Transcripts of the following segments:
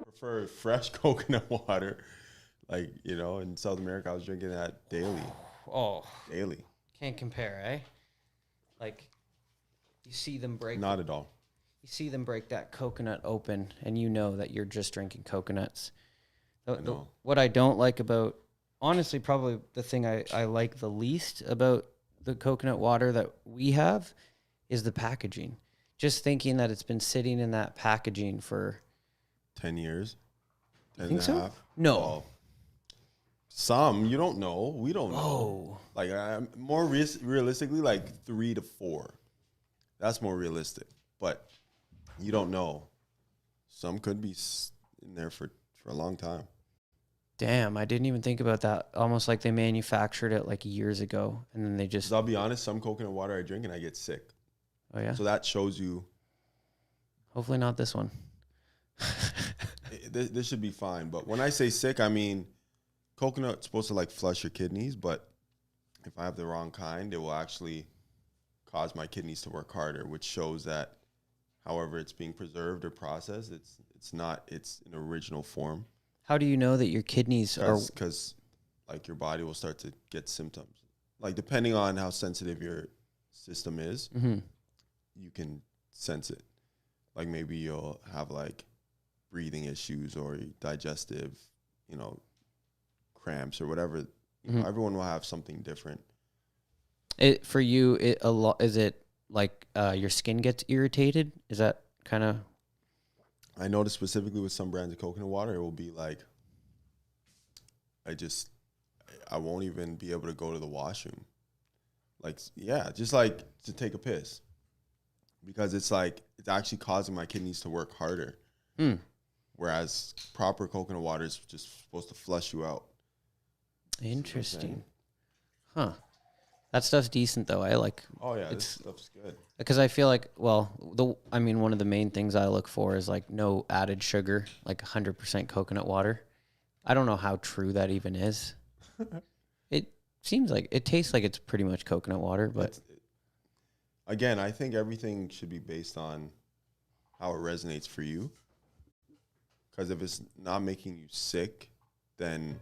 Prefer fresh coconut water. Like, in South America, I was drinking that daily. Oh, Daily. can't compare, eh? Like, you see them break. Not at all. You see them break that coconut open, and you know that you're just drinking coconuts. What I don't like about, honestly, probably the thing I like the least about the coconut water that we have is the packaging. Just thinking that it's been sitting in that packaging for 10 years. 10 think and a so? half. No. Well, some, you don't know. We don't know. Like, more realistically, like 3 to 4. That's more realistic. But you don't know. Some could be in there for a long time. Damn, I didn't even think about that. Almost like they manufactured it like years ago, and then they just... 'Cause I'll be honest, some coconut water I drink and I get sick. Oh, yeah? So that shows you... Hopefully not this one. This should be fine. But when I say sick, I mean coconut's supposed to like flush your kidneys, but if I have the wrong kind, it will actually cause my kidneys to work harder, which shows that however it's being preserved or processed, it's not its an original form. How do you know that your kidneys are... Because like your body will start to get symptoms. Like depending on how sensitive your system is, you can sense it. Like maybe you'll have like breathing issues or digestive, cramps or whatever. Everyone will have something different. For you, is it like your skin gets irritated? Is that kind of... I noticed specifically with some brands of coconut water, it will be like, I won't even be able to go to the washroom. Like, yeah, just like to take a piss. Because it's like, it's actually causing my kidneys to work harder. Whereas proper coconut water is just supposed to flush you out. Interesting. Huh. That stuff's decent though. I like... Oh yeah, this stuff's good. Because I feel like, one of the main things I look for is like no added sugar, like 100% coconut water. I don't know how true that even is. It seems like, it tastes like it's pretty much coconut water, but... Again, I think everything should be based on how it resonates for you. Because if it's not making you sick, then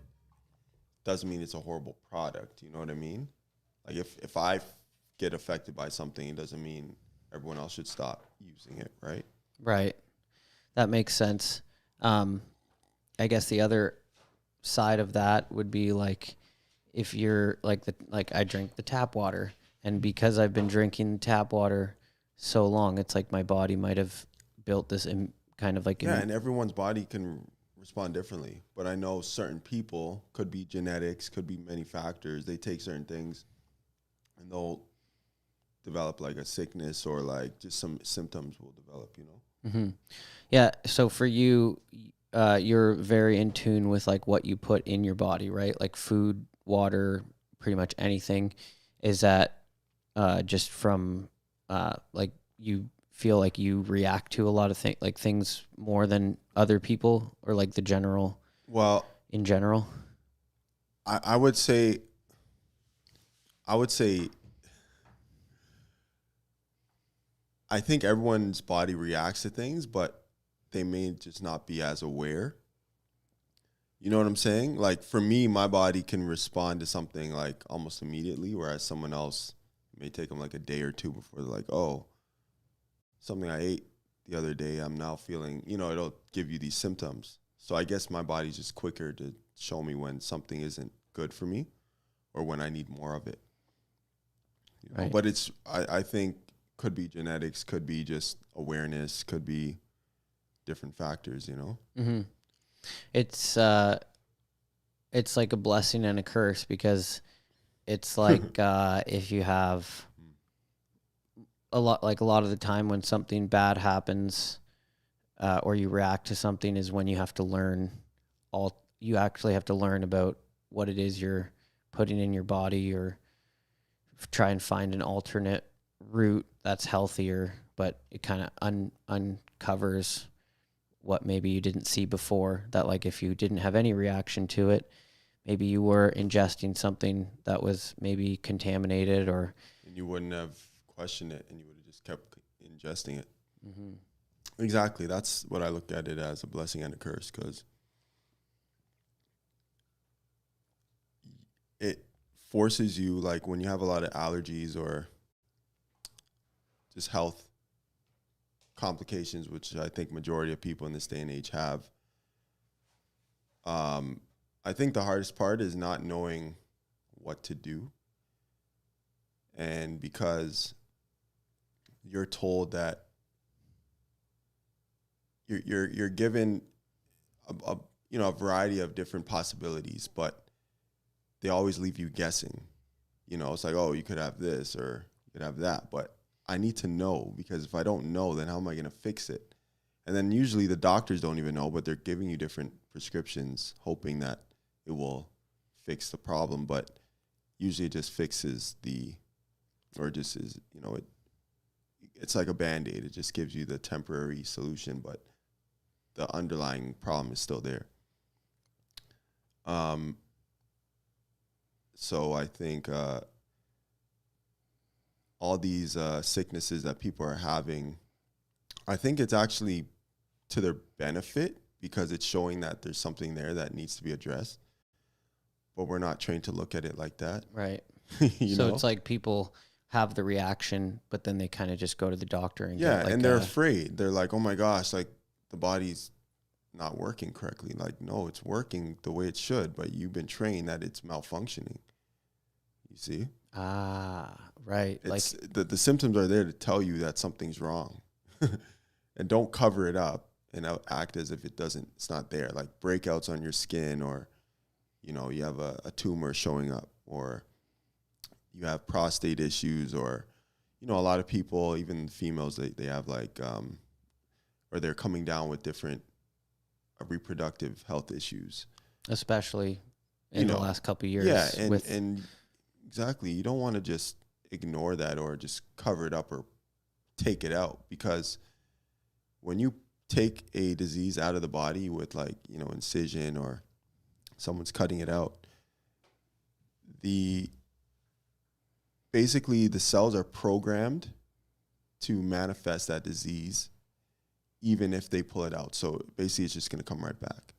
doesn't mean it's a horrible product. You know what I mean? Like if I get affected by something, it doesn't mean everyone else should stop using it, right? Right. That makes sense. I guess the other side of that would be like if you're like I drink the tap water, and because I've been drinking tap water so long, it's like my body might have built this kind of like... Yeah, and everyone's body can respond differently. But I know certain people, could be genetics, could be many factors. They take certain things and they'll develop like a sickness or like just some symptoms will develop, Yeah, so for you, you're very in tune with like what you put in your body, right? Like food, water, pretty much anything. Is that just from like you feel like you react to a lot of things more than other people, or like the general? Well, in general, I would say I think everyone's body reacts to things, but they may just not be as aware. You know what I'm saying? Like for me, my body can respond to something like almost immediately, whereas someone else may take them like a day or two before they're like, oh, something I ate the other day, I'm now feeling, it'll give you these symptoms. So I guess my body's just quicker to show me when something isn't good for me or when I need more of it. Right. But I think could be genetics, could be just awareness, could be different factors, It's like a blessing and a curse, because it's like if you have a lot of the time when something bad happens or you react to something is when you have to learn you actually have to learn about what it is you're putting in your body, or try and find an alternate route that's healthier, but it kind of uncovers what maybe you didn't see before, that like if you didn't have any reaction to it, maybe you were ingesting something that was maybe contaminated, or... And you wouldn't have questioned it and you would have just kept ingesting it. Mm-hmm. Exactly. That's what I look at it as, a blessing and a curse, because it forces you, like when you have a lot of allergies or just health complications, which I think majority of people in this day and age have. I think the hardest part is not knowing what to do. And because you're told that you're given a variety of different possibilities, but they always leave you guessing. It's like, oh, you could have this or you could have that, but I need to know, because if I don't know, then how am I going to fix it? And then usually the doctors don't even know, but they're giving you different prescriptions, hoping that it will fix the problem. But usually it just fixes or just is, it's like a Band-Aid. It just gives you the temporary solution, but the underlying problem is still there. So I think all these sicknesses that people are having, I think it's actually to their benefit, because it's showing that there's something there that needs to be addressed. But we're not trained to look at it like that. Right. So it's like people have the reaction, but then they kind of just go to the doctor and get like and they're afraid. They're like, oh my gosh, like the body's not working correctly. Like, no, it's working the way it should, but you've been trained that it's malfunctioning. You see? Ah, right. It's the symptoms are there to tell you that something's wrong. And don't cover it up and act as if it's not there. Like breakouts on your skin, or, you have a tumor showing up, or you have prostate issues, or, a lot of people, even females, they have like, or they're coming down with different reproductive health issues. Especially in the last couple of years. Yeah, and exactly. You don't want to just ignore that or just cover it up or take it out, because when you take a disease out of the body with like, incision, or someone's cutting it out, basically the cells are programmed to manifest that disease even if they pull it out. So basically it's just going to come right back.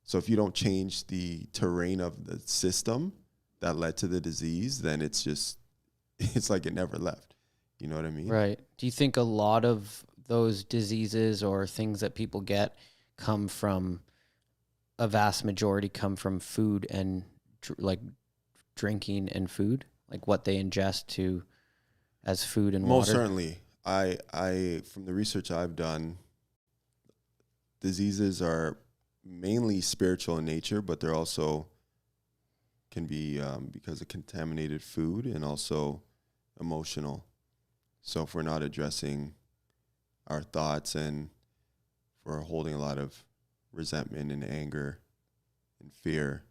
So if you don't change the terrain of the system that led to the disease, then it's like it never left. You know what I mean? Right. Do you think a lot of those diseases or things that people get a vast majority come from food and like drinking and food, like what they ingest as food and water? Most certainly. I from the research I've done, diseases are mainly spiritual in nature, but they're also can be because of contaminated food, and also emotional. So if we're not addressing our thoughts, and if we're holding a lot of resentment and anger and fear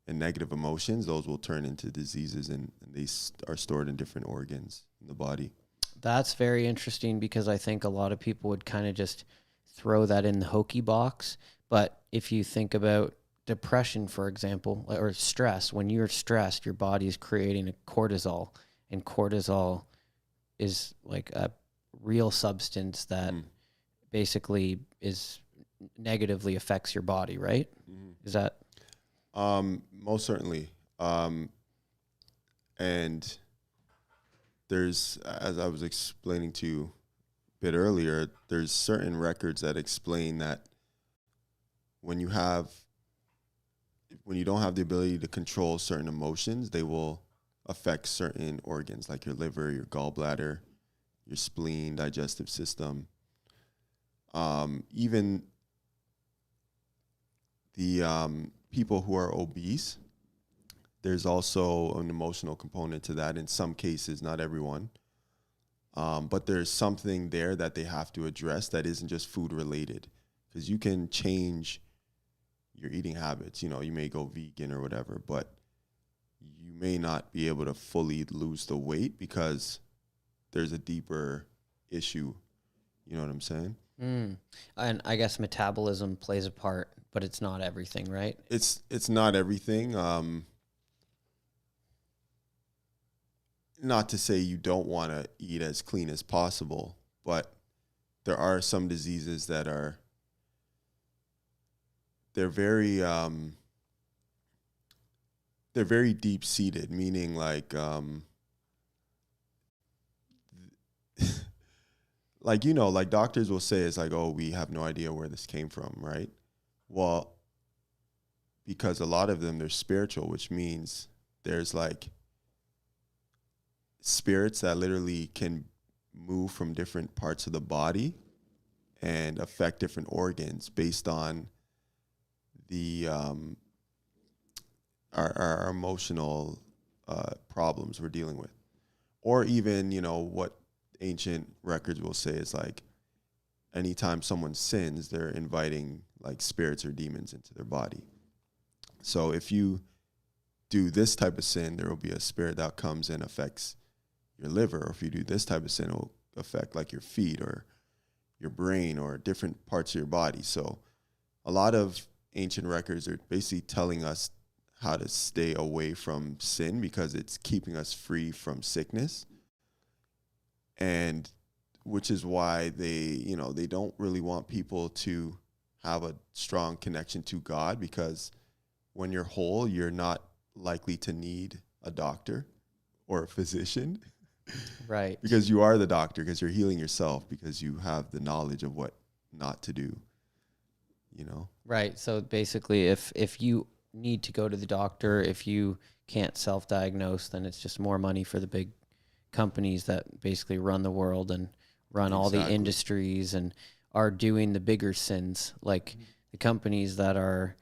and negative emotions, those will turn into diseases, and they are stored in different organs in the body. That's very interesting, because I think a lot of people would kind of just throw that in the hokey box. But if you think about depression, for example, or stress, when you're stressed, your body is creating a cortisol, and cortisol is like a real substance that basically negatively affects your body, right? Mm-hmm. Is that? Most certainly. And there's, as I was explaining to you a bit earlier, there's certain records that explain that when you don't have the ability to control certain emotions, they will affect certain organs like your liver, your gallbladder, your spleen, digestive system. Even the people who are obese, there's also an emotional component to that in some cases, not everyone. But there's something there that they have to address that isn't just food related, because you can change your eating habits. You may go vegan or whatever, but you may not be able to fully lose the weight because there's a deeper issue. You know what I'm saying? And I guess metabolism plays a part, but it's not everything, right? It's not everything. not to say you don't want to eat as clean as possible, but there are some diseases that are, they're very they're very deep seated, meaning like like, you know, like doctors will say it's like, oh, we have no idea where this came from, right? Well, because a lot of them, they're spiritual, which means there's like spirits that literally can move from different parts of the body and affect different organs based on the our emotional problems we're dealing with, or even, you know, what ancient records will say is like anytime someone sins, they're inviting like spirits or demons into their body. So if you do this type of sin, there will be a spirit that comes and affects your liver. Or if you do this type of sin, it will affect like your feet or your brain or different parts of your body. So a lot of ancient records are basically telling us how to stay away from sin because it's keeping us free from sickness. And which is why they, you know, they don't really want people to have a strong connection to God, because when you're whole, you're not likely to need a doctor or a physician. Right. Because you are the doctor, because you're healing yourself, because you have the knowledge of what not to do, you know? Right. So basically, if you need to go to the doctor, if you can't self-diagnose, then it's just more money for the big companies that basically run the world and run all the industries and are doing the bigger sins, like the companies that are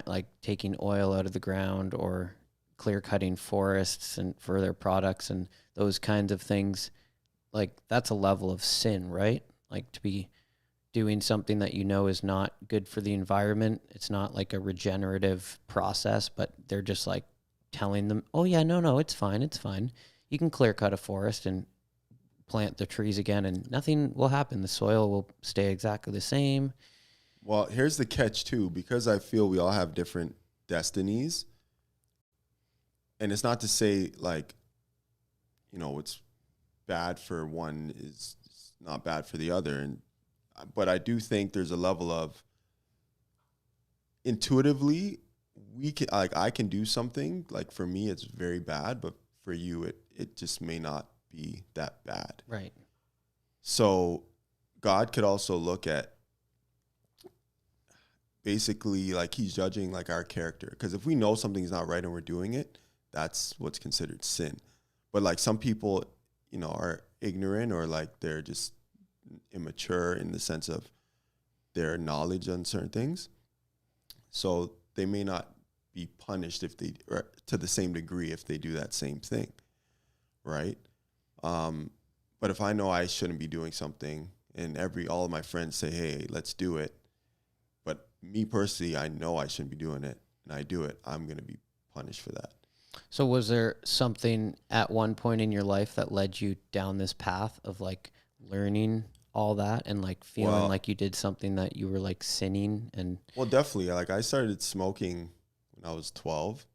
like taking oil out of the ground or clear cutting forests and for their products and those kinds of things. Like that's a level of sin, right? Like to be doing something that you know is not good for the environment. It's not like a regenerative process, but they're just like telling them, oh yeah, no, it's fine. It's fine. You can clear cut a forest and plant the trees again and nothing will happen. The soil will stay exactly the same. Well, here's the catch too, because I feel we all have different destinies. And it's not to say like, you know, what's bad for one is not bad for the other. And but I do think there's a level of intuitively we can, like, I can do something, like for me it's very bad, but for you it just may not be that bad. Right. So God could also look at basically like he's judging like our character, because if we know something's not right and we're doing it, that's what's considered sin. But like some people, you know, are ignorant or like they're just immature in the sense of their knowledge on certain things, so they may not be punished if they, or to the same degree if they do that same thing, right? But if I know I shouldn't be doing something and all of my friends say, hey, let's do it, but me personally, I know I shouldn't be doing it and I do it, I'm going to be punished for that. So was there something at one point in your life that led you down this path of like learning all that and like feeling like you did something that you were like sinning? And well, definitely. Like I started smoking when I was 12,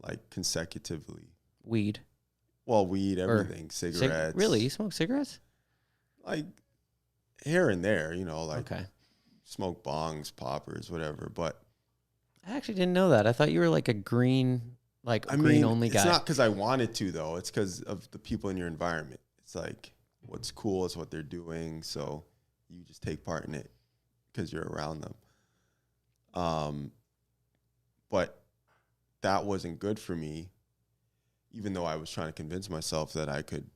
like consecutively. weed? Well, weed, everything, cigarettes. Really? You smoke cigarettes? Like here and there, you know, like Okay. smoke bongs, poppers, whatever. But I actually didn't know that. I thought you were like a green, like I green mean, only it's guy. not because I wanted to, though. It's because of the people in your environment. It's like what's cool is what they're doing, so you just take part in it because you're around them. But that wasn't good for me, even though I was trying to convince myself that I could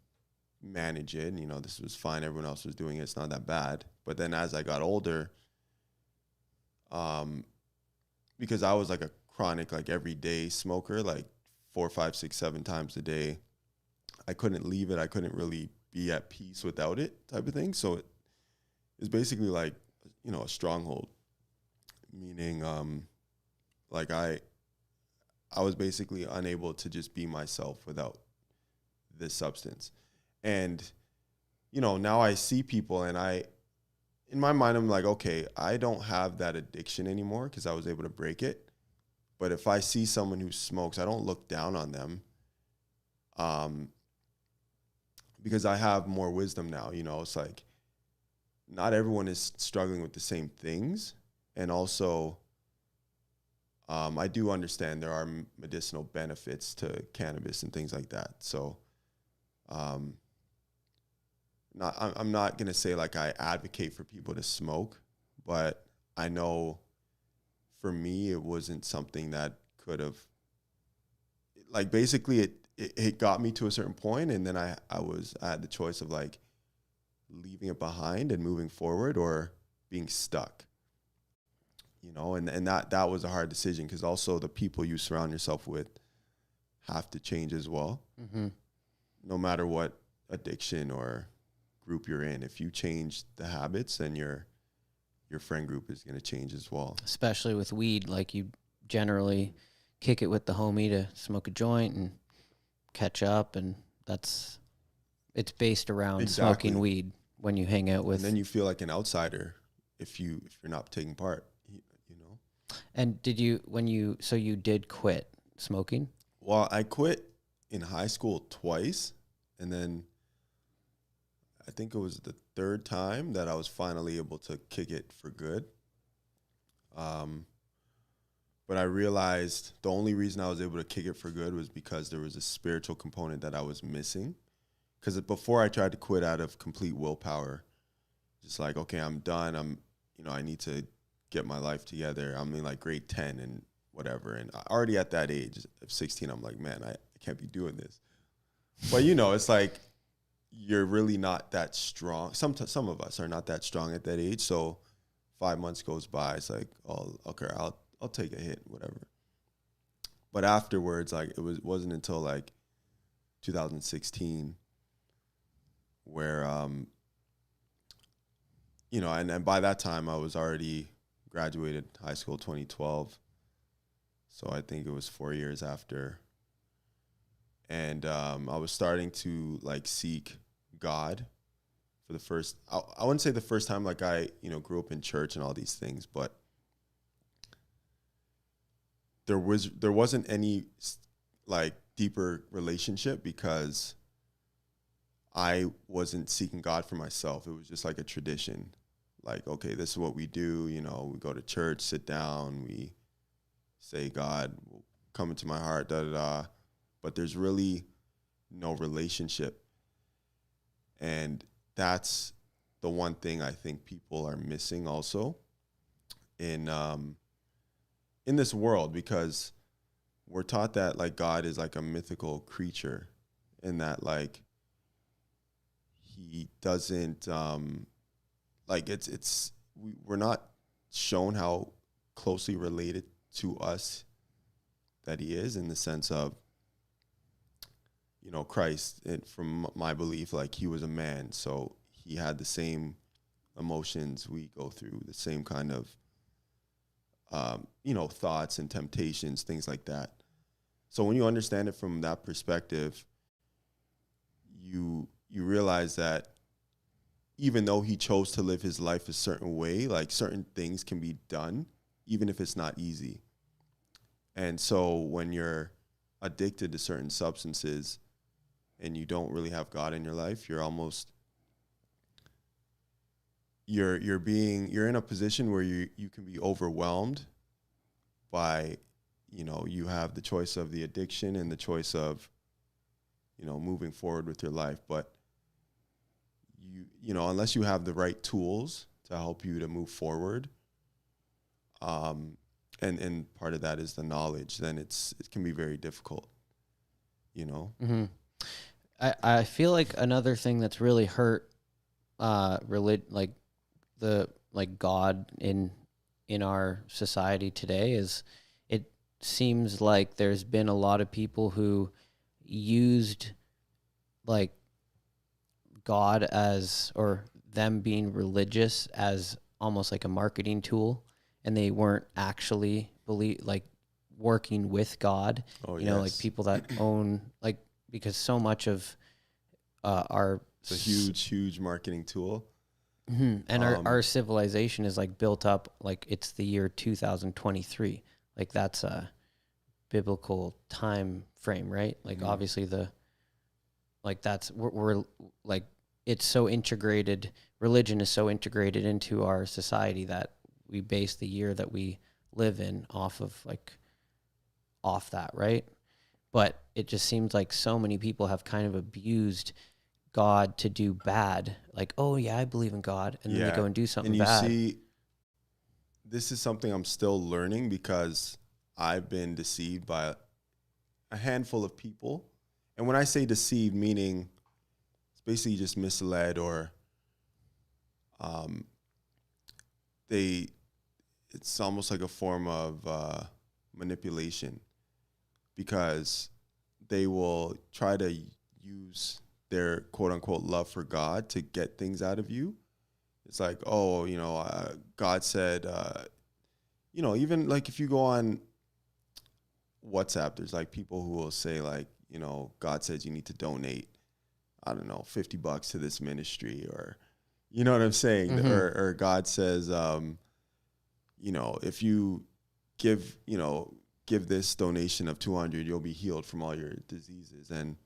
manage it. And, you know, this was fine. Everyone else was doing it. It's not that bad. But then as I got older, because I was like a chronic, like everyday smoker, like 4, 5, 6, 7 times a day, I couldn't leave it. I couldn't really be at peace without it, type of thing. So it's basically like, you know, a stronghold, meaning like I was basically unable to just be myself without this substance. And, you know, now I see people and in my mind, I'm like, okay, I don't have that addiction anymore because I was able to break it. But if I see someone who smokes, I don't look down on them. um, because I have more wisdom now. You know, it's like not everyone is struggling with the same things, and also I do understand there are medicinal benefits to cannabis and things like that. So, I'm not gonna say like I advocate for people to smoke, but I know for me it wasn't something that could have, like, basically it got me to a certain point, and then I had the choice of like leaving it behind and moving forward or being stuck. You know, and that was a hard decision because also the people you surround yourself with have to change as well. Mm-hmm. No matter what addiction or group you're in, if you change the habits, then your friend group is going to change as well. Especially with weed, like you generally kick it with the homie to smoke a joint and catch up, and it's based around smoking weed when you hang out with. And then you feel like an outsider if you're not taking part, you know. And so you did quit smoking? Well, I quit in high school twice, and then I think it was the third time that I was finally able to kick it for good. But I realized the only reason I was able to kick it for good was because there was a spiritual component that I was missing. Because before I tried to quit out of complete willpower, just like, okay, I'm done. I need to get my life together. I'm in like grade 10 and whatever. And already at that age of 16, I'm like, man, I can't be doing this. But, it's like you're really not that strong. Some of us are not that strong at that age. So 5 months goes by. It's like, oh, okay, I'll take a hit, whatever. But afterwards, like wasn't until like 2016 where, and by that time I was already graduated high school 2012. So I think it was 4 years after. And I was starting to like seek God for the first, I wouldn't say the first time, like I, grew up in church and all these things, but there wasn't any like deeper relationship because I wasn't seeking God for myself. It was just like a tradition. Like, okay, this is what we do. We go to church, sit down, we say, God, come into my heart, da da da. But there's really no relationship. And that's the one thing I think people are missing also in this world, because we're taught that like God is like a mythical creature and that like he doesn't like we're not shown how closely related to us that he is, in the sense of, Christ, and from my belief, like he was a man, so he had the same emotions we go through, the same kind of thoughts and temptations, things like that. So when you understand it from that perspective, you realize that even though he chose to live his life a certain way, like certain things can be done, even if it's not easy. And so when you're addicted to certain substances and you don't really have God in your life, you're almost, you're in a position where you can be overwhelmed by, you have the choice of the addiction and the choice of, moving forward with your life. But unless you have the right tools to help you to move forward, and part of that is the knowledge, then it can be very difficult, Mm-hmm. I feel like another thing that's really hurt like God in our society today is, it seems like there's been a lot of people who used like God as, or them being religious as almost like a marketing tool, and they weren't actually working with God. Oh, like people that own, like, because so much of it's a huge marketing tool. Mm-hmm. And our civilization is like built up like it's the year 2023. Like that's a biblical time frame, right? Like obviously the like we're like, it's so integrated. Religion is so integrated into our society that we base the year that we live in off that, right? But it just seems like so many people have kind of abused God to do bad. Like, oh yeah, I believe in God, and then they go and do something and you bad. See, this is something I'm still learning because I've been deceived by a handful of people. And when I say deceived, meaning it's basically just misled, or it's almost like a form of manipulation, because they will try to use their quote unquote love for God to get things out of you. It's like, oh, God said, even like if you go on WhatsApp, there's like people who will say like, God says you need to donate, I don't know, $50 to this ministry, or, you know what I'm saying? Mm-hmm. Or God says, if you give this donation of 200, you'll be healed from all your diseases. And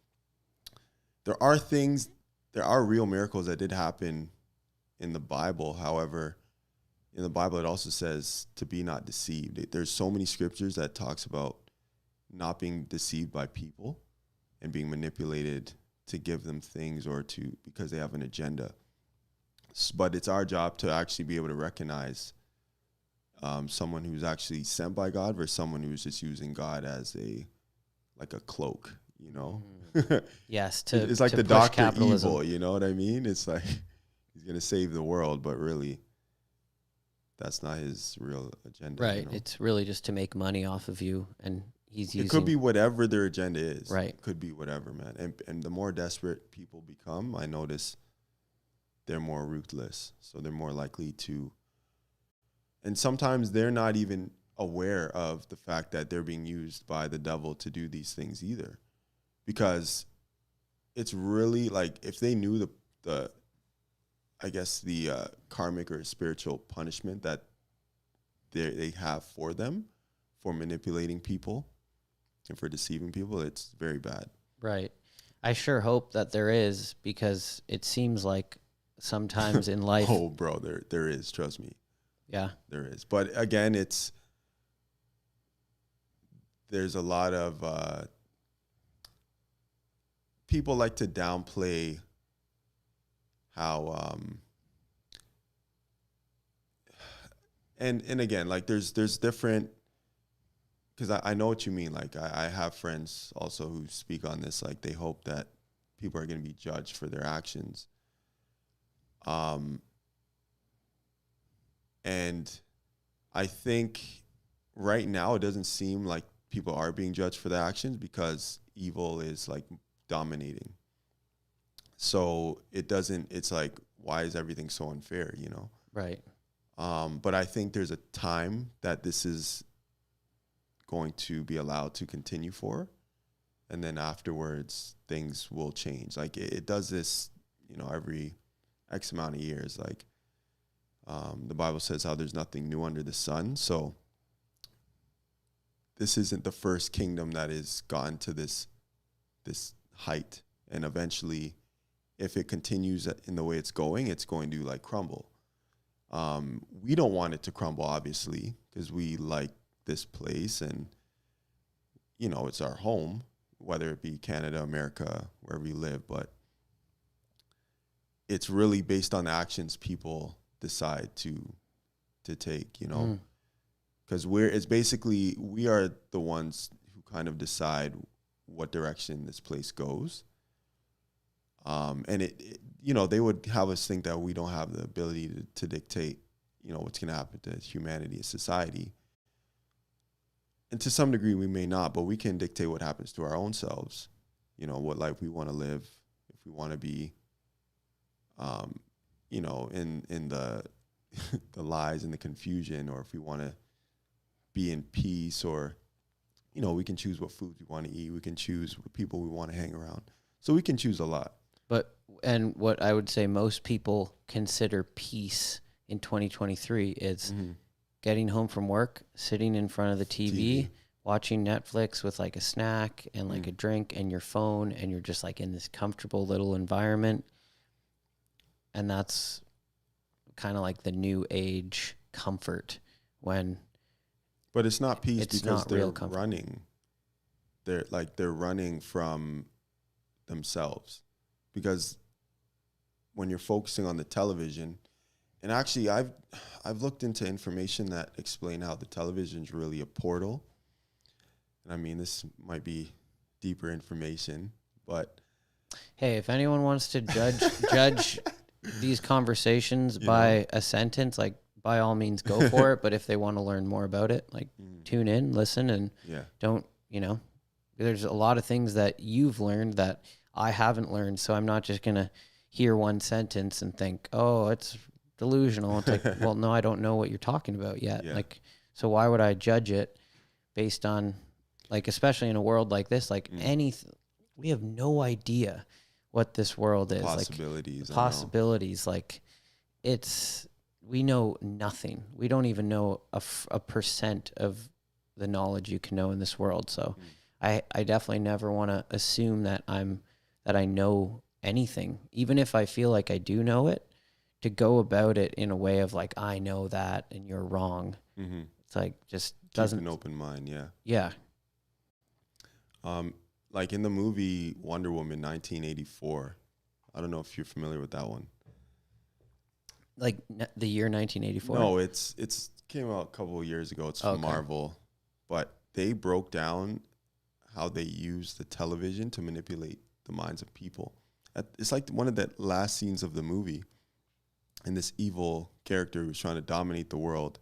there are real miracles that did happen in the Bible. However, in the Bible, it also says to be not deceived. There's so many scriptures that talks about not being deceived by people and being manipulated to give them things, or because they have an agenda. But it's our job to actually be able to recognize someone who's actually sent by God versus someone who's just using God as a cloak, Yes, it's like to the push Dr. capitalism. Evil, you know what I mean? It's like he's gonna save the world, but really, that's not his real agenda. Right. It's really just to make money off of you, and It could be whatever their agenda is. Right. It could be whatever, man. And the more desperate people become, I notice they're more ruthless. So they're more likely to. And sometimes they're not even aware of the fact that they're being used by the devil to do these things either. Because it's really like, if they knew the karmic or spiritual punishment that they have for them, for manipulating people and for deceiving people, it's very bad. Right. I sure hope that there is, because it seems like sometimes in life. Oh, bro, there is. Trust me. Yeah. There is. But again, there's a lot of people like to downplay how and again, like there's different, because I know what you mean. Like I have friends also who speak on this, like they hope that people are going to be judged for their actions. And I think right now it doesn't seem like people are being judged for their actions, because evil is like dominating. So it's like, why is everything so unfair, Right. But I think there's a time that this is going to be allowed to continue for. And then afterwards, things will change. Like it does this, every X amount of years. Like the Bible says how there's nothing new under the sun. So this isn't the first kingdom that has gone to this height. And eventually, if it continues in the way it's going to like crumble. We don't want it to crumble, obviously, because we like this place, and it's our home, whether it be Canada, America, wherever we live. But it's really based on the actions people decide to take, because it's basically, we are the ones who kind of decide what direction this place goes. And they would have us think that we don't have the ability to dictate, what's going to happen to humanity and society. And to some degree, we may not, but we can dictate what happens to our own selves. What life we want to live, if we want to be, in the the lies and the confusion, or if we want to be in peace, or, we can choose what foods we want to eat. We can choose what people we want to hang around. So we can choose a lot. And what I would say most people consider peace in 2023 is getting home from work, sitting in front of the TV, watching Netflix with like a snack and like a drink and your phone, and you're just like in this comfortable little environment. And that's kind of like the new age comfort, when But it's not peace it's because not they're real comfort. running. They're running from themselves, because when you're focusing on the television, and actually I've looked into information that explain how the television is really a portal. And I mean, this might be deeper information, but Hey, if anyone wants to judge these conversations by a sentence, like by all means go for it. But if they want to learn more about it, like tune in, listen, and don't, there's a lot of things that you've learned that I haven't learned. So I'm not just going to hear one sentence and think, oh, it's delusional. It's like, well, no, I don't know what you're talking about yet. Like, so why would I judge it based on, like, especially in a world like this, like we have no idea what this world is. Possibilities. Like, we know nothing. We don't even know a percent of the knowledge you can know in this world. So I definitely never want to assume that I know anything, even if I feel like I do know it, to go about it in a way of like, I know that and you're wrong. It's like, just doesn't. Keep an open mind. Yeah. Like in the movie Wonder Woman 1984, I don't know if you're familiar with that one. Like the year 1984? No, it's came out a couple of years ago. It's from Marvel, but they broke down how they use the television to manipulate the minds of people. It's like one of the last scenes of the movie, and this evil character who's trying to dominate the world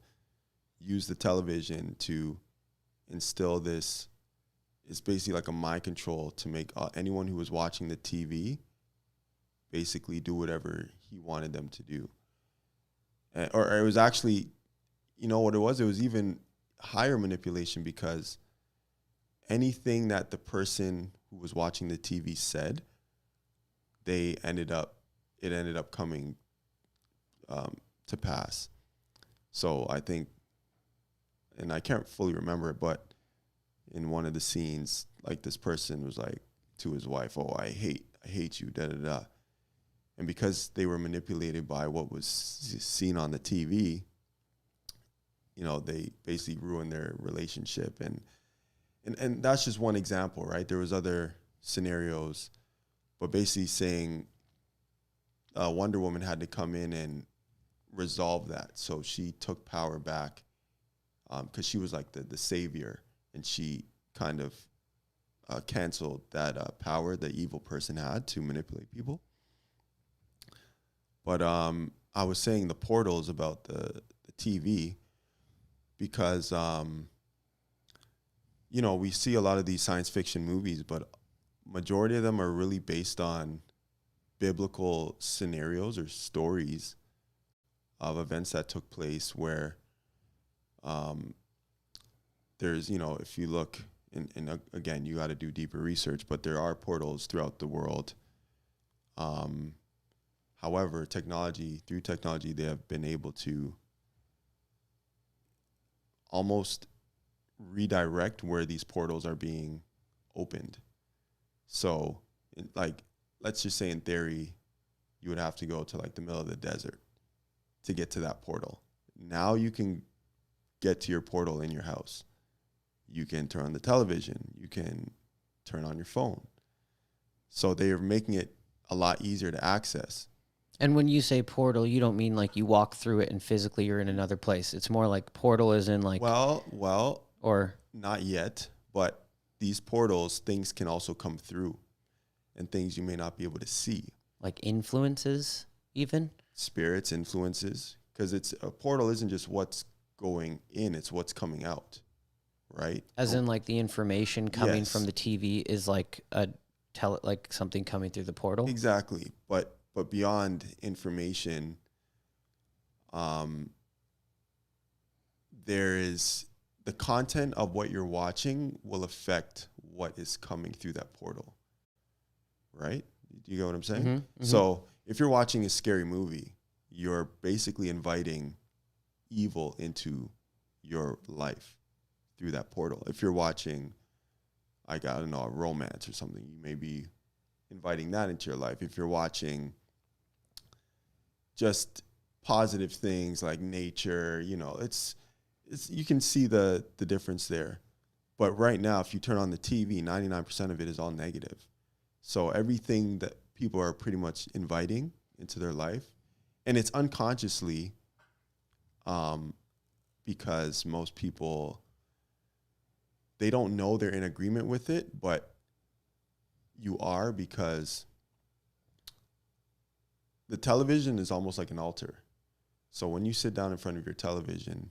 used the television to instill this. It's basically like a mind control to make anyone who was watching the TV basically do whatever he wanted them to do. Or it was actually, you know what it was? It was even higher manipulation, because anything that the person who was watching the TV said, it ended up coming to pass. So I think, and I can't fully remember it, but in one of the scenes, like, this person was like to his wife, "Oh, I hate you, da da da," and because they were manipulated by what was seen on the TV, they basically ruined their relationship, and that's just one example, right? There was other scenarios, but basically saying Wonder Woman had to come in and resolve that, so she took power back, because she was like the savior. And she kind of canceled that power the evil person had to manipulate people. But I was saying the portal is about the TV, because, we see a lot of these science fiction movies, but majority of them are really based on biblical scenarios or stories of events that took place where there's, if you look, and again, you got to do deeper research, but there are portals throughout the world. However, through technology, they have been able to almost redirect where these portals are being opened. So, let's just say in theory, you would have to go to like the middle of the desert to get to that portal. Now you can get to your portal in your house. You can turn on the television. You can turn on your phone. So they are making it a lot easier to access. And when you say portal, you don't mean like you walk through it and physically you're in another place. It's more like portal is in like... Well, or not yet, but these portals, things can also come through, and things you may not be able to see. Like influences even? Spirits, influences. Because a portal isn't just what's going in, it's what's coming out. Right? As in like the information coming from the TV is like like something coming through the portal? Exactly. But beyond information, there is the content of what you're watching will affect what is coming through that portal. Right? Do you get what I'm saying? Mm-hmm. So if you're watching a scary movie, you're basically inviting evil into your life through that portal. If you're watching, like, I don't know, a romance or something, you may be inviting that into your life. If you're watching just positive things like nature, you know, it's you can see the difference there. But right now, if you turn on the TV, 99% of it is all negative. So everything that people are pretty much inviting into their life, and it's unconsciously, because most people, they don't know they're in agreement with it, but you are, because the television is almost like an altar. So when you sit down in front of your television,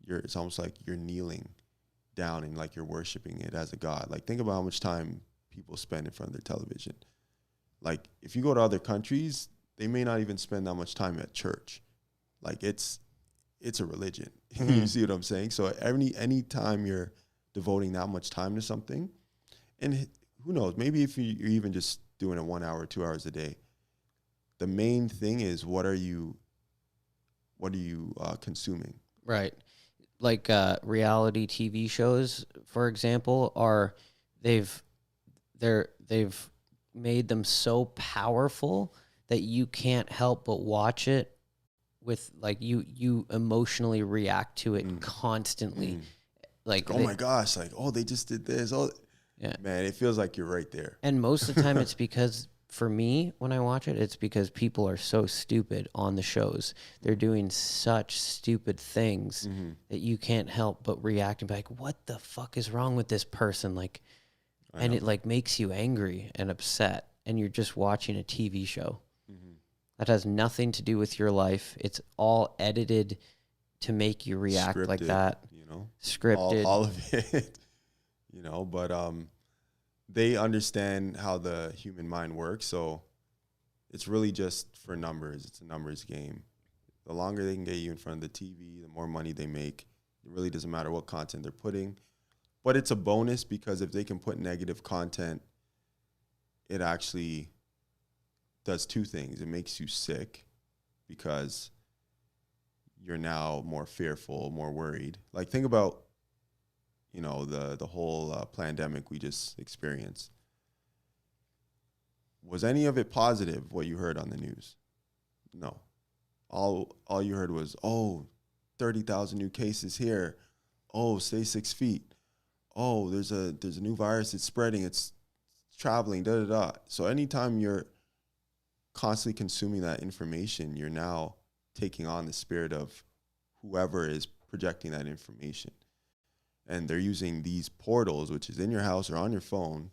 it's almost like you're kneeling down and like you're worshiping it as a god. Like, think about how much time people spend in front of their television. Like, if you go to other countries, they may not even spend that much time at church. Like, it's a religion. Mm-hmm. You see what I'm saying? So any time you're devoting that much time to something, and who knows, maybe if you're even just doing it 1 hour, 2 hours a day, the main thing is what are you consuming? Right. Like reality TV shows, for example, they've made them so powerful that you can't help but watch it with, like, you emotionally react to it constantly. Like, oh my gosh, like, oh, they just did this. Oh, yeah, man, it feels like you're right there. and most of the time it's because, for me, when I watch it, it's because people are so stupid on the shows. They're doing such stupid things that you can't help but react and be like, what the fuck is wrong with this person? Like, and it like makes you angry and upset, and you're just watching a TV show. That has nothing to do with your life. It's all edited to make you react Scripted, like that. you know, Scripted. all of it, you know, but they understand how the human mind works. So it's really just for numbers. It's a numbers game. The longer they can get you in front of the TV, the more money they make. It really doesn't matter what content they're putting. But it's a bonus, because if they can put negative content, it actually does two things. It makes you sick, because you're now more fearful, more worried. Like, think about, you know, the whole pandemic we just experienced. Was any of it positive, what you heard on the news? No. All you heard was, oh, 30,000 new cases here. Oh, stay 6 feet. Oh, there's a new virus. It's spreading. It's traveling. Da da da. So anytime you're constantly consuming that information, you're now taking on the spirit of whoever is projecting that information. And they're using these portals, which is in your house or on your phone,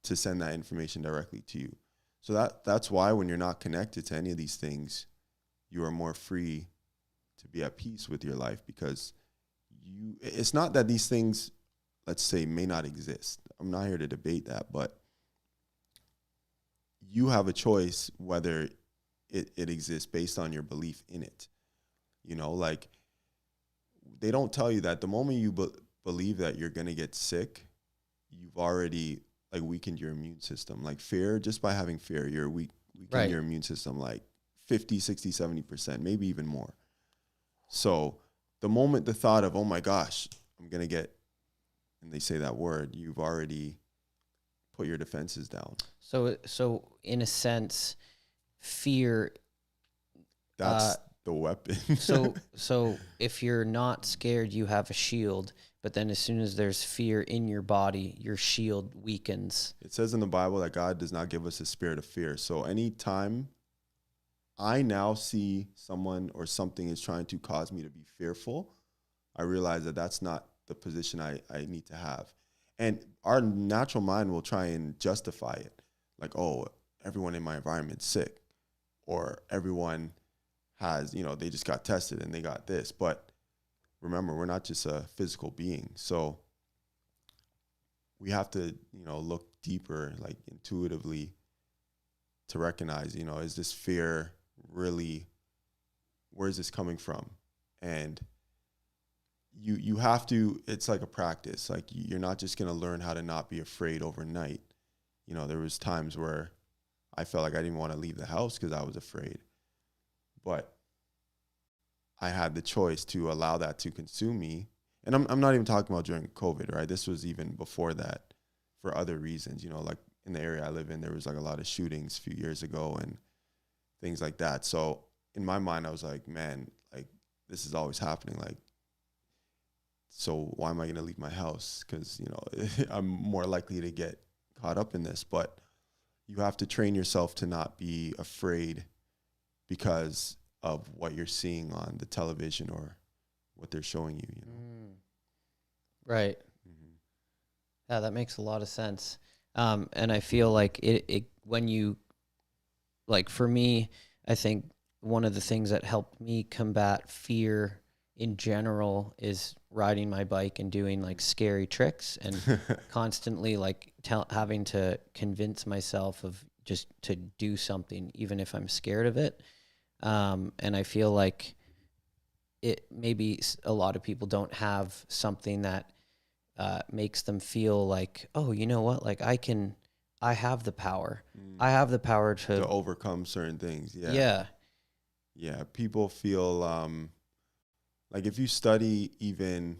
to send that information directly to you. So that's why when you're not connected to any of these things, you are more free to be at peace with your life, because it's not that these things, let's say, may not exist. I'm not here to debate that, but you have a choice whether it exists based on your belief in it. You know, like, they don't tell you that the moment you believe that you're going to get sick, you've already, like, weakened your immune system. Like, fear, just by having fear, you're weakening your immune system like 50, 60, 70%, maybe even more. So the moment the thought of, oh my gosh, I'm going to get, and they say that word, you've already put your defenses down. So in a sense, fear. That's the weapon. so if you're not scared, you have a shield. But then as soon as there's fear in your body, your shield weakens. It says in the Bible that God does not give us a spirit of fear. So anytime I now see someone or something is trying to cause me to be fearful, I realize that that's not the position I need to have. And our natural mind will try and justify it. Like, oh, everyone in my environment's sick, or everyone has, you know, they just got tested and they got this. But remember, we're not just a physical being. So we have to, you know, look deeper, like intuitively, to recognize, you know, is this fear really, where is this coming from? And you have to, it's like a practice. Like, you're not just going to learn how to not be afraid overnight. You know, there was times where I felt like I didn't want to leave the house because I was afraid. But I had the choice to allow that to consume me. And I'm not even talking about during COVID, right? This was even before that for other reasons, like in the area I live in, there was like a lot of shootings a few years ago and things like that. So in my mind, I was like, man, like this is always happening. Like, so why am I going to leave my house? Because, I'm more likely to get caught up in this. But you have to train yourself to not be afraid because of what you're seeing on the television or what they're showing you. Right. Mm-hmm. Yeah, that makes a lot of sense. And I feel like it when you, like for me, I think one of the things that helped me combat fear in general is riding my bike and doing like scary tricks and constantly like having to convince myself of just to do something, even if I'm scared of it. And I feel like it maybe a lot of people don't have something that makes them feel like, oh, you know what? Like I have the power. I have the power To overcome certain things. Yeah. Yeah. Yeah. People feel like if you study even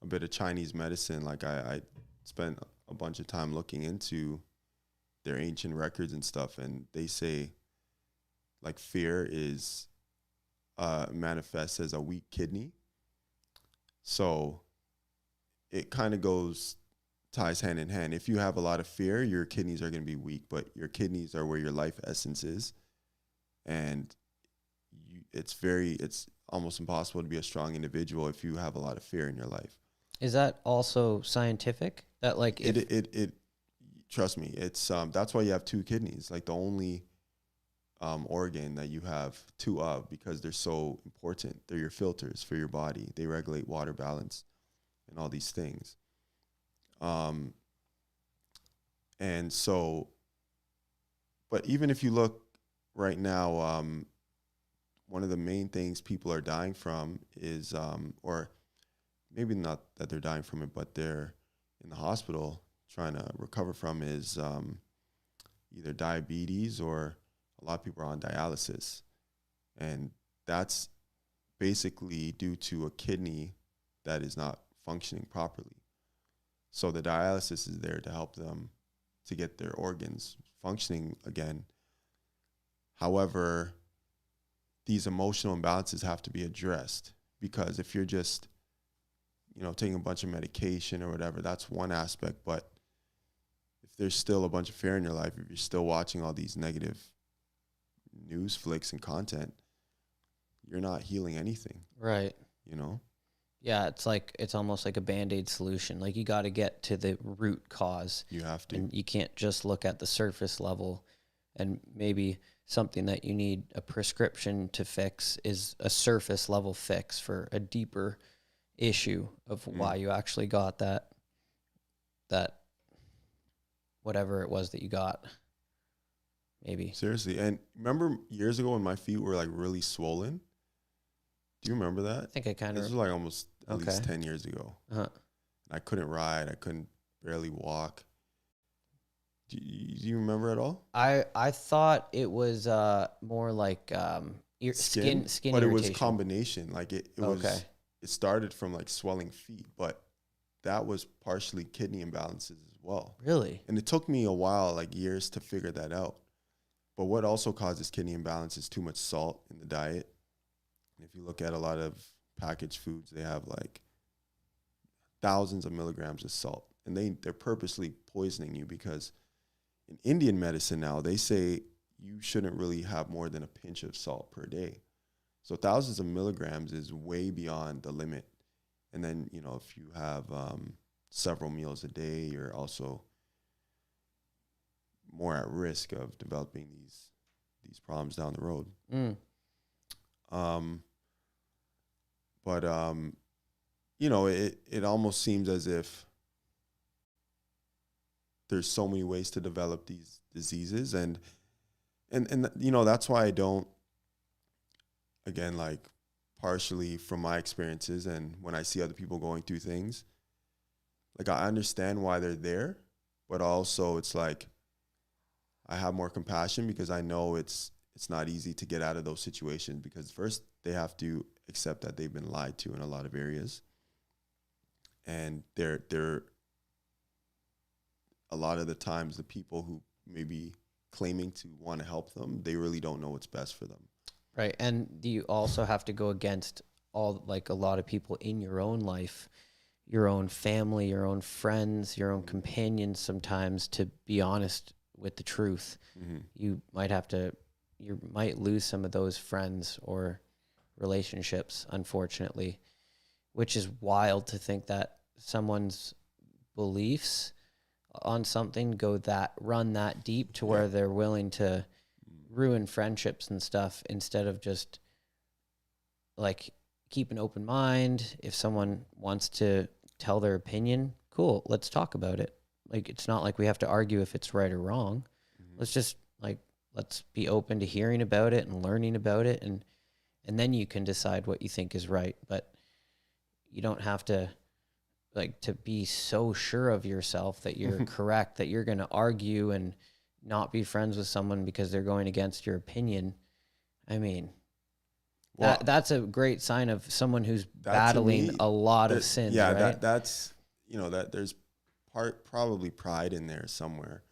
a bit of Chinese medicine, like I spent a bunch of time looking into their ancient records and stuff, and they say like fear is manifests as a weak kidney. So it kind of ties hand in hand. If you have a lot of fear, your kidneys are going to be weak, but your kidneys are where your life essence is. And it's almost impossible to be a strong individual if you have a lot of fear in your life. Is that also scientific? That like if It trust me, it's that's why you have two kidneys. Like the only organ that you have two of, because they're so important. They're your filters for your body. They regulate water balance and all these things. And so, but even if you look right now, one of the main things people are dying from is, or maybe not that they're dying from it, but they're in the hospital trying to recover from is either diabetes, or a lot of people are on dialysis. And that's basically due to a kidney that is not functioning properly. So the dialysis is there to help them to get their organs functioning again. However, these emotional imbalances have to be addressed, because if you're just, taking a bunch of medication or whatever, that's one aspect. But if there's still a bunch of fear in your life, if you're still watching all these negative news flicks and content, you're not healing anything. Right. Yeah, it's almost like a Band-Aid solution. Like you got to get to the root cause. You have to. And you can't just look at the surface level, and maybe something that you need a prescription to fix is a surface level fix for a deeper issue of why you actually got that whatever it was that you got. Maybe. Seriously. And remember years ago when my feet were like really swollen? Do you remember that? I think I kind of. This was like almost at least 10 years ago. Uh-huh. I couldn't ride. I couldn't barely walk. Do you remember at all? I thought it was more like skin but irritation. It was combination. Like it was. It started from like swelling feet, but that was partially kidney imbalances as well. Really? And it took me a while, like years, to figure that out. But what also causes kidney imbalance is too much salt in the diet. And if you look at a lot of packaged foods, they have like thousands of milligrams of salt, and they're purposely poisoning you, because in Indian medicine now, they say you shouldn't really have more than a pinch of salt per day. So thousands of milligrams is way beyond the limit. And then, if you have several meals a day, you're also more at risk of developing these problems down the road. But it almost seems as if there's so many ways to develop these diseases, and that's why I don't, again, like partially from my experiences and when I see other people going through things, like I understand why they're there, but also it's like I have more compassion, because I know it's not easy to get out of those situations, because first they have to accept that they've been lied to in a lot of areas. and they're a lot of the times the people who maybe claiming to want to help them, they really don't know what's best for them. Right. And you also have to go against all, like, a lot of people in your own life, your own family, your own friends, your own companions sometimes, to be honest with the truth. Mm-hmm. You might lose some of those friends or relationships, unfortunately, which is wild to think that someone's beliefs on something run that deep to where they're willing to ruin friendships and stuff, instead of just, like, keep an open mind. If someone wants to tell their opinion, cool, let's talk about it. Like, it's not like we have to argue if it's right or wrong. Mm-hmm. Let's just, like, let's be open to hearing about it and learning about it, and then you can decide what you think is right. But you don't have to, like, to be so sure of yourself that you're correct, that you're going to argue and not be friends with someone because they're going against your opinion. I mean, Well, that's a great sign of someone who's that to battling me, a lot of sins, yeah, right? that's, that there's probably pride in there somewhere.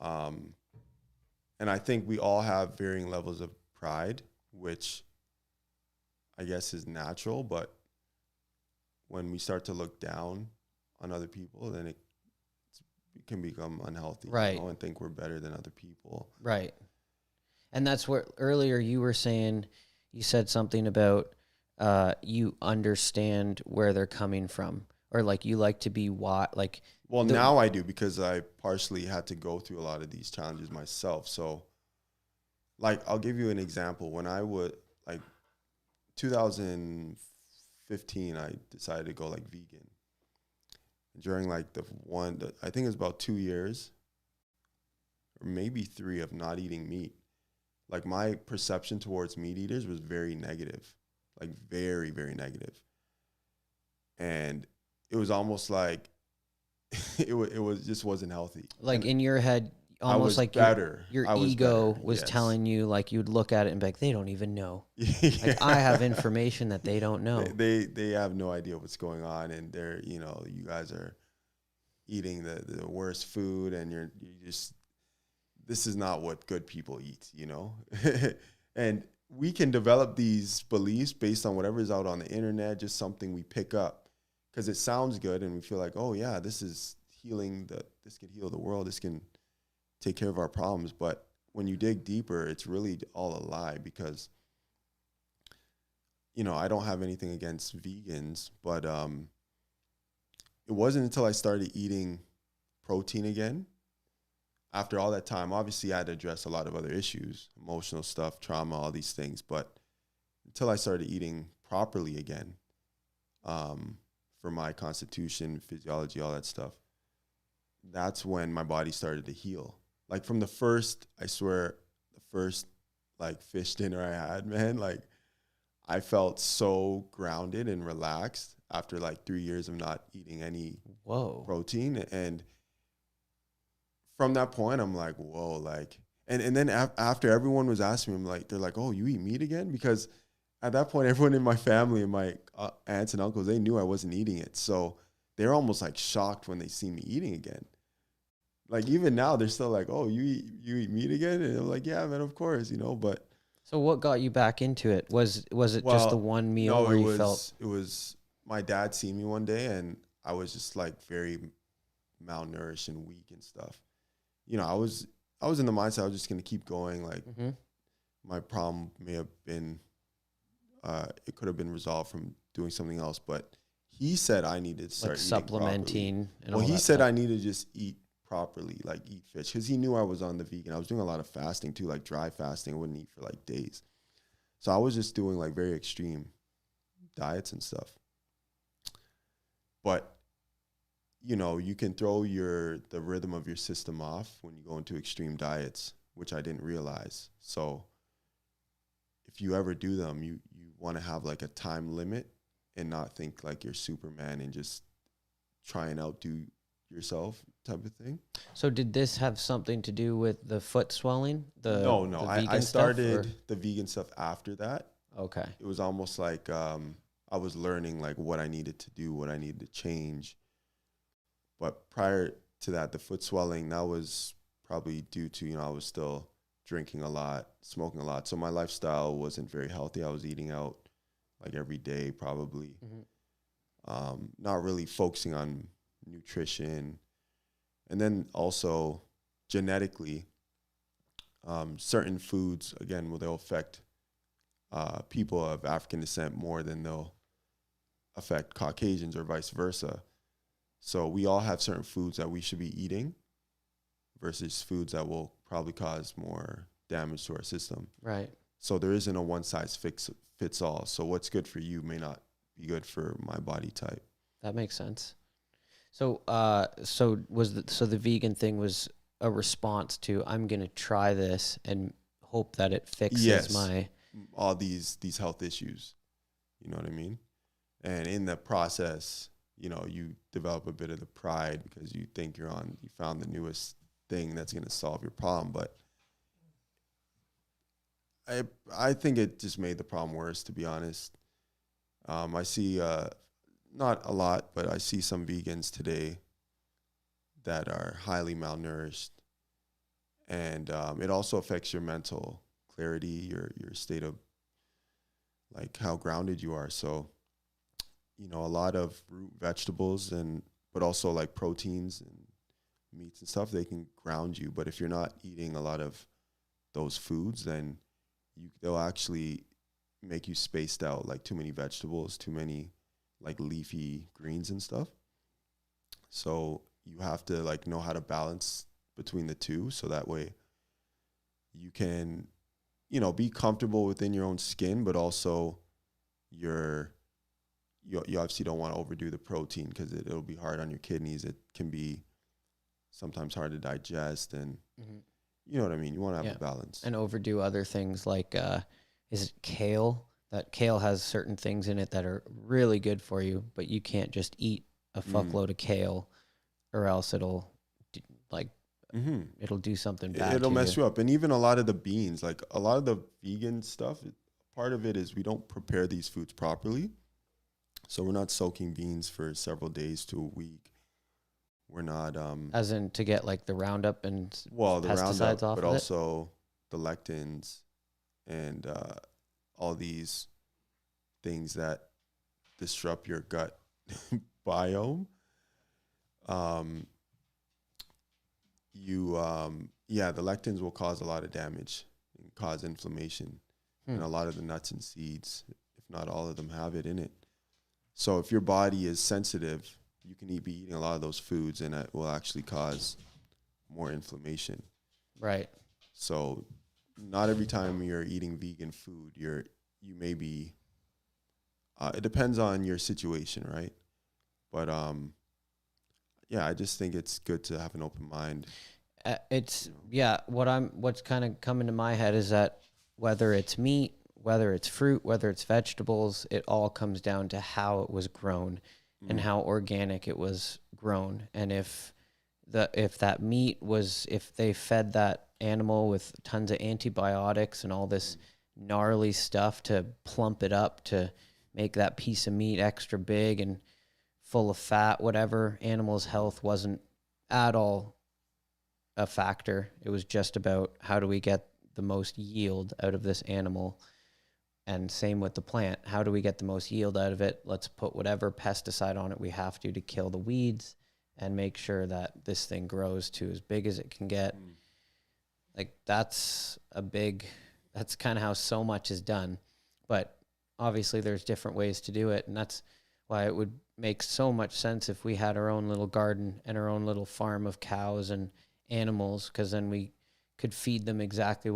And I think we all have varying levels of pride, which I guess is natural, but when we start to look down on other people, then it can become unhealthy, Right. and think we're better than other people. Right. And that's what earlier you were saying. You said something about you understand where they're coming from, or, like, you like to be like. Well, now I do, because I partially had to go through a lot of these challenges myself. So, like, I'll give you an example. When I would, like, 2015, I decided to go, like, vegan. During, like, I think it was about 2 years or maybe 3 of not eating meat. Like, my perception towards meat eaters was very negative, like, very, very negative. And it was almost like it was just wasn't healthy. Like, and in your head, almost like better. your I was ego better, was yes. telling you, like, you'd look at it and be like, they don't even know. Yeah. Like, I have information that they don't know. They have no idea what's going on, and they're, you guys are eating the worst food, and you just, this is not what good people eat, And we can develop these beliefs based on whatever is out on the internet, just something we pick up because it sounds good, and we feel like, oh yeah, this is healing, this can heal the world, this can take care of our problems. But when you dig deeper, it's really all a lie, because I don't have anything against vegans, but it wasn't until I started eating protein again, after all that time. Obviously, I had to address a lot of other issues, emotional stuff, trauma, all these things. But until I started eating properly again, for my constitution, physiology, all that stuff, that's when my body started to heal. Like, from the first like fish dinner I had, man, like, I felt so grounded and relaxed after like 3 years of not eating any protein. And from that point, I'm like, whoa, like, and then after everyone was asking me, I'm like, they're like, oh, you eat meat again? Because at that point, everyone in my family and my aunts and uncles, they knew I wasn't eating it. So they're almost like shocked when they see me eating again. Like, even now, they're still like, oh, you eat meat again? And I'm like, yeah, man, of course, but. So what got you back into it? Was it just the one meal where you felt? It was my dad seen me one day, and I was just like very malnourished and weak and stuff. I was in the mindset I was just gonna keep going. Like, my problem may have been, it could have been resolved from doing something else. But he said I needed to start like eating supplementing. And well, he said I needed to just eat properly, like eat fish, because he knew I was on the vegan. I was doing a lot of fasting too, like dry fasting. I wouldn't eat for like days. So I was just doing like very extreme diets and stuff. But you can throw the rhythm of your system off when you go into extreme diets, which I didn't realize. So if you ever do them, you want to have like a time limit and not think like you're Superman and just try and outdo yourself type of thing. So did this have something to do with the foot swelling? No. The I started the vegan stuff after that. Okay. It was almost like I was learning like what I needed to do, what I needed to change. But prior to that, the foot swelling, that was probably due to, I was still drinking a lot, smoking a lot. So my lifestyle wasn't very healthy. I was eating out like every day, probably. Not really focusing on nutrition. And then also genetically, certain foods, again, will they'll affect people of African descent more than they'll affect Caucasians or vice versa. So we all have certain foods that we should be eating versus foods that will probably cause more damage to our system. Right. So there isn't a one size fits all. So what's good for you may not be good for my body type. That makes sense. So, so the vegan thing was a response to, I'm gonna try this and hope that it fixes my all these health issues. You know what I mean? And in the process, you develop a bit of the pride because you think you found the newest thing that's going to solve your problem. But I think it just made the problem worse, to be honest. I see, not a lot, but I see some vegans today that are highly malnourished. And it also affects your mental clarity, your state of like how grounded you are. So, a lot of root vegetables but also like proteins and meats and stuff, they can ground you. But if you're not eating a lot of those foods, then they'll actually make you spaced out, like too many vegetables, too many like leafy greens and stuff. So you have to like know how to balance between the two, so that way you can, be comfortable within your own skin, but also you obviously don't want to overdo the protein because it'll be hard on your kidneys. It can be sometimes hard to digest, and you know what I mean? You want to have a balance. And overdo other things like, is it kale? That kale has certain things in it that are really good for you, but you can't just eat a fuckload of kale or else it'll it'll do something bad. It'll mess you up. And even a lot of the beans, like a lot of the vegan stuff, part of it is we don't prepare these foods properly. So we're not soaking beans for several days to a week. We're not as in to get like the Roundup and the pesticides Roundup, off but of also the lectins and all these things that disrupt your gut biome. The lectins will cause a lot of damage and cause inflammation. And a lot of the nuts and seeds, if not all of them, have it in it. So if your body is sensitive, you can be eating a lot of those foods and it will actually cause more inflammation. Right. So not every time you're eating vegan food, you may be, it depends on your situation, right? But I just think it's good to have an open mind. What's kind of coming to my head is that whether it's meat, whether it's fruit, whether it's vegetables, it all comes down to how it was grown and how organic it was grown. And if that meat if they fed that animal with tons of antibiotics and all this gnarly stuff to plump it up to make that piece of meat extra big and full of fat, whatever, animal's health wasn't at all a factor. It was just about how do we get the most yield out of this animal. And same with the plant. How do we get the most yield out of it? Let's put whatever pesticide on it we have to kill the weeds and make sure that this thing grows to as big as it can get. Like that's kind of how so much is done. But obviously there's different ways to do it. And that's why it would make so much sense if we had our own little garden and our own little farm of cows and animals, because then we could feed them exactly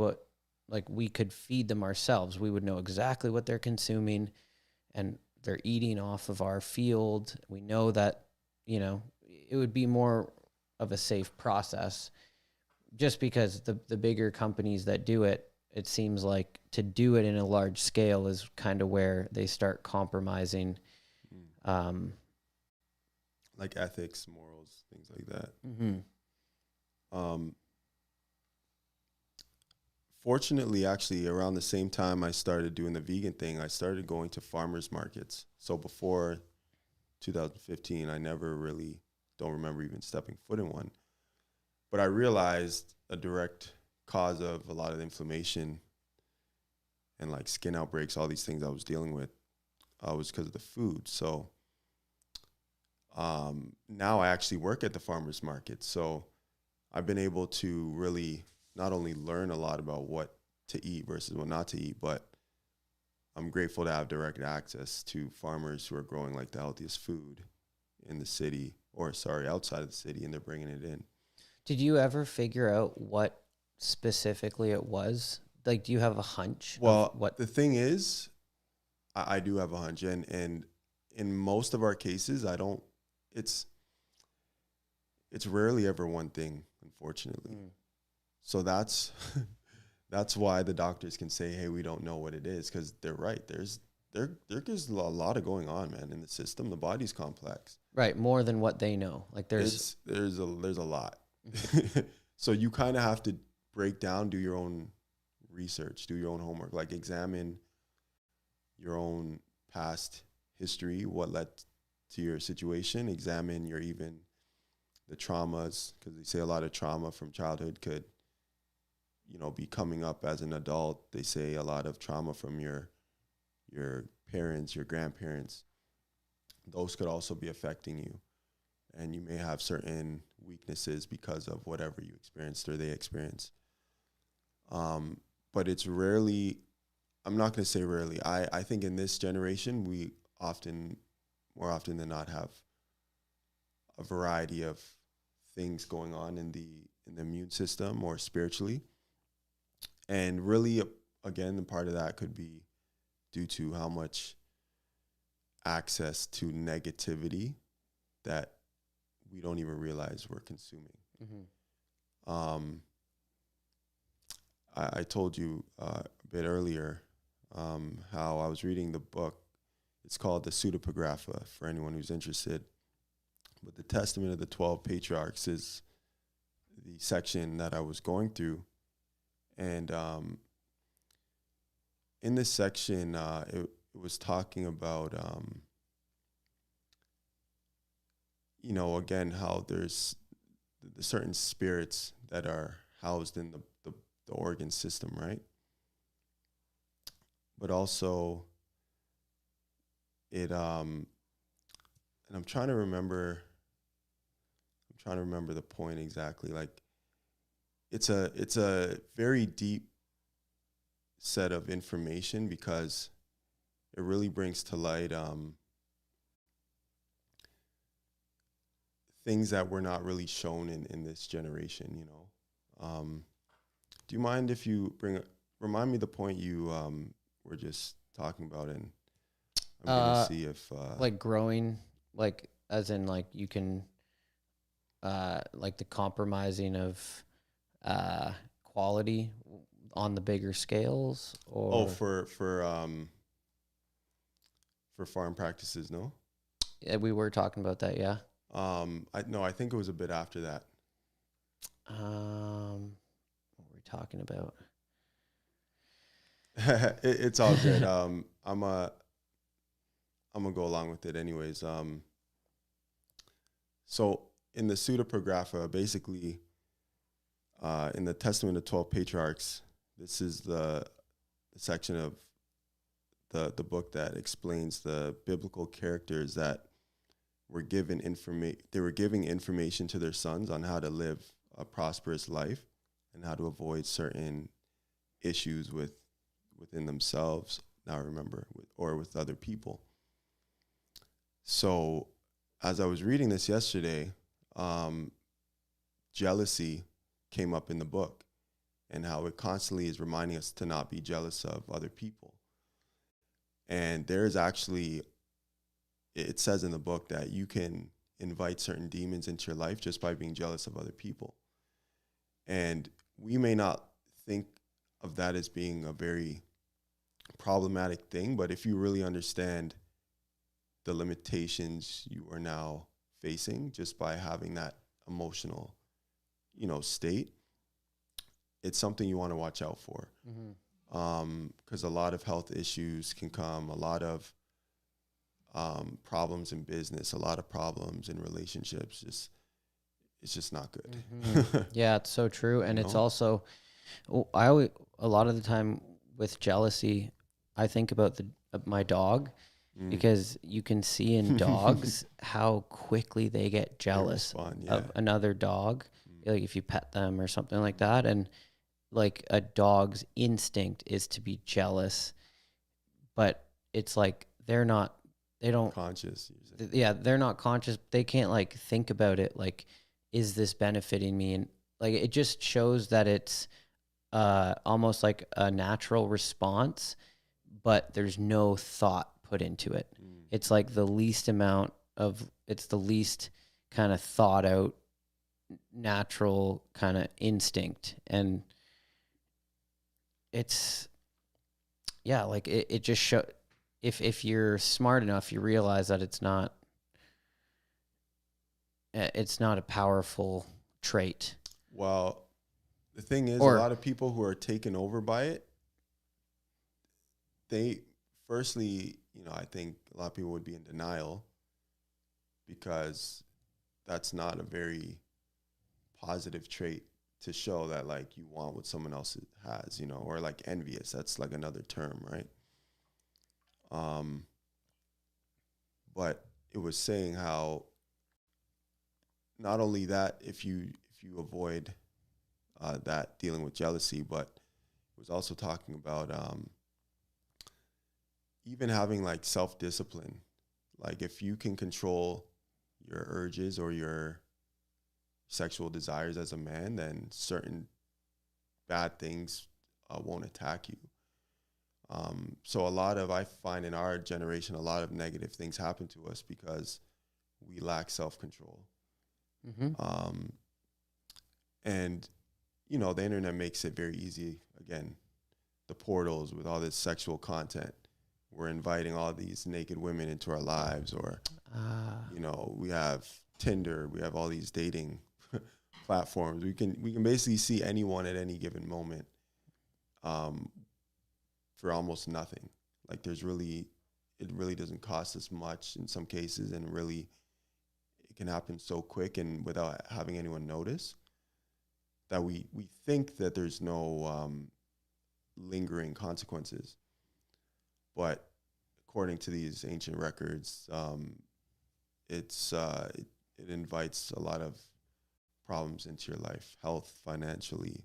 we could feed them ourselves. We would know exactly what they're consuming and they're eating off of our field. We know that, it would be more of a safe process just because the bigger companies that do it, it seems like to do it in a large scale is kind of where they start compromising. Like ethics, morals, things like that. fortunately, actually, around the same time I started doing the vegan thing, I started going to farmers markets. So before 2015, I never really don't remember even stepping foot in one. But I realized a direct cause of a lot of the inflammation and like skin outbreaks, all these things I was dealing with, was because of the food. So now I actually work at the farmers market. So I've been able to really not only learn a lot about what to eat versus what not to eat, but I'm grateful to have direct access to farmers who are growing like the healthiest food in the city, or sorry, outside of the city, and they're bringing it in. Did you ever figure out what specifically it was? Like, do you have a hunch of Well, what? the thing is, I do have a hunch, and in most of our cases, I don't. It's rarely ever one thing, unfortunately. So that's that's why the doctors can say, "Hey, we don't know what it is," because they're right. There's a lot of going on, man, in the system. The body's complex. Right, more than what they know. Like There's a lot. So you kind of have to break down, do your own research, do your own homework, like examine your own past history, what led to your situation, examine your even the traumas, because they say a lot of trauma from childhood could, be coming up as an adult. They say a lot of trauma from your parents, your grandparents, those could also be affecting you. And you may have certain weaknesses because of whatever you experienced or they experienced. But it's rarely, I'm not going to say rarely. I think in this generation, we more often than not, have a variety of things going on in the immune system or spiritually. And really, again, the part of that could be due to how much access to negativity that we don't even realize we're consuming. I told you a bit earlier how I was reading the book. It's called the Pseudepigrapha for anyone who's interested. But the Testament of the 12 Patriarchs is the section that I was going through. And in this section, it was talking about, again, how there's the certain spirits that are housed in the organ system, right? But also it, and I'm trying to remember the point exactly. Like it's a very deep set of information because it really brings to light things that were not really shown in this generation, do you mind if you remind me the point you were just talking about, and I'm gonna see if like growing, like as in like you can like the compromising of quality on the bigger scales, or for farm practices, no? yeah, we were talking about that, yeah. I think it was a bit after that. What were we talking about? It's all good. I'm gonna go along with it anyways. So in the Pseudepigrapha, basically, in the Testament of 12 Patriarchs, this is the section of the book that explains the biblical characters that were given they were giving information to their sons on how to live a prosperous life and how to avoid certain issues within themselves. Now remember, with other people. So as I was reading this yesterday, jealousy came up in the book and how it constantly is reminding us to not be jealous of other people. And there is actually, it says in the book that you can invite certain demons into your life just by being jealous of other people. And we may not think of that as being a very problematic thing, but if you really understand the limitations you are now facing just by having that emotional, state, it's something you want to watch out for. Because a lot of health issues can come, a lot of problems in business, a lot of problems in relationships. It's just not good. Yeah, it's so true. And You it's know? also, a lot of the time with jealousy, I think about my dog, because you can see in dogs how quickly they get jealous respond, of another dog, like if you pet them or something like that. And like a dog's instinct is to be jealous, but it's like they don't, conscious. yeah, they're not conscious. They can't like think about it. Like, is this benefiting me? And like, it just shows that it's almost like a natural response, but there's no thought put into it. It's like the least kind of thought out, natural kind of instinct. And it's, yeah, like it just show, if you're smart enough, you realize that it's not a powerful trait. Well, the thing is, a lot of people who are taken over by it, they firstly, I think a lot of people would be in denial because that's not a very positive trait to show that like you want what someone else has, or like envious. That's like another term, right? But it was saying how not only that, if you avoid that dealing with jealousy, but it was also talking about even having like self-discipline. Like if you can control your urges or your sexual desires as a man, then certain bad things won't attack you. So I find in our generation, a lot of negative things happen to us because we lack self-control. And, the internet makes it very easy. Again, the portals with all this sexual content. We're inviting all these naked women into our lives, or, we have Tinder, we have all these dating platforms. We can basically see anyone at any given moment for almost nothing. Like it really doesn't cost us much in some cases, and really it can happen so quick and without having anyone notice that we think that there's no lingering consequences. But according to these ancient records, it invites a lot of problems into your life, health, financially,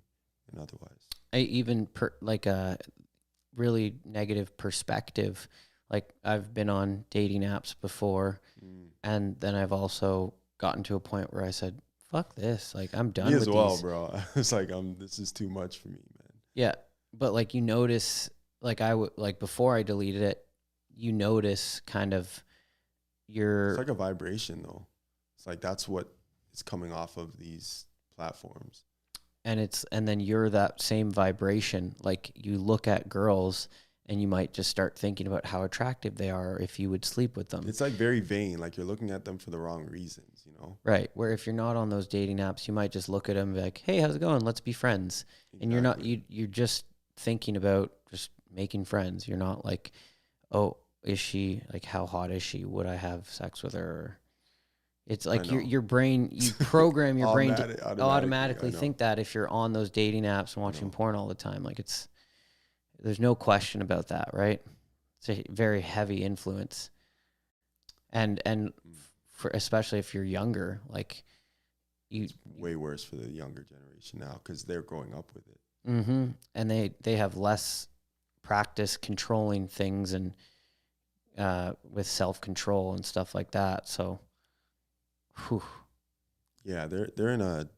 and otherwise. Even like a really negative perspective. Like I've been on dating apps before, and then I've also gotten to a point where I said, "Fuck this! Like I'm done with these." Me as well, bro. I was like, this is too much for me, man. Yeah, but like you notice, like I would like before I deleted it, you notice kind of It's like a vibration, though. It's like that's what is coming off of these platforms. And then you're that same vibration. Like you look at girls and you might just start thinking about how attractive they are if you would sleep with them. It's like very vain. Like you're looking at them for the wrong reasons, Right. Where if you're not on those dating apps, you might just look at them and be like, "Hey, how's it going? Let's be friends." Exactly. And you're just thinking about just making friends. You're not like, "Oh, is she like, how hot is she? Would I have sex with her?" It's like your brain, you program your brain to automatically think that if you're on those dating apps and watching porn all the time. Like there's no question about that, right? It's a very heavy influence. And for especially if you're younger, like it's way worse for the younger generation now because they're growing up with it. And they have less practice controlling things and with self-control and stuff like that. So, whew. Yeah, they're in a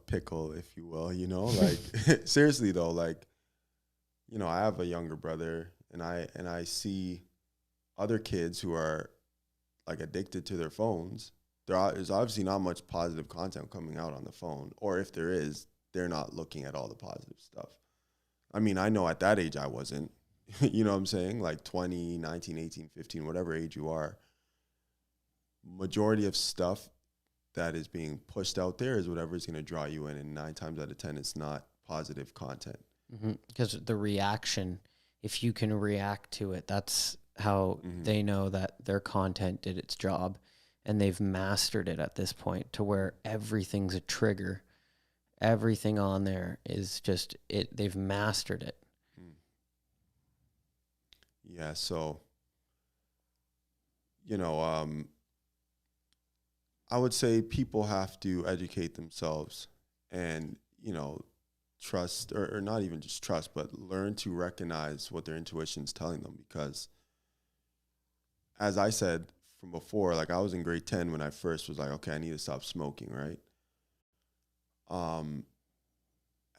pickle, if you will. Like seriously though, like I have a younger brother, and I see other kids who are like addicted to their phones. There's obviously not much positive content coming out on the phone, or if there is, they're not looking at all the positive stuff. I mean, I know at that age I wasn't, you know what I'm saying? Like 20, 19, 18, 15, whatever age you are, majority of stuff that is being pushed out there is whatever is going to draw you in, and 9 times out of 10 it's not positive content. Because the reaction, if you can react to it, that's how they know that their content did its job, and they've mastered it at this point to where everything's a trigger. Everything on there is just it. They've mastered it. Yeah. So, you know, I would say people have to educate themselves and, you know, trust, or not even just trust, but learn to recognize what their intuition is telling them. Because as I said from before, like I was in grade 10 when I first was like, okay, I need to stop smoking, right?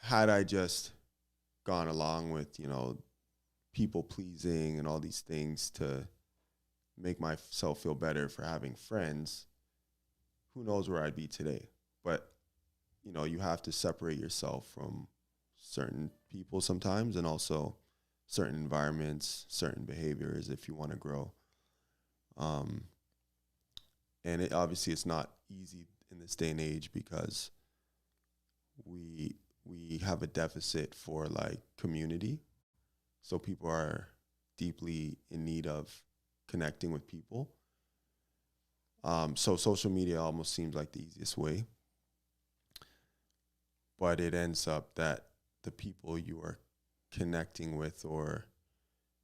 Had I just gone along with, you know, people pleasing and all these things to make myself feel better for having friends, who knows where I'd be today. But, you know, you have to separate yourself from certain people sometimes, and also certain environments, certain behaviors if you want to grow. And it obviously it's not easy in this day and age because we have a deficit for like community. So people are deeply in need of connecting with people. So social media almost seems like the easiest way, but it ends up that the people you are connecting with, or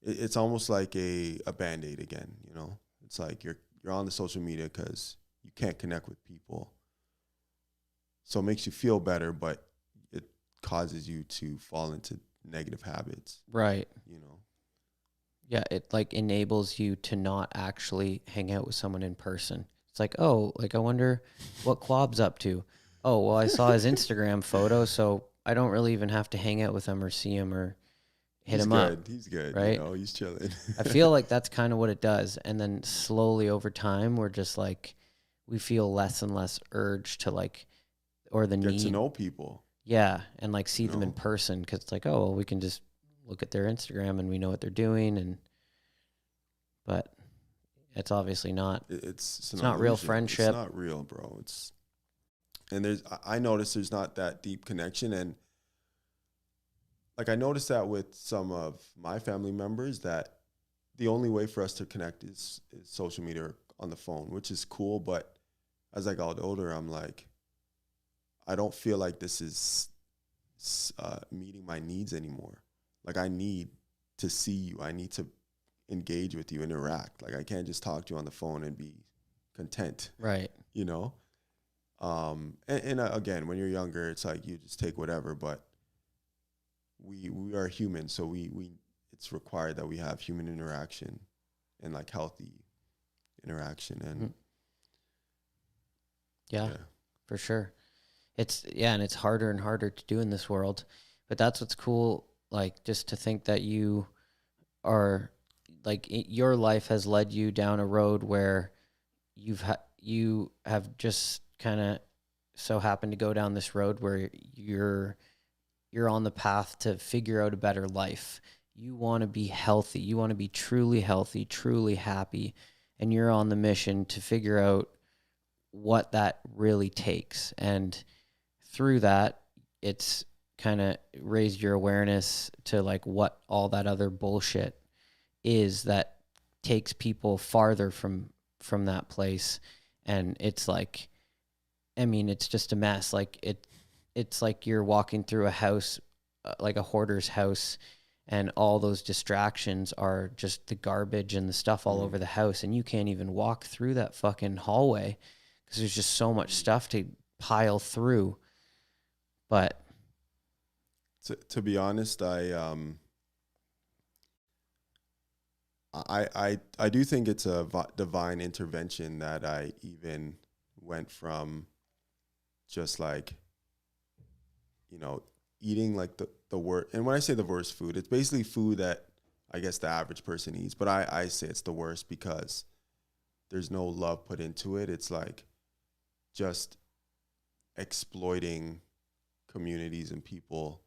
it's almost like a Band-Aid again, you know? It's like you're on the social media because you can't connect with people. So it makes you feel better, but it causes you to fall into negative habits. Right. You know? Yeah, it like enables you to not actually hang out with someone in person. It's like, oh, like I wonder what Quab's up to. Oh, well, I saw his Instagram photo, so I don't really even have to hang out with him or see him or hit him up. He's good. Right? You know, he's chilling. I feel like that's kind of what it does. And then slowly over time, we're just like, we feel less and less urge to like, or the Get need. to know people. Yeah. And like see them in know? person. Cause it's like, oh, well, we can just look at their Instagram and we know what they're doing. But it's obviously not, It's not real friendship. It's not real, bro. And I noticed there's not that deep connection. And like I noticed that with some of my family members, that the only way for us to connect is social media or on the phone, which is cool. But as I got older, I'm like, I don't feel like this is meeting my needs anymore. Like I need to see you. I need to engage with you, interact. Like I can't just talk to you on the phone and be content. Right. You know? And again, when you're younger, it's like you just take whatever, but we are human, so we it's required that we have human interaction and like healthy interaction. And yeah, for sure. And it's harder and harder to do in this world, but that's what's cool. Like just to think that you are like your life has led you down a road where you have just kind of so happened to go down this road where you're on the path to figure out a better life. You want to be healthy. You want to be truly healthy, truly happy, and you're on the mission to figure out what that really takes. And through that, it's kind of raised your awareness to like what all that other bullshit is that takes people farther from that place. And it's like, I mean, it's just a mess. Like it's like you're walking through a house, like a hoarder's house, and all those distractions are just the garbage and the stuff all over the house, and you can't even walk through that fucking hallway because there's just so much stuff to pile through. But to be honest, I do think it's a divine intervention that I even went from just like, you know, eating like the worst. And when I say the worst food, it's basically food that I guess the average person eats. But I say it's the worst because there's no love put into it. It's like just exploiting communities and people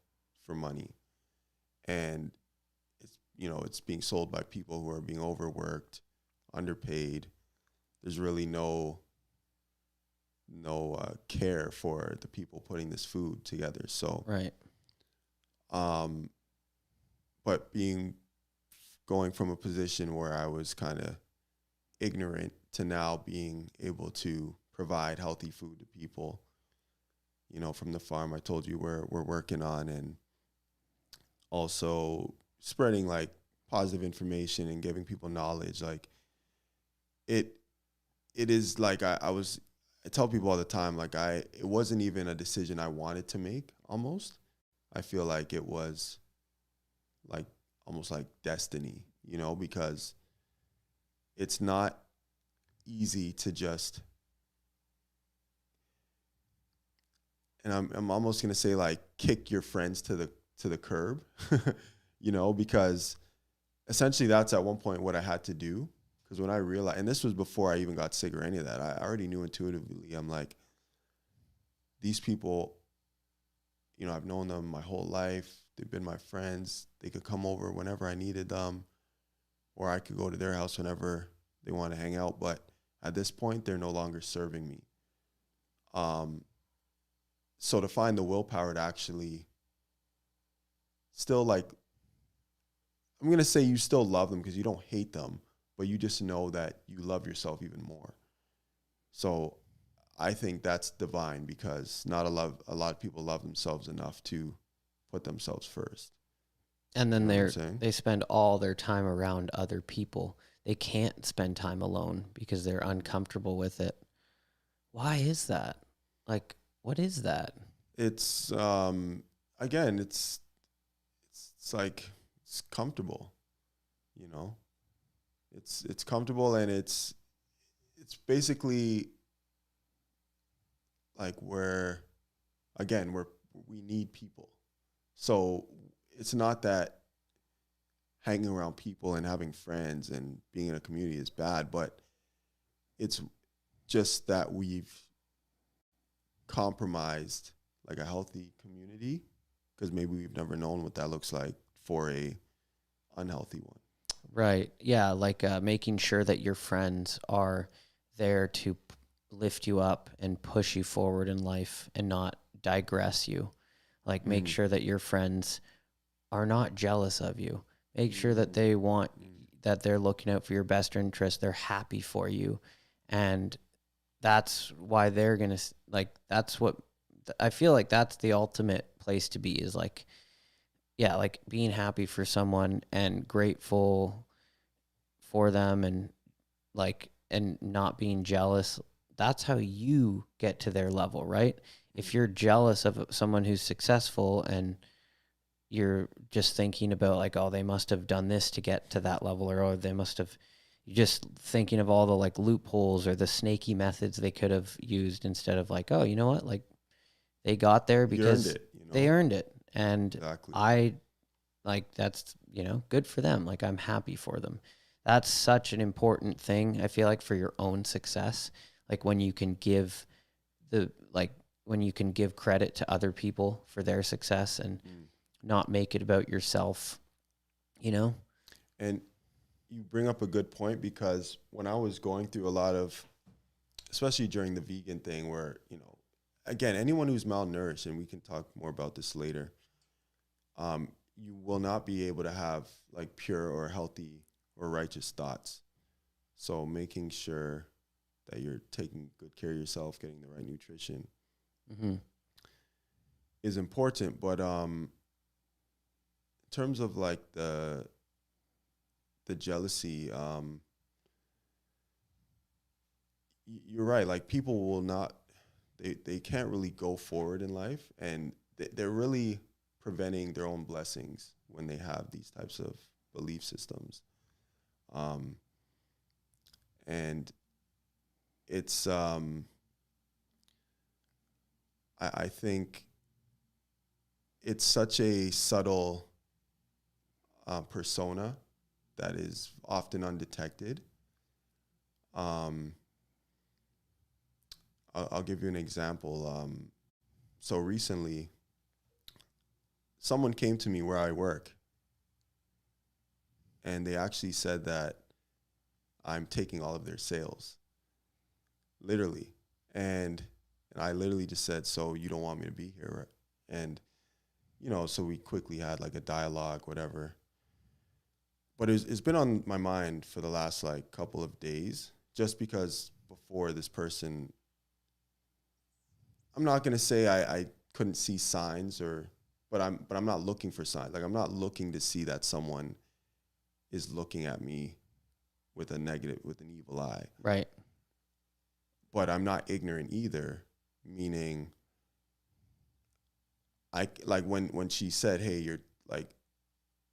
for money. And it's, you know, it's being sold by people who are being overworked, underpaid. There's really no care for the people putting this food together. So, Right. um, but going from a position where I was kind of ignorant to now being able to provide healthy food to people, from the farm I told you we're working on, and also spreading like positive information and giving people knowledge. Like it is like I tell people all the time, like it wasn't even a decision I wanted to make almost. I feel like it was like almost like destiny, because it's not easy to just, and I'm almost gonna say like kick your friends to the curb, because essentially that's at one point what I had to do. Because when I realized, and this was before I even got sick or any of that, I already knew intuitively, I'm like, these people, I've known them my whole life. They've been my friends. They could come over whenever I needed them, or I could go to their house whenever they want to hang out. But at this point, they're no longer serving me. So to find the willpower to actually still, like, I'm going to say you still love them because you don't hate them, but you just know that you love yourself even more. So I think that's divine, because not a lot of people love themselves enough to put themselves first. And then You know what I'm saying? they spend all their time around other people. They can't spend time alone because they're uncomfortable with it. Why is that? Like, what is that? It's again, it's like it's comfortable, you know. It's comfortable, and it's basically like we need people. So it's not that hanging around people and having friends and being in a community is bad, but it's just that we've compromised like a healthy community, because maybe we've never known what that looks like for a unhealthy one. Right. Yeah. Like making sure that your friends are there to lift you up and push you forward in life and not digress you. Like make sure that your friends are not jealous of you. Make sure that they want, that they're looking out for your best interest. They're happy for you. And that's why they're going to, like, that's what I feel like that's the ultimate place to be, is like, yeah, like being happy for someone and grateful for them, and like, and not being jealous. That's how you get to their level, right? If you're jealous of someone who's successful and you're just thinking about like, oh, they must have done this to get to that level, or oh, they must have, you're just thinking of all the like loopholes or the snaky methods they could have used, instead of like, oh, you know what, like they got there You earned because it, they earned it. And Exactly. I, like, that's, good for them. Like, I'm happy for them. That's such an important thing, I feel like, for your own success. Like when you can give when you can give credit to other people for their success and not make it about yourself, And you bring up a good point, because when I was going through a lot of, especially during the vegan thing, where, again, anyone who's malnourished, and we can talk more about this later, you will not be able to have like pure or healthy or righteous thoughts. So making sure that you're taking good care of yourself, getting the right nutrition is important. But in terms of like the jealousy, you're right. Like people will not, they can't really go forward in life, and they're really preventing their own blessings when they have these types of belief systems. And it's, I think it's such a subtle persona that is often undetected. I'll give you an example. So recently, someone came to me where I work, and they actually said that I'm taking all of their sales, literally. And And I literally just said, so you don't want me to be here, right? And, you know, so we quickly had like a dialogue, whatever. But it's been on my mind for the last like couple of days, just because before this person, I'm not gonna say I couldn't see signs but I'm not looking for signs. Like I'm not looking to see that someone is looking at me with an evil eye. Right. But I'm not ignorant either, meaning I like when she said, "Hey, you're like,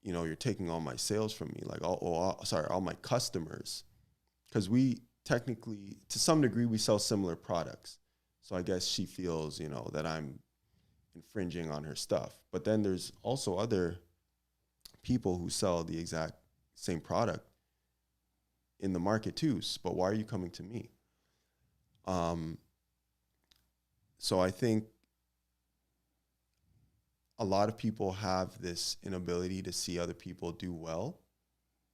you know, you're taking all my sales from me, like all my customers," because we technically, to some degree, we sell similar products. So I guess she feels, you know, that I'm infringing on her stuff. But then there's also other people who sell the exact same product in the market too. But why are you coming to me? So I think a lot of people have this inability to see other people do well,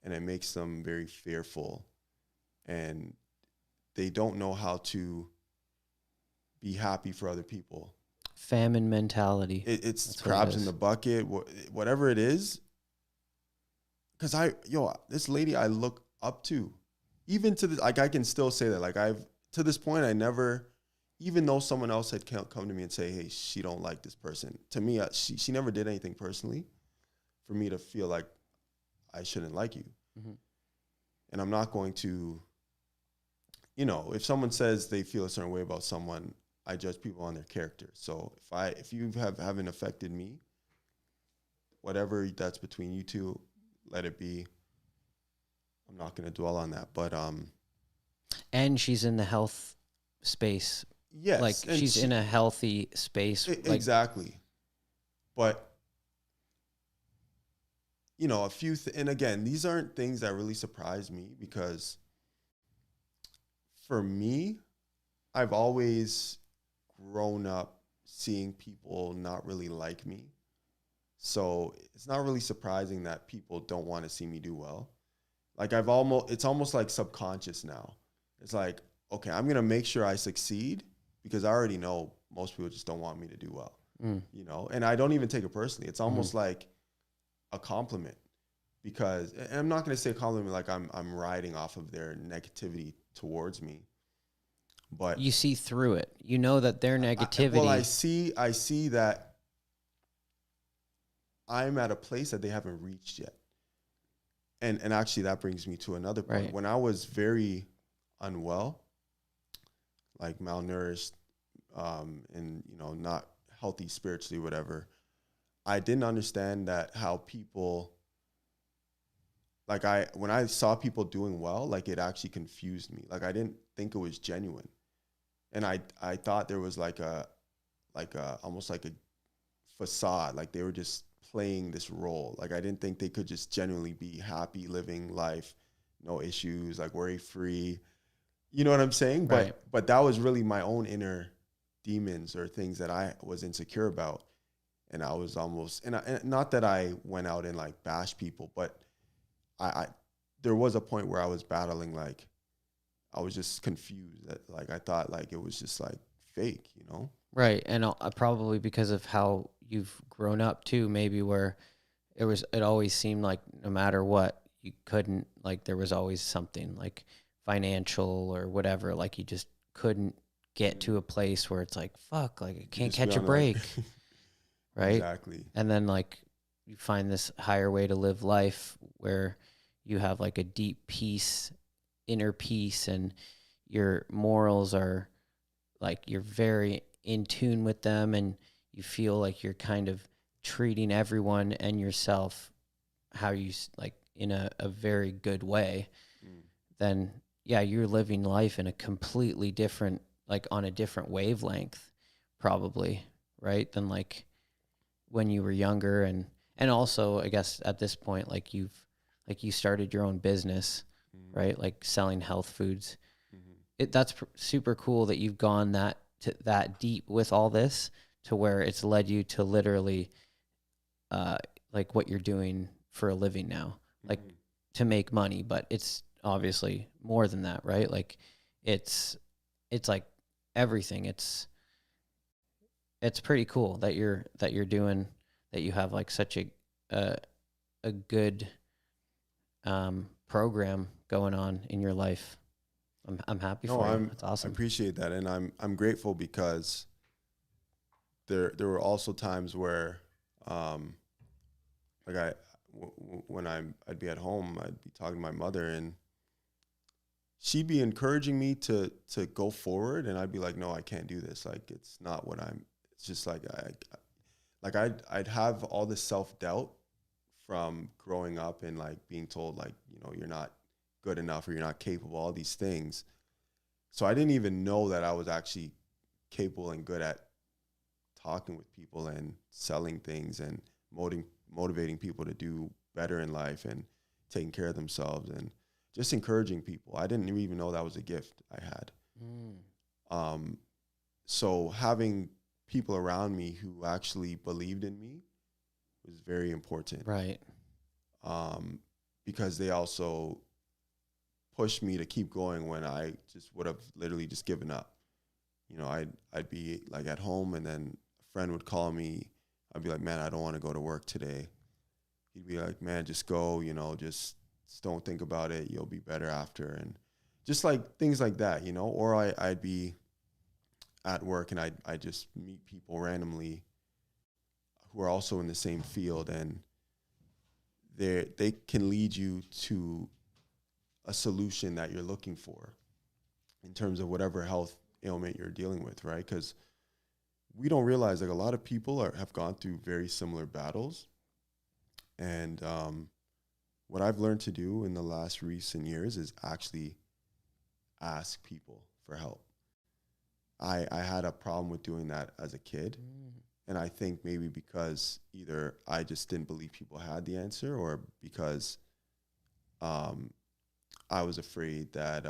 and it makes them very fearful, and they don't know how to be happy for other people. Famine mentality. It's crabs in the bucket, whatever it is. Because this lady I look up to, even to this, like I can still say that, like to this point, I never, even though someone else had come to me and say, hey, she don't like this person. To me, she never did anything personally for me to feel like I shouldn't like you. Mm-hmm. And I'm not going to, you know, if someone says they feel a certain way about someone, I judge people on their character. So if you haven't affected me, whatever that's between you two, let it be. I'm not going to dwell on that. But and she's in the health space. Yes, like she's in a healthy space. Exactly. But you know, and again, these aren't things that really surprise me, because for me, I've always grown up seeing people not really like me. So it's not really surprising that people don't want to see me do well. Like it's almost like subconscious now. It's like, okay, I'm going to make sure I succeed, because I already know most people just don't want me to do well, you know? And I don't even take it personally. It's almost like a compliment, because, and I'm not going to say a compliment like I'm riding off of their negativity towards me, but you see through it. You know that their negativity. I see that I'm at a place that they haven't reached yet. And actually that brings me to another point. Right. When I was very unwell, like malnourished, and, you know, not healthy spiritually, whatever, I didn't understand that how people, like when I saw people doing well, like it actually confused me. Like I didn't think it was genuine. And I thought there was like a almost like a facade, like they were just playing this role. Like I didn't think they could just genuinely be happy living life, no issues, like worry free. You know what I'm saying? Right. But that was really my own inner demons or things that I was insecure about. And I was almost, and not that I went out and like bash people, but I there was a point where I was battling, like I was just confused that, like, I thought like it was just like fake, you know? Right. And probably because of how you've grown up too, maybe, where it always seemed like no matter what, you couldn't, like there was always something like financial or whatever, like you just couldn't get to a place where it's like, fuck, like I can't catch a break. Right. Exactly. And then like you find this higher way to live life where you have like a deep peace, inner peace, and your morals are like you're very in tune with them, and you feel like you're kind of treating everyone and yourself how you like in a very good way. Then yeah, you're living life in a completely different, like on a different wavelength probably, right, than like when you were younger. And also I guess at this point, like you started your own business, right, like selling health foods. That's super cool that you've gone that deep with all this, to where it's led you to literally like what you're doing for a living now, like to make money. But it's obviously more than that, right? Like it's like everything. It's it's pretty cool that you're doing that. You have like such a a good program going on in your life. I'm happy No, for you. That's I awesome. appreciate that, and I'm grateful because there were also times where, um, like when I'd be at home, I'd be talking to my mother, and she'd be encouraging me to go forward, and I'd be like, no, I can't do this. Like it's not what I'm. It's just like I'd have all this self doubt from growing up and like being told like, you know, you're not good enough or you're not capable, all these things. So I didn't even know that I was actually capable and good at talking with people and selling things and motivating people to do better in life and taking care of themselves and just encouraging people. I didn't even know that was a gift I had. Mm. Um, so having people around me who actually believed in me was very important. Right. Um, because they also pushed me to keep going when I just would have literally just given up. You know, I'd be like at home, and then a friend would call me. I'd be like, man, I don't want to go to work today. He'd be like, man, just go, you know, just don't think about it. You'll be better after. And just like things like that, you know, or I'd be at work and I'd just meet people randomly who are also in the same field, and they can lead you to a solution that you're looking for in terms of whatever health ailment you're dealing with, right? Because we don't realize like a lot of people have gone through very similar battles. And what I've learned to do in the last recent years is actually ask people for help. I had a problem with doing that as a kid. Mm. And I think maybe because either I just didn't believe people had the answer, or because um, I was afraid that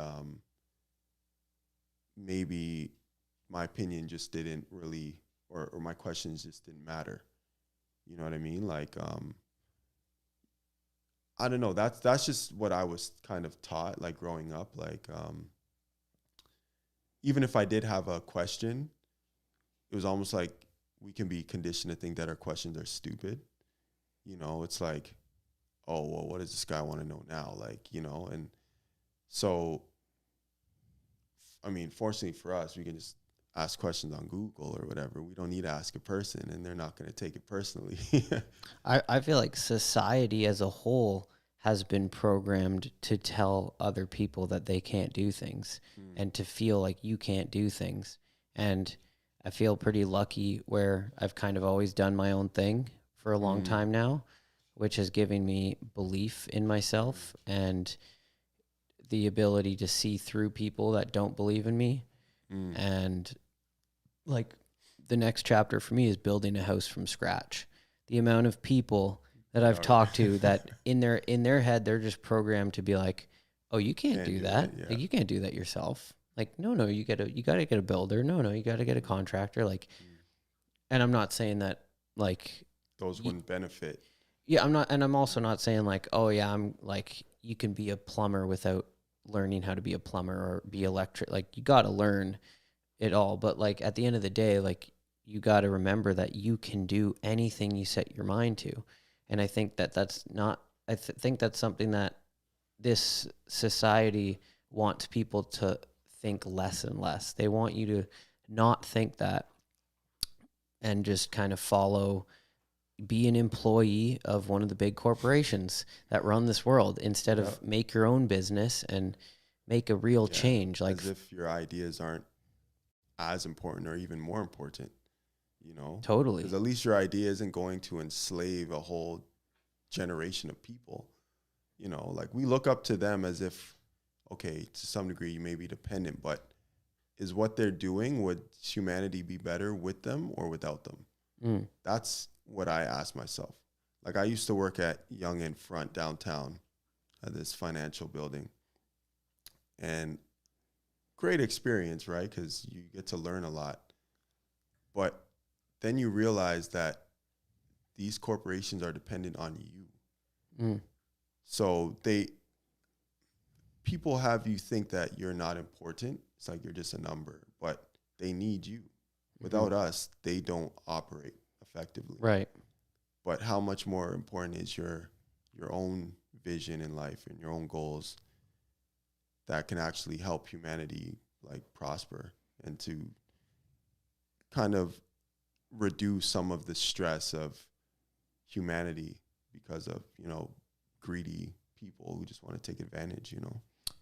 maybe my opinion just didn't really, or my questions just didn't matter. You know what I mean? Like, I don't know. That's just what I was kind of taught, like growing up. Like, even if I did have a question, it was almost like we can be conditioned to think that our questions are stupid. You know, it's like, oh, well, what does this guy want to know now? Like, you know, and so, I mean, fortunately for us, we can just ask questions on Google or whatever. We don't need to ask a person, and they're not going to take it personally. I feel like society as a whole has been programmed to tell other people that they can't do things Mm. and to feel like you can't do things. And I feel pretty lucky where I've kind of always done my own thing for a long Mm. time now, which has given me belief in myself and the ability to see through people that don't believe in me. Mm. And like the next chapter for me is building a house from scratch. The amount of people that I've All talked right. to that in their head they're just programmed to be like, "Oh, you can't Can't do do that. it. Yeah. Like you can't do that yourself." Like, "No, you got to get a builder. No, you got to get a contractor." Like, Mm. and I'm not saying that like Those y- wouldn't benefit. yeah, I'm not, and I'm also not saying like, "Oh yeah, I'm like you can be a plumber without learning how to be a plumber or be electric." Like you got to learn it all. But like at the end of the day, like you got to remember that you can do anything you set your mind to. And I think that that's not, think that's something that this society wants people to think less and less. They want you to not think that and just kind of follow, be an employee of one of the big corporations that run this world instead Yeah. of make your own business and make a real Yeah. change. Like As if your ideas aren't as important or even more important, you know? Because totally. at least your idea isn't going to enslave a whole generation of people. You know, like we look up to them as if, okay, to some degree you may be dependent, but is what they're doing, would humanity be better with them or without them? Mm. That's what I ask myself. Like I used to work at Young and Front downtown at this financial building, and great experience, right? Because you get to learn a lot. But then you realize that these corporations are dependent on you. Mm. So people have you think that you're not important. It's like you're just a number, but they need you. Without us, they don't operate effectively. Right. But how much more important is your own vision in life and your own goals that can actually help humanity like prosper and to kind of reduce some of the stress of humanity because of, greedy people who just want to take advantage.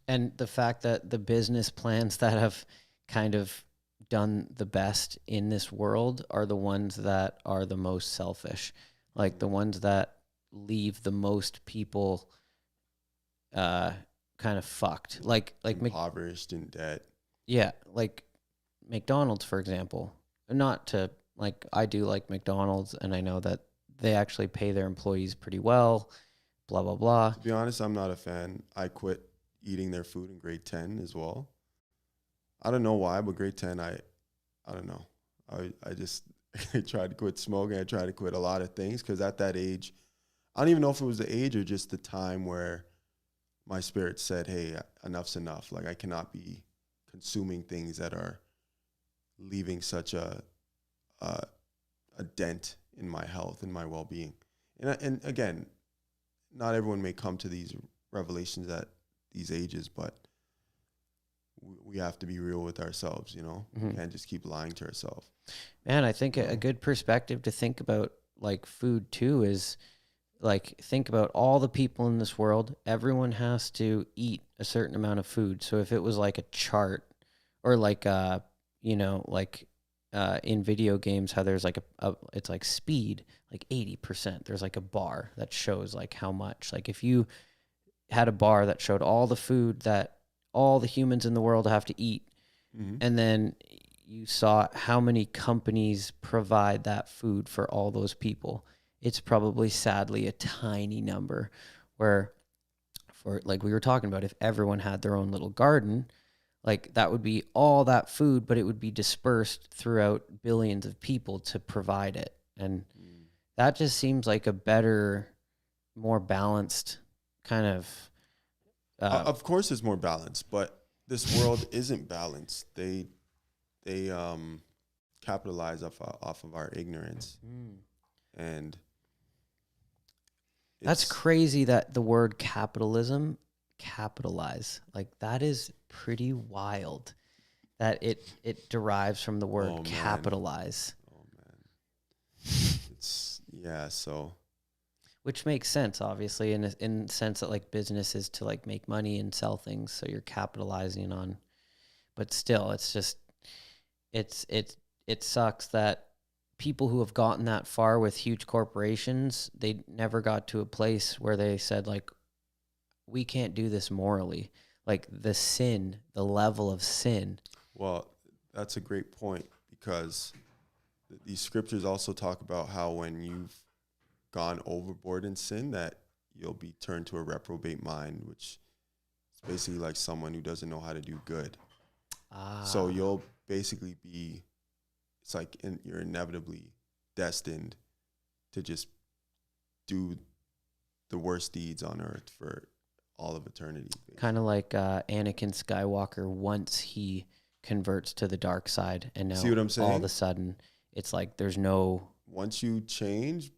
And the fact that the business plans that have kind of done the best in this world are the ones that are the most selfish, like the ones that leave the most people kind of fucked, like Impoverished in debt. yeah, like McDonald's, for example. Not to like, I do like McDonald's, and I know that they actually pay their employees pretty well, blah, blah, blah. To be honest, I'm not a fan. I quit eating their food in grade 10 as well. I don't know why, but grade 10, I don't know. I just I tried to quit smoking. I tried to quit a lot of things because at that age, I don't even know if it was the age or just the time where my spirit said, hey, enough's enough. Like I cannot be consuming things that are leaving such a dent in my health and my well-being. And again, not everyone may come to these revelations at these ages, but we have to be real with ourselves, We can't just keep lying to ourselves. Man, I think a good perspective to think about like food too is like, think about all the people in this world. Everyone has to eat a certain amount of food. So if it was like a chart or like, in video games, how there's like it's like speed, like 80%, there's like a bar that shows like how much, like if you had a bar that showed all the food that all the humans in the world have to eat, and then you saw how many companies provide that food for all those people, it's probably sadly a tiny number. Where, for like we were talking about, if everyone had their own little garden, like that would be all that food, but it would be dispersed throughout billions of people to provide it. And that just seems like a better, more balanced kind of. Of course, there's more balance, but this world isn't balanced. They capitalize off of our ignorance, and that's crazy that the word capitalism, capitalize, like that is pretty wild. That it derives from the word capitalize. Oh man, so. Which makes sense, obviously, in the sense that like business is to like make money and sell things, so you're capitalizing on. But still, it's just it sucks that people who have gotten that far with huge corporations, they never got to a place where they said like, we can't do this morally. Like the level of sin. Well, that's a great point because these scriptures also talk about how when you've gone overboard in sin, that you'll be turned to a reprobate mind, which is basically like someone who doesn't know how to do good. So you'll basically be, it's like you're inevitably destined to just do the worst deeds on earth for all of eternity. Kind of like Anakin Skywalker once he converts to the dark side, and now see what I'm saying? All of a sudden it's like there's no. Once you change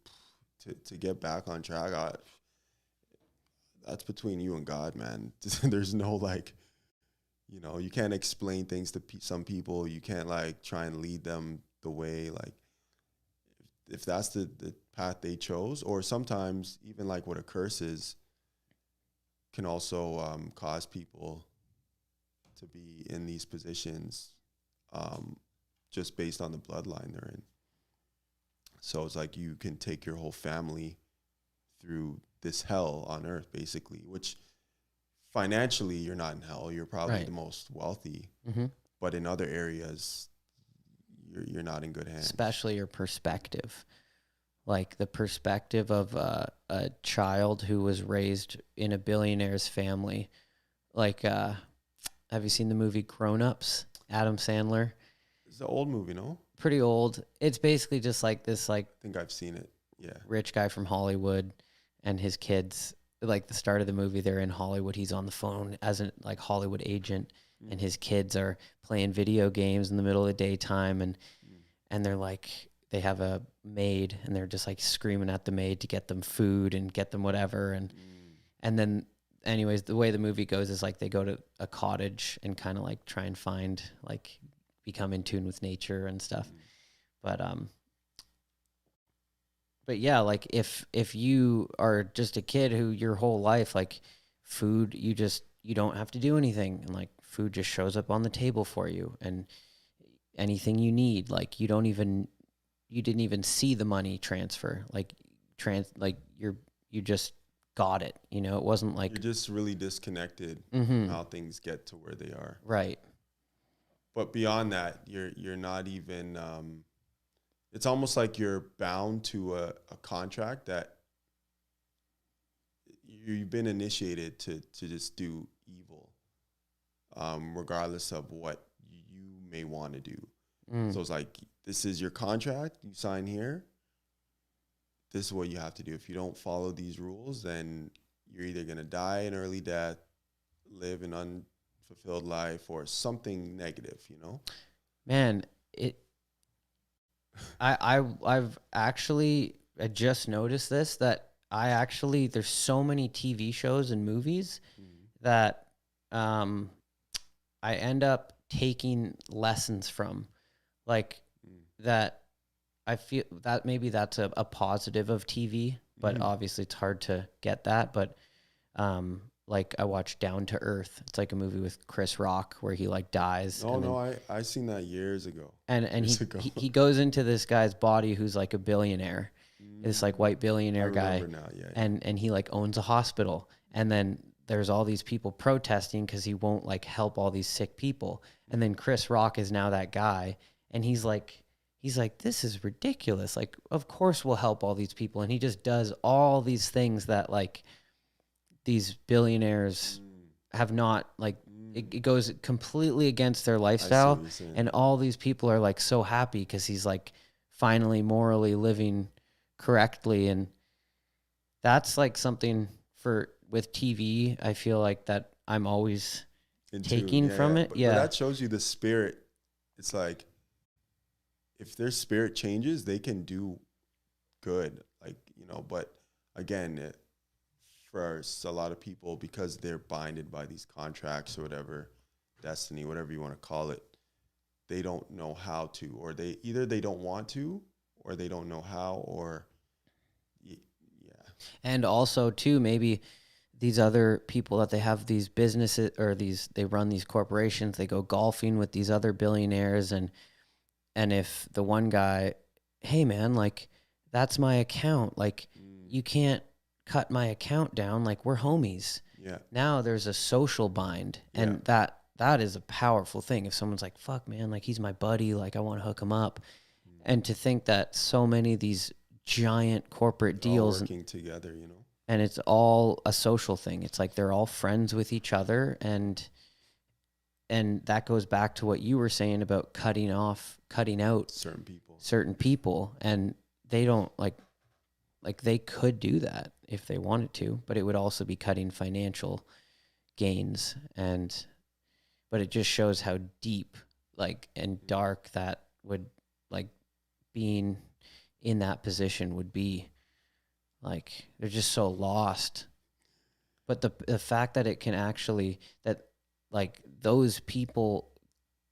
to get back on track, that's between you and God, man. There's no like, you can't explain things to some people. You can't like try and lead them the way, like if that's the path they chose. Or sometimes even like what a curse is can also cause people to be in these positions just based on the bloodline they're in. So it's like you can take your whole family through this hell on earth, basically, which financially you're not in hell. You're probably the most wealthy. But in other areas, you're not in good hands. Especially your perspective. Like the perspective of a child who was raised in a billionaire's family. Like, have you seen the movie Grown Ups? Adam Sandler. It's an old movie, no? Pretty old. It's basically just like this, like, I think I've seen it. Yeah. Rich guy from Hollywood and his kids. Like the start of the movie, they're in Hollywood. He's on the phone as a like Hollywood agent, and his kids are playing video games in the middle of the daytime, and and they're like, they have a maid, and they're just like screaming at the maid to get them food and get them whatever. And then anyways, the way the movie goes is like they go to a cottage and kind of like try and find, like, become in tune with nature and stuff. But yeah, like if you are just a kid who your whole life, like, food, you don't have to do anything, and like food just shows up on the table for you, and anything you need, like you didn't even see the money transfer, like you just got it, it wasn't like You're just really disconnected from how things get to where they are. right. But beyond that, you're not even. It's almost like you're bound to a contract that you've been initiated to just do evil, regardless of what you may want to do. So it's like, this is your contract. You sign here. This is what you have to do. If you don't follow these rules, then you're either going to die an early death, live an unfulfilled life, or something negative, Man, I've actually, I just noticed this, that there's so many TV shows and movies that I end up taking lessons from, like, that I feel that maybe that's a positive of TV, but obviously it's hard to get that. But like, I watched Down to Earth. It's like a movie with Chris Rock where he like dies. Oh no, I seen that years ago. And he goes into this guy's body who's like a billionaire, this like white billionaire guy, now, yeah. And he like owns a hospital, and then there's all these people protesting because he won't like help all these sick people, and then Chris Rock is now that guy, and he's like, this is ridiculous, like, of course we'll help all these people, and he just does all these things that like these billionaires have not, like, it goes completely against their lifestyle, and all these people are like so happy because he's like finally morally living correctly. And that's like something with TV, I feel like that I'm always taking from it. But that shows you the spirit. It's like, if their spirit changes, they can do good, like, but again, for a lot of people, because they're binded by these contracts or whatever, destiny, whatever you want to call it, they don't know how to, or they don't want to, or they don't know how, or yeah. And also too, maybe these other people that they have these businesses, or they run these corporations, they go golfing with these other billionaires, and if the one guy, hey man, like, that's my account, like, you can't cut my account down, like, we're homies. Yeah. Now there's a social bind, and that is a powerful thing. If someone's like, fuck man, like, he's my buddy, like, I want to hook him up. And to think that so many of these giant corporate deals all working together, and it's all a social thing. It's like they're all friends with each other, and that goes back to what you were saying about cutting out certain people, and they don't like they could do that if they wanted to, but it would also be cutting financial gains, but it just shows how deep, like, and dark that would, like, being in that position would be. Like, they're just so lost. But the fact that it can actually, that, like, those people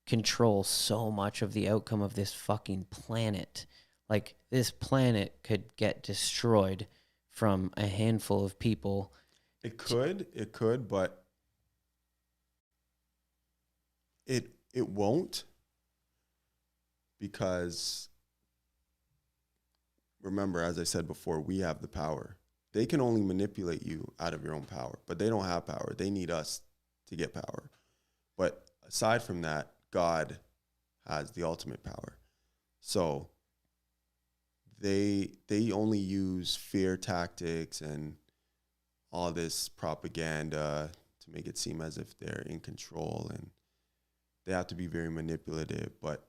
control so much of the outcome of this fucking planet. Like, this planet could get destroyed from a handful of people. It could, but it won't, because remember, as I said before, we have the power. They can only manipulate you out of your own power, but they don't have power. They need us to get power. But aside from that, God has the ultimate power. So they only use fear tactics and all this propaganda to make it seem as if they're in control, and they have to be very manipulative. But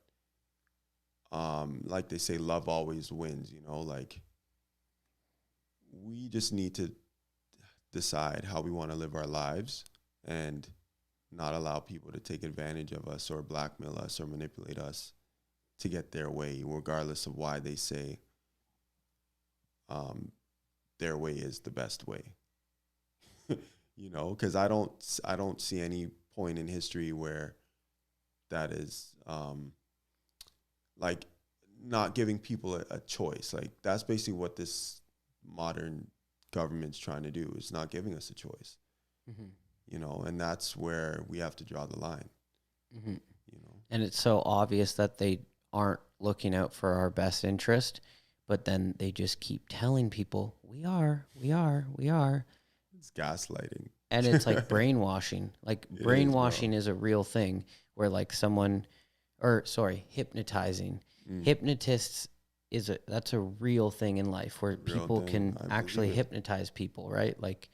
like they say, love always wins, like, we just need to decide how we want to live our lives and not allow people to take advantage of us or blackmail us or manipulate us to get their way, regardless of why they say their way is the best way. You know, because I don't see any point in history where that is like not giving people a choice. Like that's basically what this modern government's trying to do, is not giving us a choice. Mm-hmm. You know, and that's where we have to draw the line. Mm-hmm. You know, and it's so obvious that they aren't looking out for our best interest, but then they just keep telling people we are. it's gaslighting. And it's like brainwashing. Like It brainwashing is a real thing where like someone, or sorry, hypnotizing. Hypnotists that's a real thing in life where people can actually hypnotize people, right? Like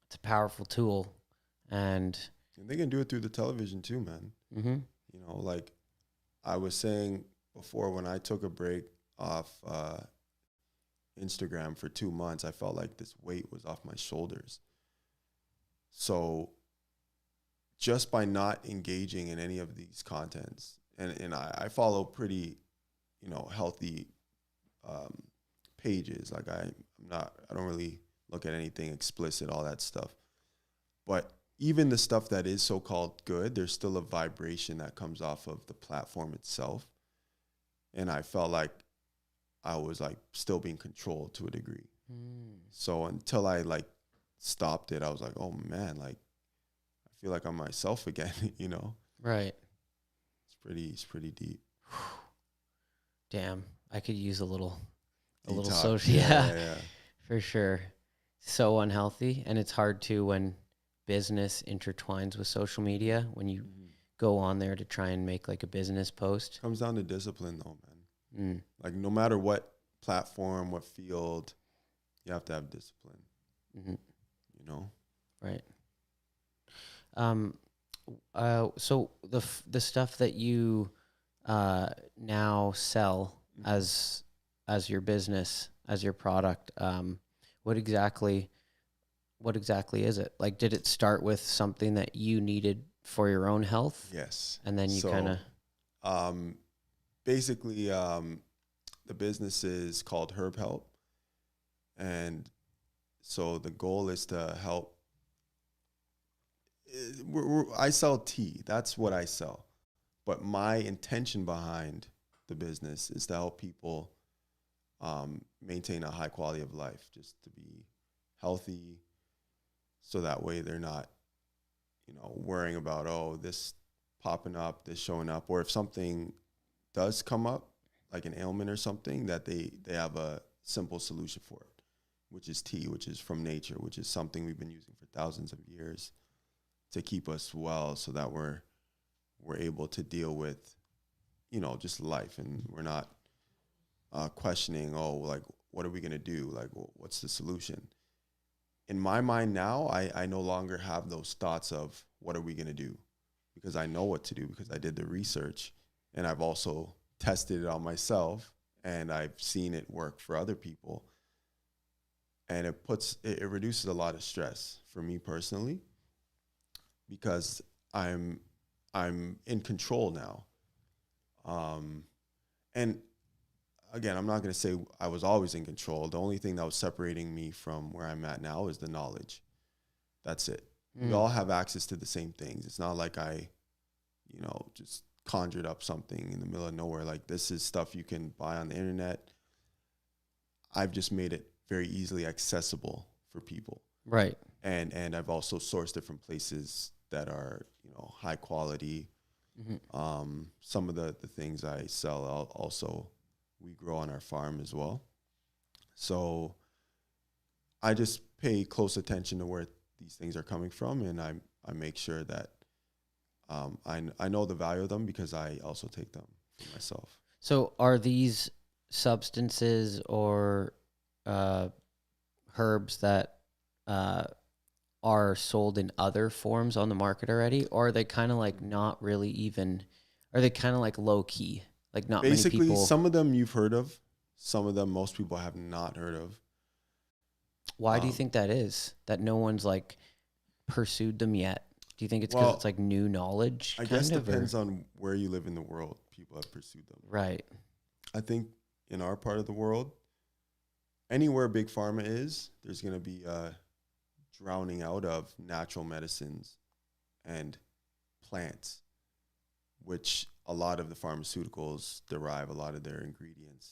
it's a powerful tool, and they can do it through the television too, man. Mm-hmm. You know, like I was saying before, when I took a break off Instagram for 2 months, I felt like this weight was off my shoulders. So just by not engaging in any of these contents, and I follow pretty, you know, healthy pages. Like I don't really look at anything explicit, all that stuff. But even the stuff that is so-called good, there's still a vibration that comes off of the platform itself. And I felt like I was like still being controlled to a degree. So until I like stopped it, I was like, oh man, like I feel like I'm myself again, you know? Right. It's pretty deep. Damn. I could use a little Detox. social. Yeah, for sure. So unhealthy. And it's hard too when business intertwines with social media, when you go on there to try and make like a business post. Comes down to discipline though, man. Like no matter what platform, what field, you have to have discipline. You know? Right. So the stuff that you now sell as your business, as your product, what exactly is it? Like, did it start with something that you needed for your own health? Yes. And then you kind of basically the business is called Herb Help, and so the goal is to help. I sell tea. That's what I sell. But my intention behind the business is to help people maintain a high quality of life, just to be healthy, so that way they're not, you know, worrying about, oh, this popping up, this showing up, or if something does come up, like an ailment or something, that they have a simple solution for it, which is tea, which is from nature, which is something we've been using for thousands of years to keep us well, so that we're able to deal with, you know, just life, and we're not questioning, oh, like, what are we going to do? Like, what's the solution? In my mind now, I no longer have those thoughts of what are we going to do, because I know what to do, because I did the research, and I've also tested it on myself, and I've seen it work for other people. And it reduces a lot of stress for me personally, because I'm in control now. And again, I'm not going to say I was always in control. The only thing that was separating me from where I'm at now is the knowledge. That's it. We all have access to the same things. It's not like I, you know, just conjured up something in the middle of nowhere. Like, this is stuff you can buy on the internet. I've just made it very easily accessible for people. Right. And I've also sourced different places that are, you know, high quality. Some of the things I sell also we grow on our farm as well. So I just pay close attention to where these things are coming from, and I make sure that I know the value of them, because I also take them for myself. So are these substances or herbs that are sold in other forms on the market already, or are they kind of like not really even, are they kind of like low key? Like not Basically, many people. Some of them you've heard of, some of them most people have not heard of. Why do you think that is? That no one's like pursued them yet? Do you think it's because it's like new knowledge? I guess it depends on where you live in the world. people have pursued them. Right. I think in our part of the world, anywhere big pharma is, there's going to be a drowning out of natural medicines and plants, which a lot of the pharmaceuticals derive a lot of their ingredients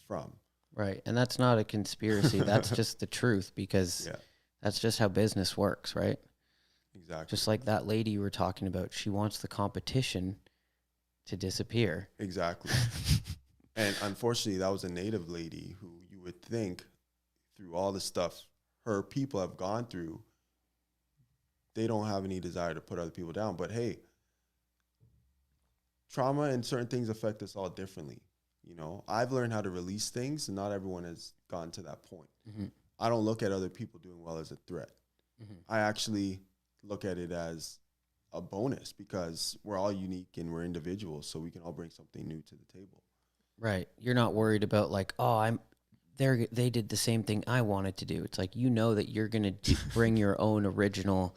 from. Right. And that's not a conspiracy. That's just the truth, because Yeah, that's just how business works, right? exactly. Just like that lady you were talking about, she wants the competition to disappear. Exactly. And unfortunately, that was a native lady who you would think through all the stuff her people have gone through, they don't have any desire to put other people down. But hey, trauma and certain things affect us all differently. You know, I've learned how to release things, and not everyone has gotten to that point. Mm-hmm. I don't look at other people doing well as a threat. Mm-hmm. I actually look at it as a bonus, because we're all unique and we're individuals, so we can all bring something new to the table. Right. You're not worried about like, oh, they did the same thing I wanted to do. It's like, you know that you're going to bring your own original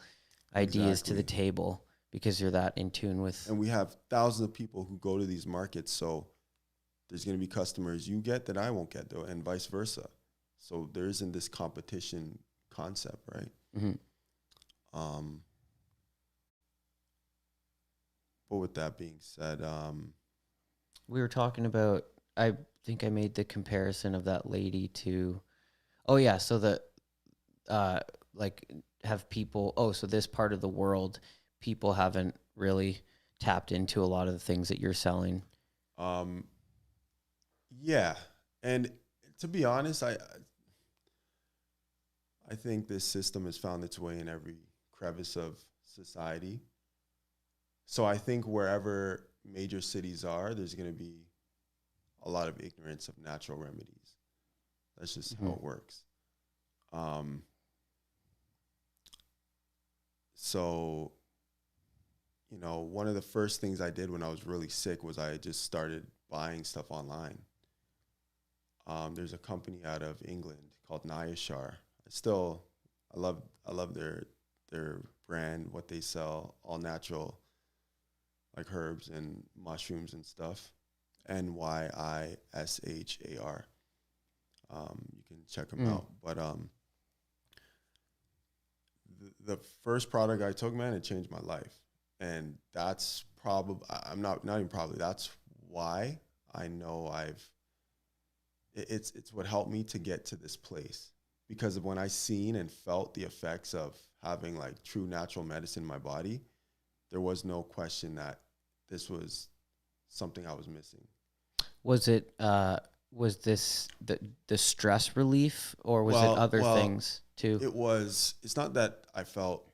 ideas to the Exactly. table because you're that in tune with. And we have thousands of people who go to these markets, so there's going to be customers you get that I won't get, though, and vice versa. So there isn't this competition concept, right? Mm-hmm. But with that being said, We were talking about, I think I made the comparison of that lady to, oh yeah, so like have people, so this part of the world, people haven't really tapped into a lot of the things that you're selling. yeah. And to be honest, I think this system has found its way in every crevice of society. So I think wherever major cities are, there's going to be a lot of ignorance of natural remedies. That's just how it works. So, you know, one of the first things I did when I was really sick was I just started buying stuff online. There's a company out of England called Nyashar. I love their brand, what they sell, all natural, like herbs and mushrooms and stuff. Nyishar. You can check them out. But the first product I took, man, it changed my life, and that's probably not even probably, that's why I know it's what helped me to get to this place, because of when I seen and felt the effects of having like true natural medicine in my body, there was no question that this was something I was missing. Was it, was this the stress relief, or was it other things too? It's not that I felt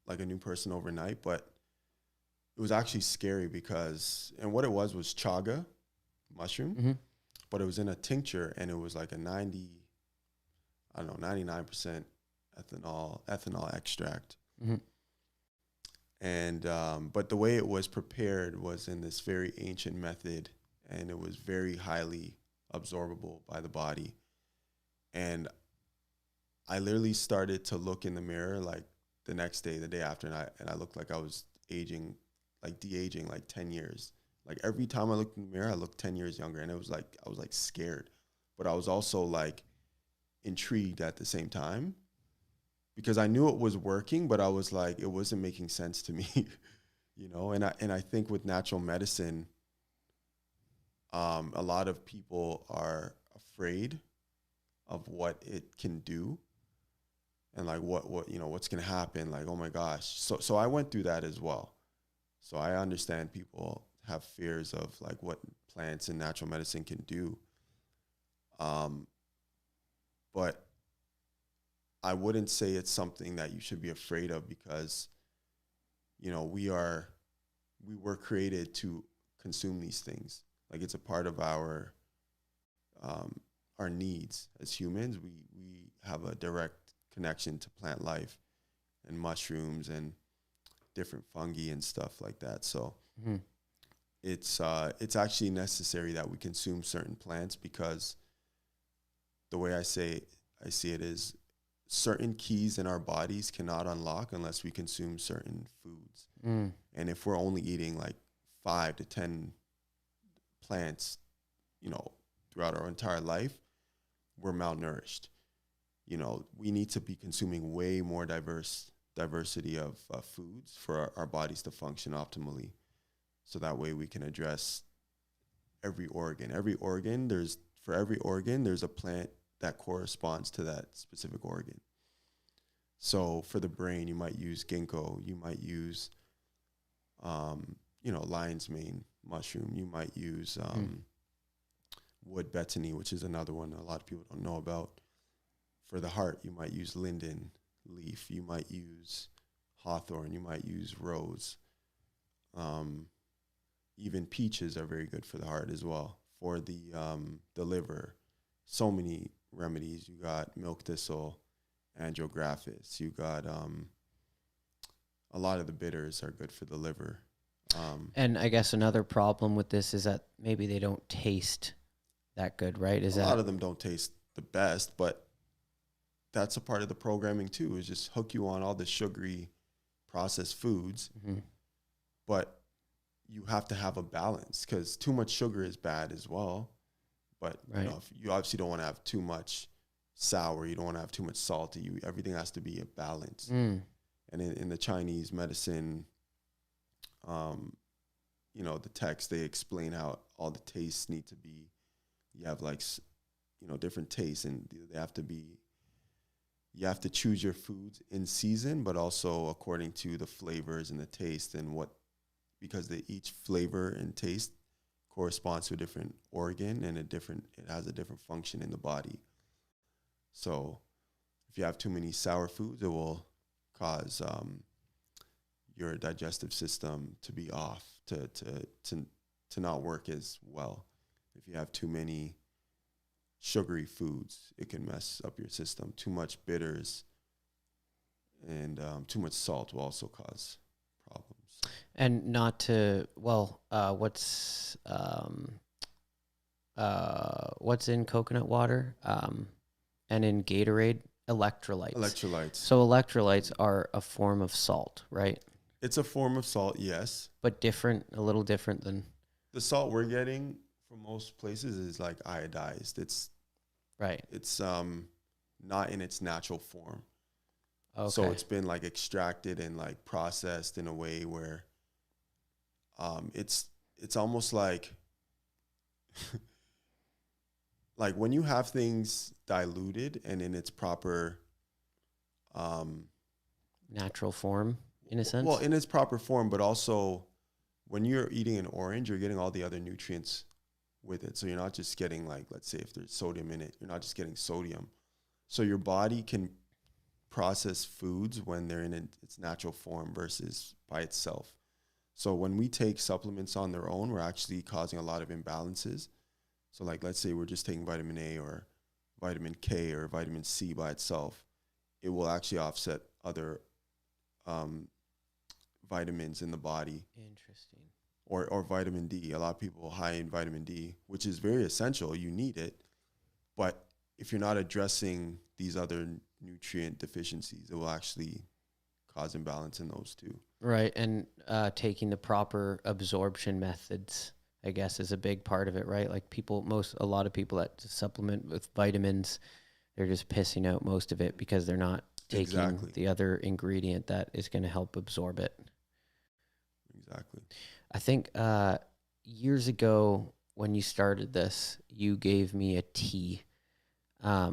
like a new person overnight, but it was actually scary because, and what it was chaga mushroom, but it was in a tincture, and it was like a 99% ethanol extract. And, but the way it was prepared was in this very ancient method, and it was very highly absorbable by the body. And I literally started to look in the mirror like the next day, the day after, and I looked like I was aging, like de-aging like 10 years. Like every time I looked in the mirror, I looked 10 years younger, and it was like, I was like scared, but I was also like intrigued at the same time, because I knew it was working, but I was like, it wasn't making sense to me, you know? And I think with natural medicine, a lot of people are afraid of what it can do, and like what you know, what's going to happen, like, oh my gosh. So I went through that as well. So I understand people have fears of like what plants and natural medicine can do. But I wouldn't say it's something that you should be afraid of, because, you know, we were created to consume these things. Like it's a part of our needs as humans. We have a direct connection to plant life and mushrooms and different fungi and stuff like that. So it's actually necessary that we consume certain plants, because the way I see it is, certain keys in our bodies cannot unlock unless we consume certain foods. And if we're only eating like 5 to 10 plants, throughout our entire life, we're malnourished. We need to be consuming way more diversity of foods for our bodies to function optimally. So that way we can address every organ. For every organ, there's a plant that corresponds to that specific organ. So for the brain, you might use ginkgo, you might use, lion's mane mushroom, you might use wood betony, which is another one a lot of people don't know about. For the heart, you might use linden leaf, you might use hawthorn, you might use rose. Even peaches are very good for the heart as well. For the liver, so many remedies. You got milk thistle, angiographis. You got a lot of the bitters are good for the liver. And I guess another problem with this is that maybe they don't taste that good, right? A lot of them don't taste the best, but that's a part of the programming too, is just hook you on all the sugary processed foods. Mm-hmm. But you have to have a balance, because too much sugar is bad as well. But right. If you obviously don't want to have too much sour, you don't want to have too much salty. Everything has to be a balance. And in the Chinese medicine, the text, they explain how all the tastes need to be. You have different tastes, and they have to be. You have to choose your foods in season, but also according to the flavors and the taste and because each flavor and taste corresponds to a different organ and it has a different function in the body. So if you have too many sour foods, it will cause your digestive system to be off, to not work as well. If you have too many sugary foods, it can mess up your system. Too much bitters and too much salt will also cause problems. And what's in coconut water and in Gatorade? Electrolytes. So electrolytes are a form of salt, right? It's a form of salt, yes. But a little different than... The salt we're getting from most places is like iodized. It's not in its natural form. Okay. So it's been like extracted and like processed in a way where it's almost like like when you have things diluted and in its proper natural form, in a sense. Well, in its proper form, but also when you're eating an orange, you're getting all the other nutrients with it. So you're not just getting, like, let's say if there's sodium in it, you're not just getting sodium. So your body can process foods when they're in its natural form versus by itself. So when we take supplements on their own, we're actually causing a lot of imbalances. So like, let's say we're just taking vitamin A or vitamin K or vitamin C by itself. It will actually offset other vitamins in the body. Interesting. Or vitamin D. A lot of people high in vitamin D, which is very essential. You need it. But if you're not addressing these other nutrient deficiencies, it will actually cause imbalance in those too. Right. And taking the proper absorption methods, I guess, is a big part of it, right? Like a lot of people that supplement with vitamins, they're just pissing out most of it because they're not taking the other ingredient that is going to help absorb it. Exactly. I think years ago when you started this, you gave me a tea. I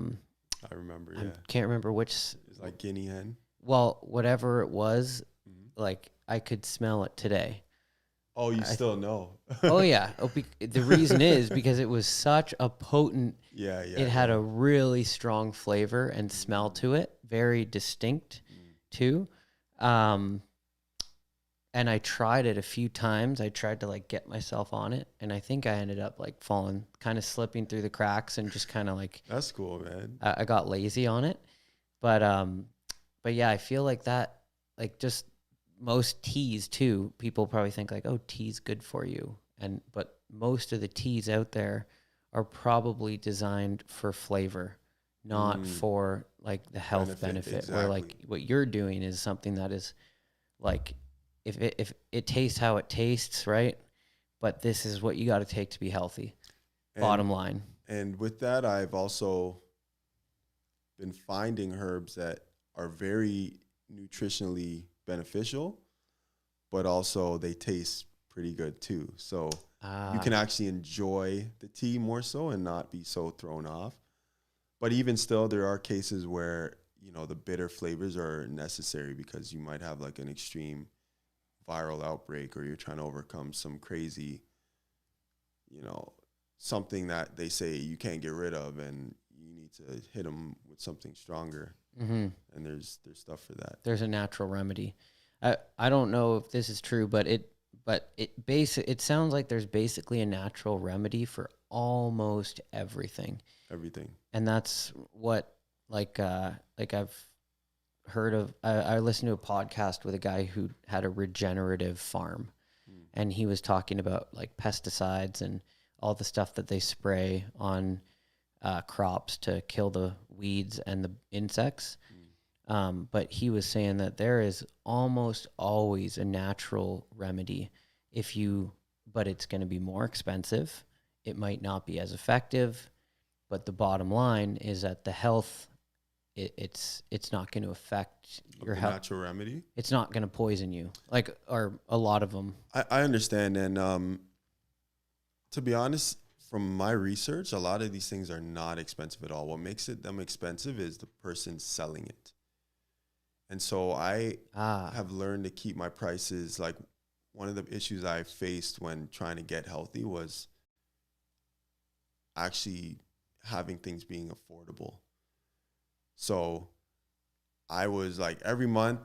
remember, yeah. I can't remember which. It's like guinea hen. Well, whatever it was, like I could smell it today. Oh, you still know? Oh, yeah. The reason is because it was such a potent. Yeah. It had a really strong flavor and smell to it, very distinct too. And I tried it a few times. I tried to like get myself on it, and I think I ended up like falling, kind of slipping through the cracks, and just kind of like. That's cool, man. I got lazy on it, but yeah, I feel like that, like just most teas too. People probably think like, oh, tea's good for you, but most of the teas out there are probably designed for flavor, not for like the health benefit. Exactly. Where like what you're doing is something that is like. If it tastes how it tastes, right? but this is what you got to take to be healthy. And, Bottom line. And with that, I've also been finding herbs that are very nutritionally beneficial, but also they taste pretty good too. So you can actually enjoy the tea more so and not be so thrown off. But even still, there are cases where, you know, the bitter flavors are necessary because you might have like an extreme viral outbreak, or you're trying to overcome some crazy, you know, something that they say you can't get rid of, and you need to hit them with something stronger. Mm-hmm. And there's stuff for that. There's a natural remedy. I don't know if this is true, but it sounds like there's basically a natural remedy for almost everything. Everything. And that's what like I've heard of. I listened to a podcast with a guy who had a regenerative farm, and he was talking about like pesticides and all the stuff that they spray on crops to kill the weeds and the insects. But he was saying that there is almost always a natural remedy but it's going to be more expensive. It might not be as effective, but the bottom line is that the health, it's not going to affect your health. Natural remedy. It's not going to poison you, or a lot of them. I understand, and to be honest, from my research, a lot of these things are not expensive at all. What makes them expensive is the person selling it. And so I have learned to keep my prices. Like, one of the issues I faced when trying to get healthy was actually having things being affordable. So I was like, every month,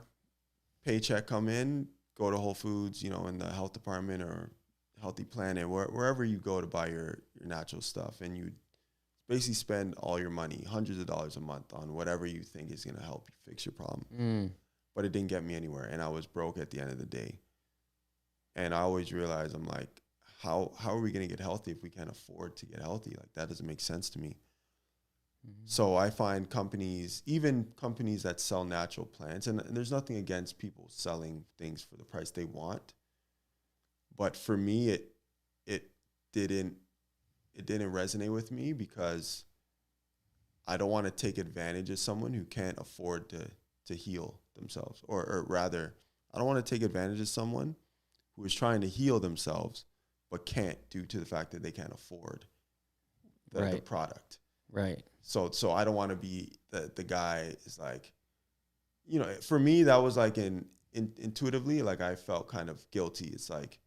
paycheck come in, go to Whole Foods, you know, in the health department or Healthy Planet, wherever you go to buy your natural stuff, and you basically spend all your money, hundreds of dollars a month, on whatever you think is going to help you fix your problem. But it didn't get me anywhere, and I was broke at the end of the day. And I always realized, I'm like, how are we going to get healthy if we can't afford to get healthy? Like, that doesn't make sense to me. So I find companies, even companies that sell natural plants, and there's nothing against people selling things for the price they want, but for me, it didn't resonate with me, because I don't want to take advantage of someone who can't afford to heal themselves, or rather, I don't want to take advantage of someone who is trying to heal themselves but can't, due to the fact that they can't afford the product. Right. So I don't want to be the guy is like, you know, for me, that was like intuitively, like, I felt kind of guilty. It's like,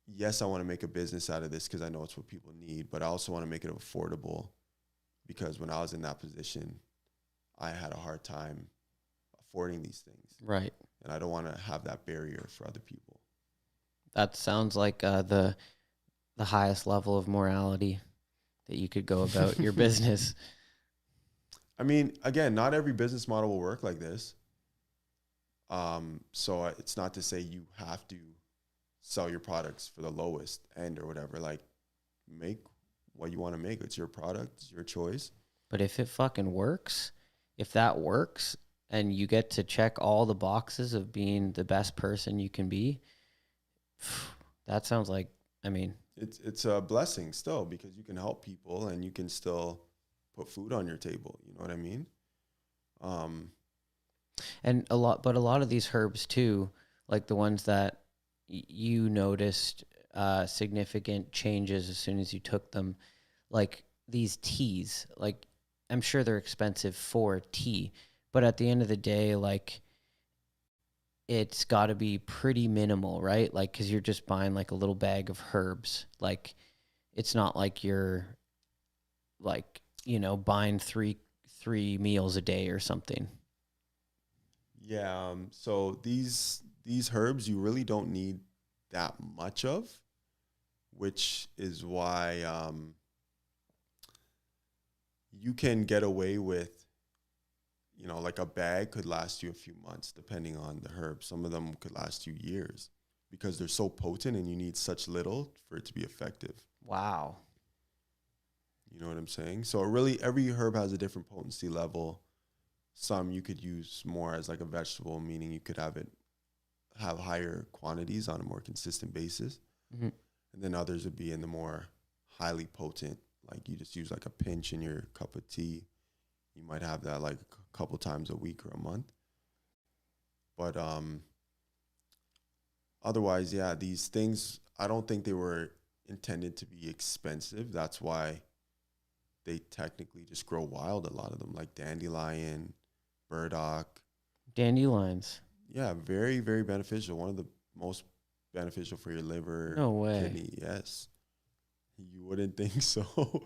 yes, I want to make a business out of this because I know it's what people need, but I also want to make it affordable, because when I was in that position, I had a hard time affording these things. Right. And I don't want to have that barrier for other people. That sounds like the highest level of morality that you could go about your business. I mean, again, not every business model will work like this. So it's not to say you have to sell your products for the lowest end or whatever. Like, make what you want to make. It's your product, it's your choice. But if it fucking works, if that works, and you get to check all the boxes of being the best person you can be, that sounds like, I mean, it's a blessing still, because you can help people and you can still put food on your table. You know what I mean? And a lot of these herbs too, like the ones that you noticed significant changes as soon as you took them, like these teas, like, I'm sure they're expensive for tea, but at the end of the day, like, it's got to be pretty minimal, right? Like, because you're just buying like a little bag of herbs. Like, it's not like you're like, you know, buying three meals a day or something. Yeah. So these herbs you really don't need that much of, which is why you can get away with, you know, like a bag could last you a few months depending on the herb. Some of them could last you years because they're so potent and you need such little for it to be effective. Wow. You know what I'm saying? So really, every herb has a different potency level. Some you could use more as like a vegetable, meaning you could have higher quantities on a more consistent basis. Mm-hmm. And then others would be in the more highly potent, like you just use like a pinch in your cup of tea. You might have that like a couple times a week or a month. But otherwise, yeah, these things, I don't think they were intended to be expensive. That's why they technically just grow wild, a lot of them, like dandelion, burdock. Dandelions. Yeah, very, very beneficial. One of the most beneficial for your liver, No way. kidney. Yes. You wouldn't think so.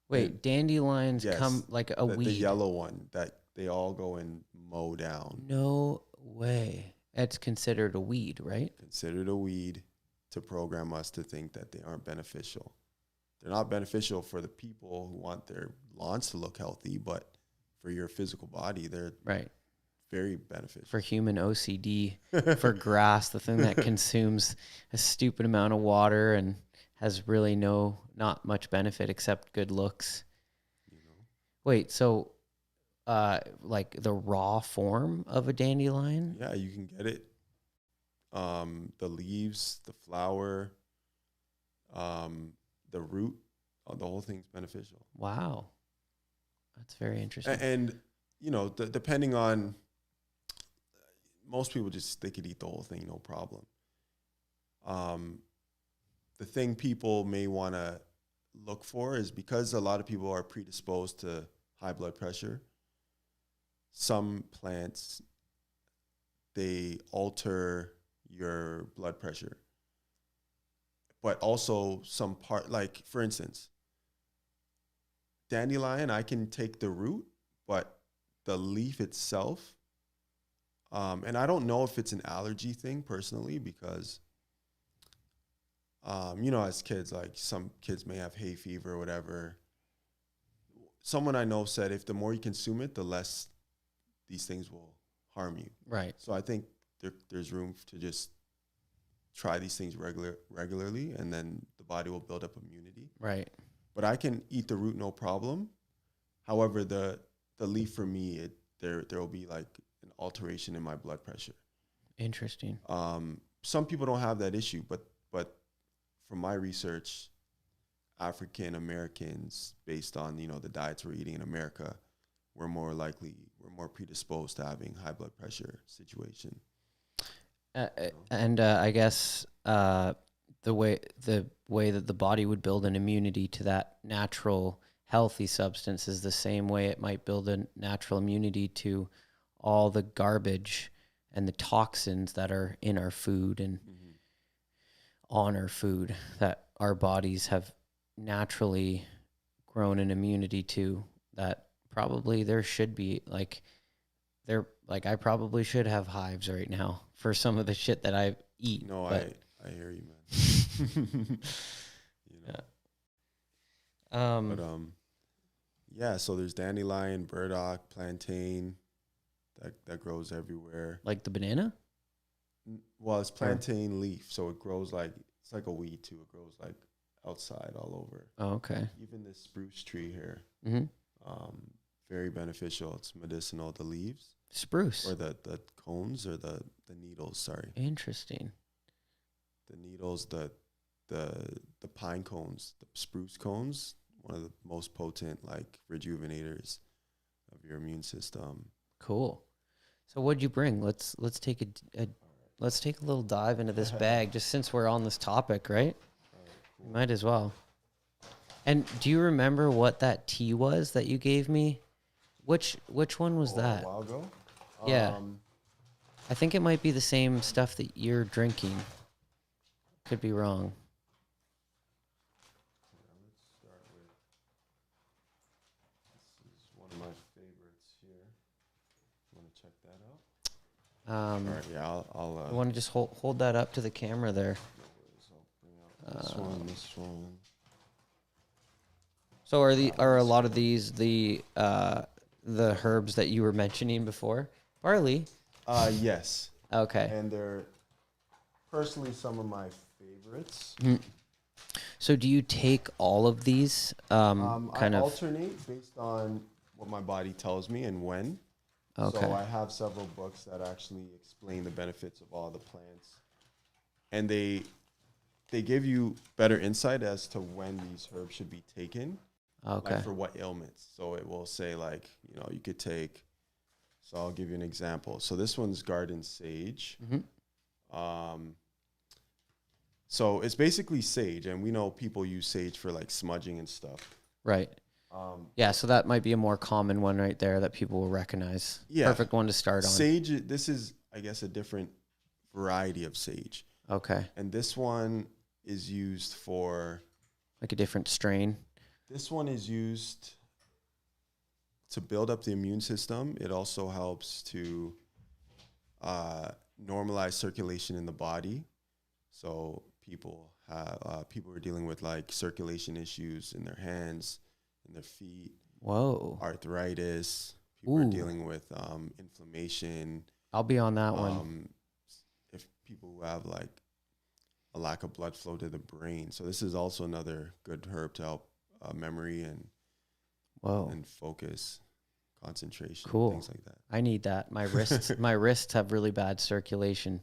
Wait, And dandelions yes, come like a weed. the yellow one that they all go and mow down. No way. It's considered a weed, right? Considered a weed to program us to think that they aren't beneficial. They're not beneficial for the people who want their lawns to look healthy, but for your physical body, they're Right. very beneficial. For human OCD, for grass, the thing that consumes a stupid amount of water and has really not much benefit except good looks. You know? Wait, so like the raw form of a dandelion? Yeah, you can get it. The leaves, the flower, the root, the whole thing's beneficial. Wow. That's very interesting. And you know, depending on, most people just, they could eat the whole thing, no problem. The thing people may want to look for is, because a lot of people are predisposed to high blood pressure, some plants, they alter your blood pressure. But also some part, like for instance, dandelion, I can take the root, but the leaf itself, and I don't know if it's an allergy thing personally, because, you know, as kids, like some kids may have hay fever or whatever. Someone I know said if the more you consume it, the less these things will harm you. Right. So I think there's room to just try these things regularly, and then the body will build up immunity. Right. But I can eat the root, no problem. However, the leaf for me, there will be like an alteration in my blood pressure. Interesting. Some people don't have that issue, but from my research, African Americans, based on, you know, the diets we're eating in America, we're more predisposed to having high blood pressure situation. And I guess the way that the body would build an immunity to that natural healthy substance is the same way it might build a natural immunity to all the garbage and the toxins that are in our food and on our food, that our bodies have naturally grown an immunity to, that probably there should be like I probably should have hives right now for some of the shit that I eat. No, I hear you, man. You know. Yeah. Yeah, so there's dandelion, burdock, plantain, that grows everywhere. Like the banana? Well, it's plantain leaf, so it grows like, it's like a weed too. It grows like outside all over. Oh, okay. Even this spruce tree here, Mm-hmm. very beneficial. It's medicinal. The leaves, Spruce. or the cones, or the needles. Sorry, Interesting. the needles, the pine cones, the spruce cones. One of the most potent like rejuvenators of your immune system. Cool. So what'd you bring? Let's take let's take a little dive into this bag, just since we're on this topic, right? Cool. Might as well. And do you remember what that tea was that you gave me? Which one was that? A while ago? Yeah. I think it might be the same stuff that you're drinking. Could be wrong. Let's start with, this is one of my favorites here. You want to check that out? All right, yeah, I'll I want to just hold that up to the camera there. I'll bring out this one. So are a lot of these the herbs that you were mentioning before? Barley. Yes. Okay. And they're personally some of my favorites. So do you take all of these I alternate based on what my body tells me and when. Okay. So I have several books that actually explain the benefits of all the plants. And they they give you better insight as to when these herbs should be taken, Okay. like for what ailments. So it will say like, you could take, so I'll give you an example. So this one's garden sage. Um, so it's basically sage, and we know people use sage for like smudging and stuff. Right. Yeah, so that might be a more common one right there that people will recognize. Yeah. Perfect one to start on. Sage, this is, I guess, a different variety of sage. Okay. And this one is used for... Like a different strain. This one is used to build up the immune system. It also helps to normalize circulation in the body. So people are dealing with like circulation issues in their hands, in their feet. Whoa. Arthritis. People are dealing with inflammation. I'll be on that one. If people who have like a lack of blood flow to the brain. So this is also another good herb to help memory and focus, concentration, things like that. I need that. My wrists have really bad circulation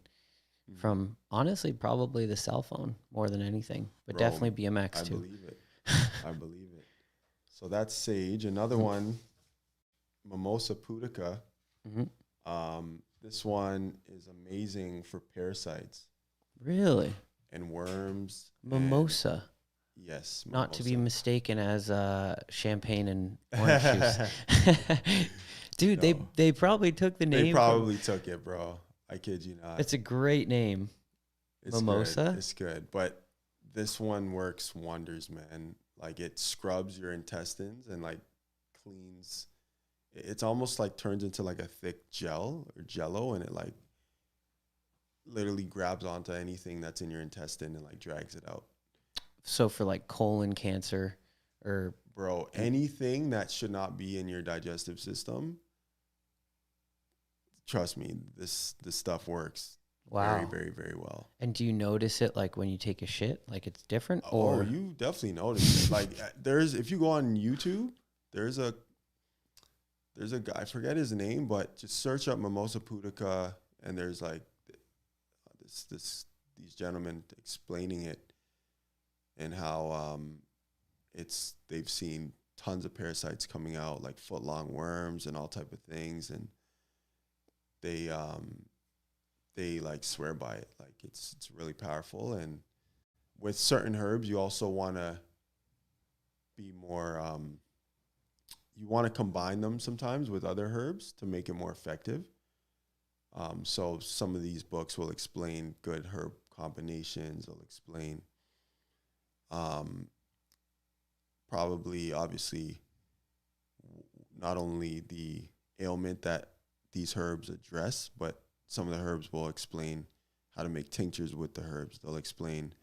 from honestly probably the cell phone more than anything, but definitely BMX too. I believe it. So that's sage. Another one, Mimosa pudica. This one is amazing for parasites. Really? And worms. Mimosa. Yes. Mimosa. Not to be mistaken as champagne and orange juice. Dude, no. they probably took the name. They probably took it, bro. I kid you not. It's a great name. It's Mimosa? Good. It's good. But this one works wonders, man. Like it scrubs your intestines and like cleans. It's almost like turns into like a thick gel or jello, and it like literally grabs onto anything that's in your intestine and like drags it out. So for like colon cancer or... Bro, anything that should not be in your digestive system, trust me, this stuff works very, very, very well. And do you notice it like when you take a shit? Like it's different? Oh, you definitely notice it. Like if you go on YouTube, there's a guy, I forget his name, but just search up Mimosa pudica, and there's like these gentlemen explaining it and how they've seen tons of parasites coming out, like foot-long worms and all type of things, and they like swear by it. Like it's really powerful. And with certain herbs, you also want to be more you want to combine them sometimes with other herbs to make it more effective. So some of these books will explain good herb combinations. They'll explain probably, obviously, not only the ailment that these herbs address, but some of the herbs will explain how to make tinctures with the herbs. They'll explain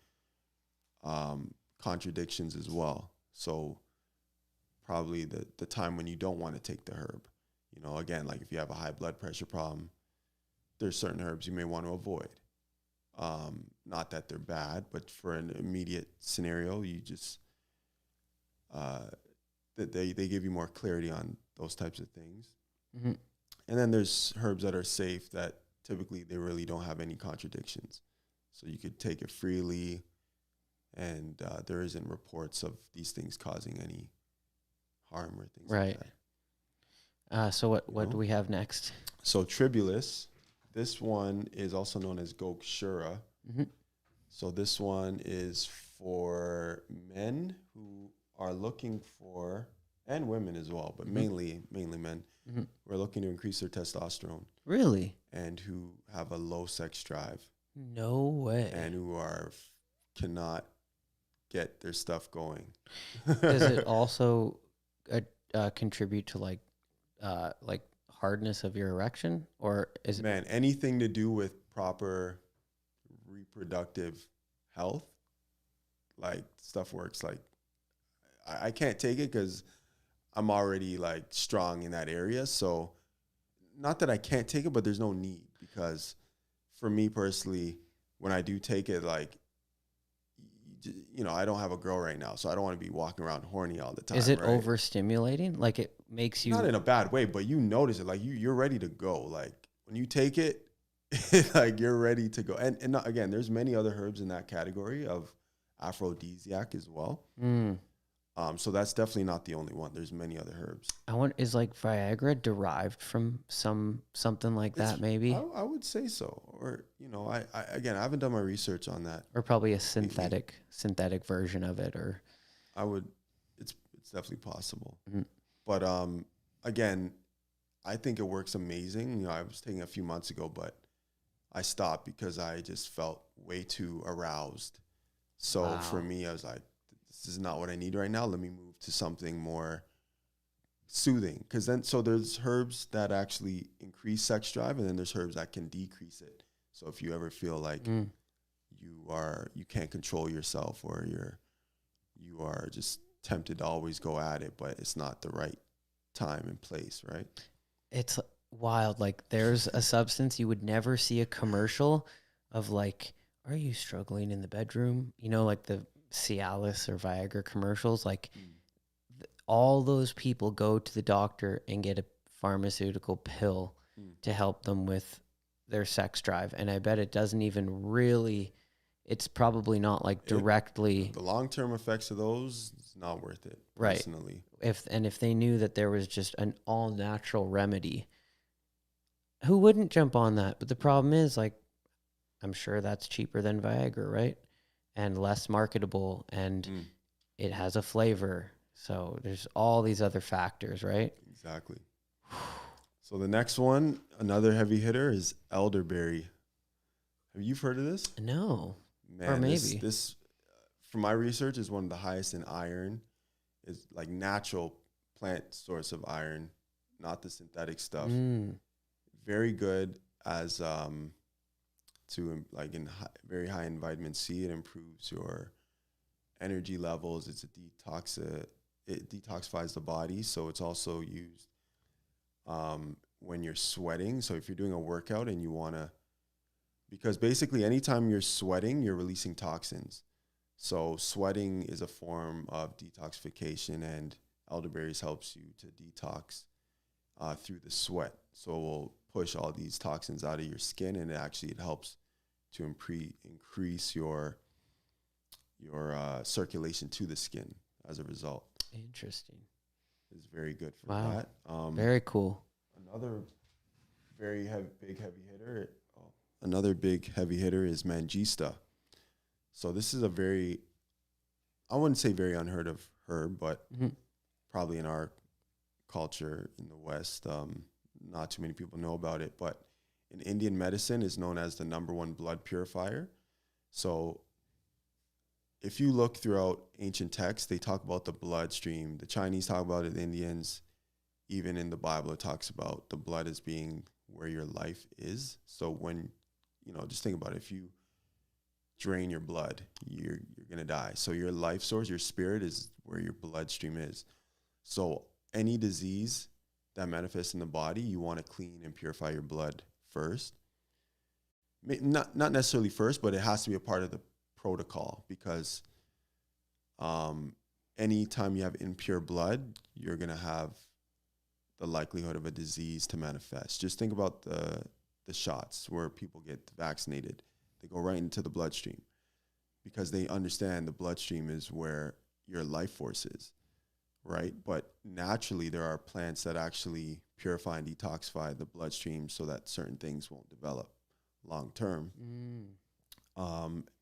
contradictions as well. So probably the time when you don't want to take the herb. Again, like if you have a high blood pressure problem, there's certain herbs you may want to avoid. Not that they're bad, but for an immediate scenario, you just they give you more clarity on those types of things. Mm-hmm. And then there's herbs that are safe that typically they really don't have any contradictions, so you could take it freely, and there isn't reports of these things causing any harm or things like that. So what do we have next? So tribulus. This one is also known as Gokshura. Mm-hmm. So this one is for men who are looking for, and women as well, but mainly men, who are looking to increase their testosterone. Really? And who have a low sex drive. No way. And who cannot get their stuff going. Does it also contribute to like hardness of your erection, or is it... Man, anything to do with proper reproductive health, like stuff works. Like I can't take it because I'm already like strong in that area. So not that I can't take it, but there's no need, because for me personally, when I do take it, like, I don't have a girl right now, so I don't want to be walking around horny all the time. Is it overstimulating? Like it makes you... Not in a bad way, but you notice it. Like you're ready to go. Like when you take it, like you're ready to go. And not, again, there's many other herbs in that category of aphrodisiac as well. Mm. So that's definitely not the only one. There's many other herbs. I want is like Viagra derived from something like that maybe, I would say so. Or I again, I haven't done my research on that. or probably a synthetic version of it, or I would. It's definitely possible. mm. But again, I think it works amazing. I was taking a few months ago, but I stopped because I just felt way too aroused. So Wow. for me, I was like, this is not what I need right now. Let me move to something more soothing. Because there's herbs that actually increase sex drive, and then there's herbs that can decrease it. So if you ever feel like you can't control yourself, or you are just tempted to always go at it, but it's not the right time and place, right? It's wild. Like there's a substance you would never see a commercial of, like, are you struggling in the bedroom? Like the Cialis or Viagra commercials, like all those people go to the doctor and get a pharmaceutical pill to help them with their sex drive. And I bet it doesn't even really, it's probably not like directly. The long-term effects of those, it's not worth it, personally. Right. If they knew that there was just an all-natural remedy, who wouldn't jump on that? But the problem is, like, I'm sure that's cheaper than Viagra, right? And less marketable, and it has a flavor. So there's all these other factors, right? Exactly. So the next one, another heavy hitter, is elderberry. Have you heard of this? No. Man, or maybe. This from my research, is one of the highest in iron. Is like natural plant source of iron, not the synthetic stuff. Very good as very high in vitamin C. It improves your energy levels. It's it detoxifies the body. So it's also used when you're sweating. So if you're doing a workout and you want to, because basically anytime you're sweating, you're releasing toxins. So sweating is a form of detoxification, and elderberries helps you to detox through the sweat. So it will push all these toxins out of your skin, and it helps to increase your circulation to the skin as a result. Interesting. It's very good for Wow. that. Very cool. Another very big heavy hitter. Another big heavy hitter is Mangista. So this is I wouldn't say very unheard of herb, but probably in our culture in the West, not too many people know about it. But in Indian medicine, is known as the #1 blood purifier. So if you look throughout ancient texts, they talk about the bloodstream. The Chinese talk about it, the Indians, even in the Bible, it talks about the blood as being where your life is. So when, just think about it. If you drain your blood, you're going to die. So your life source, your spirit, is where your bloodstream is. So any disease that manifests in the body, you want to clean and purify your blood first. Not necessarily first, but it has to be a part of the protocol, because anytime you have impure blood, you're going to have the likelihood of a disease to manifest. Just think about the shots where people get vaccinated. They go right into the bloodstream because they understand the bloodstream is where your life force is, right? But naturally, there are plants that actually purify and detoxify the bloodstream so that certain things won't develop long term.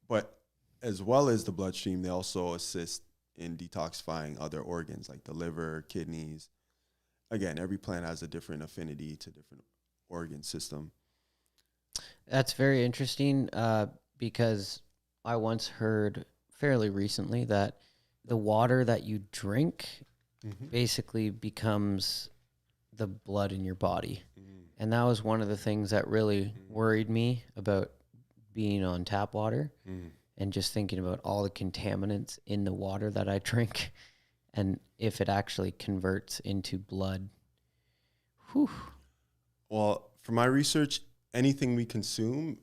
But as well as the bloodstream, they also assist in detoxifying other organs like the liver, kidneys. Again, every plant has a different affinity to different organ system. That's very interesting, because I once heard fairly recently that the water that you drink basically becomes the blood in your body. And that was one of the things that really worried me about being on tap water and just thinking about all the contaminants in the water that I drink, and if it actually converts into blood. Whew. Well, from my research, anything we consume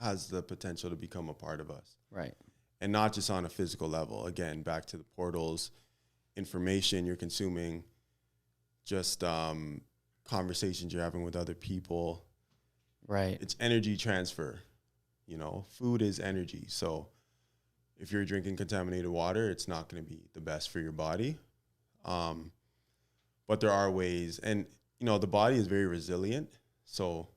has the potential to become a part of us. Right. And not just on a physical level. Again, back to the portals, information you're consuming, just conversations you're having with other people. Right. It's energy transfer. You know, food is energy. So if you're drinking contaminated water, it's not going to be the best for your body. But there are ways, and you know, the body is very resilient. So,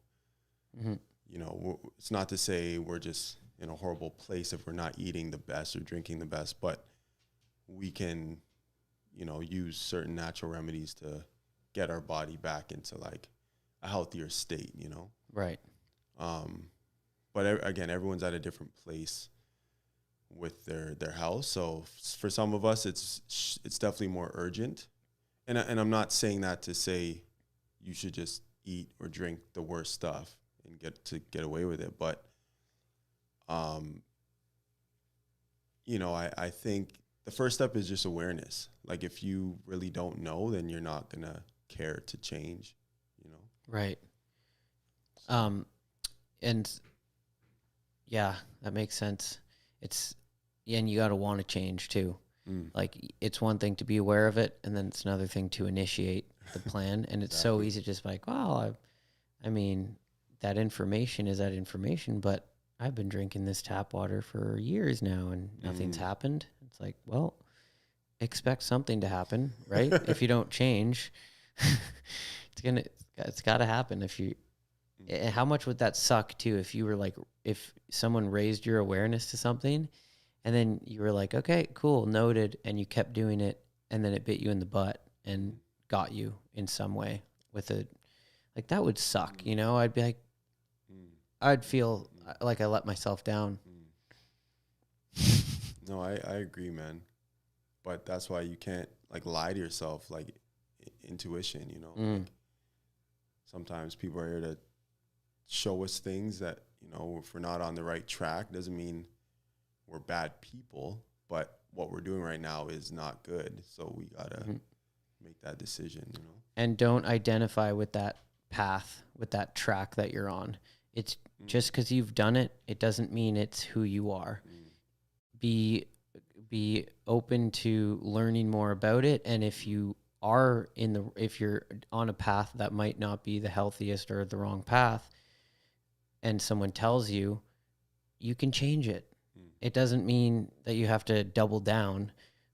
you know, it's not to say we're just in a horrible place if we're not eating the best or drinking the best, but we can, you know, use certain natural remedies to get our body back into like a healthier state, you know? Right. But again, everyone's at a different place with their health. So for some of us, it's definitely more urgent. And I'm not saying that to say you should just eat or drink the worst stuff and get away with it. But, you know, I think the first step is just awareness. Like if you really don't know, then you're not going to care to change, you know? Right. And yeah, that makes sense. And you got to want to change too. Like it's one thing to be aware of it, and then it's another thing to initiate the plan. And it's so easy to just like, well, I mean, that information is that information, but I've been drinking this tap water for years now and nothing's happened. It's like, well, expect something to happen, right? If you don't change, it's got to happen. How much would that suck too if you were like, if someone raised your awareness to something and then you were like, okay, cool, noted, and you kept doing it and then it bit you in the butt and got you in some way with it, like that would suck, you know? I'd be like, I'd feel like I let myself down. No, I agree, man. But that's why you can't like lie to yourself, like intuition, you know? Like, sometimes people are here to show us things that, you know, if we're not on the right track, doesn't mean we're bad people, but what we're doing right now is not good. So we got to make that decision, you know? And don't identify with that path, with that track that you're on. It's just because you've done it, it doesn't mean it's who you are. Be open to learning more about it. And if you are if you're on a path that might not be the healthiest or the wrong path, and someone tells you, you can change it. It doesn't mean that you have to double down.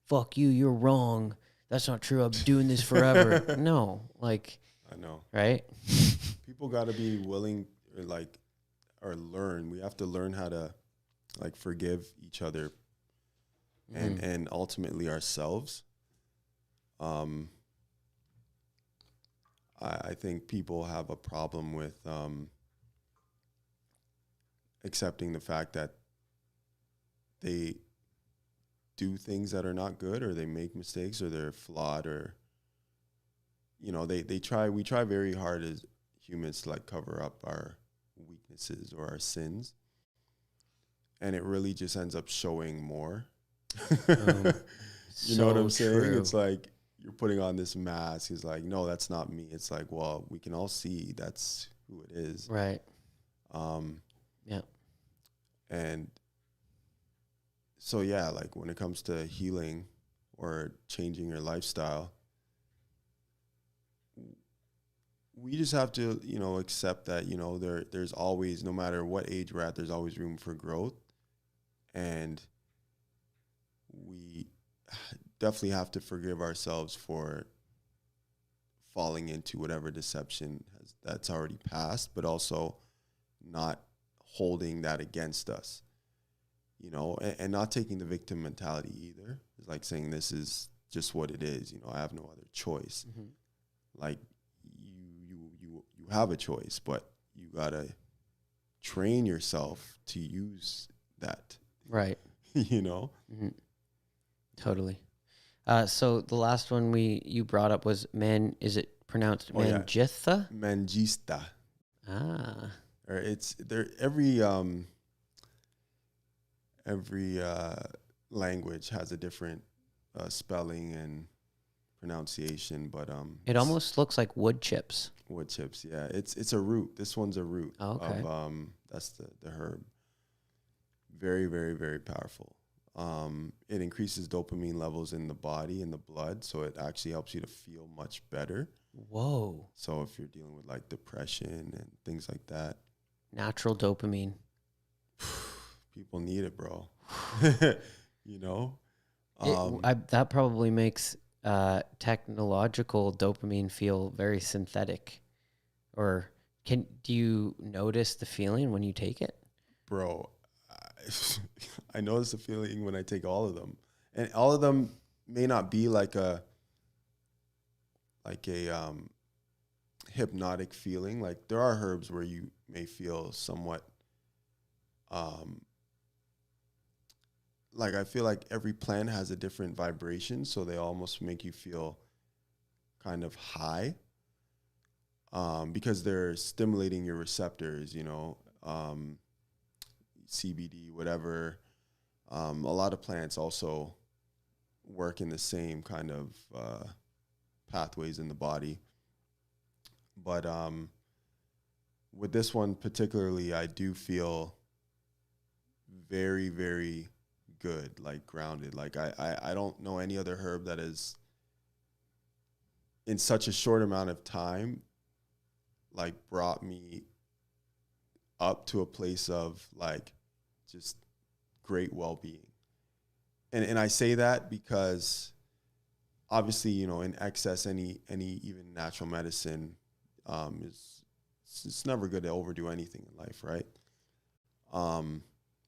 Fuck you, you're wrong. That's not true. I'm doing this forever. No, like, I know. Right? People got to be willing or learn. We have to learn how to like forgive each other and ultimately ourselves. I think people have a problem with accepting the fact that they do things that are not good, or they make mistakes, or they're flawed, or, you know, we try very hard as humans to like cover up our weaknesses or our sins. And it really just ends up showing more. You know what I'm saying? True. It's like you're putting on this mask. It's like, no, that's not me. It's like, well, we can all see that's who it is. Right. Yeah. And so, yeah, like when it comes to healing or changing your lifestyle, we just have to, you know, accept that, you know, there's always, no matter what age we're at, there's always room for growth. And we definitely have to forgive ourselves for falling into whatever deception that's already passed, but also not holding that against us, you know, and not taking the victim mentality either. It's like saying this is just what it is, you know, I have no other choice. Like you have a choice, but you gotta train yourself to use that. Right. You know? Totally. So the last one you brought up was is it pronounced Mangitha? Yeah. Mangista. Ah. Or it's there every language has a different spelling and pronunciation, but it almost looks like wood chips. Wood chips, yeah. It's a root. This one's a root of that's the herb. Very, very, very powerful. It increases dopamine levels in the body, in the blood, so it actually helps you to feel much better. Whoa. So if you're dealing with like depression and things like that, Natural dopamine. People need it, bro. You know? That probably makes technological dopamine feel very synthetic. Or do you notice the feeling when you take it? Bro, I notice the feeling when I take all of them. And all of them may not be like a hypnotic feeling. Like there are herbs where you may feel somewhat like I feel like every plant has a different vibration, so they almost make you feel kind of high because they're stimulating your receptors, CBD, whatever. A lot of plants also work in the same kind of pathways in the body. But with this one particularly, I do feel very, very good, like grounded. Like I don't know any other herb that is in such a short amount of time like brought me up to a place of like just great well-being. And I say that because obviously, in excess, any even natural medicine it's never good to overdo anything in life, right?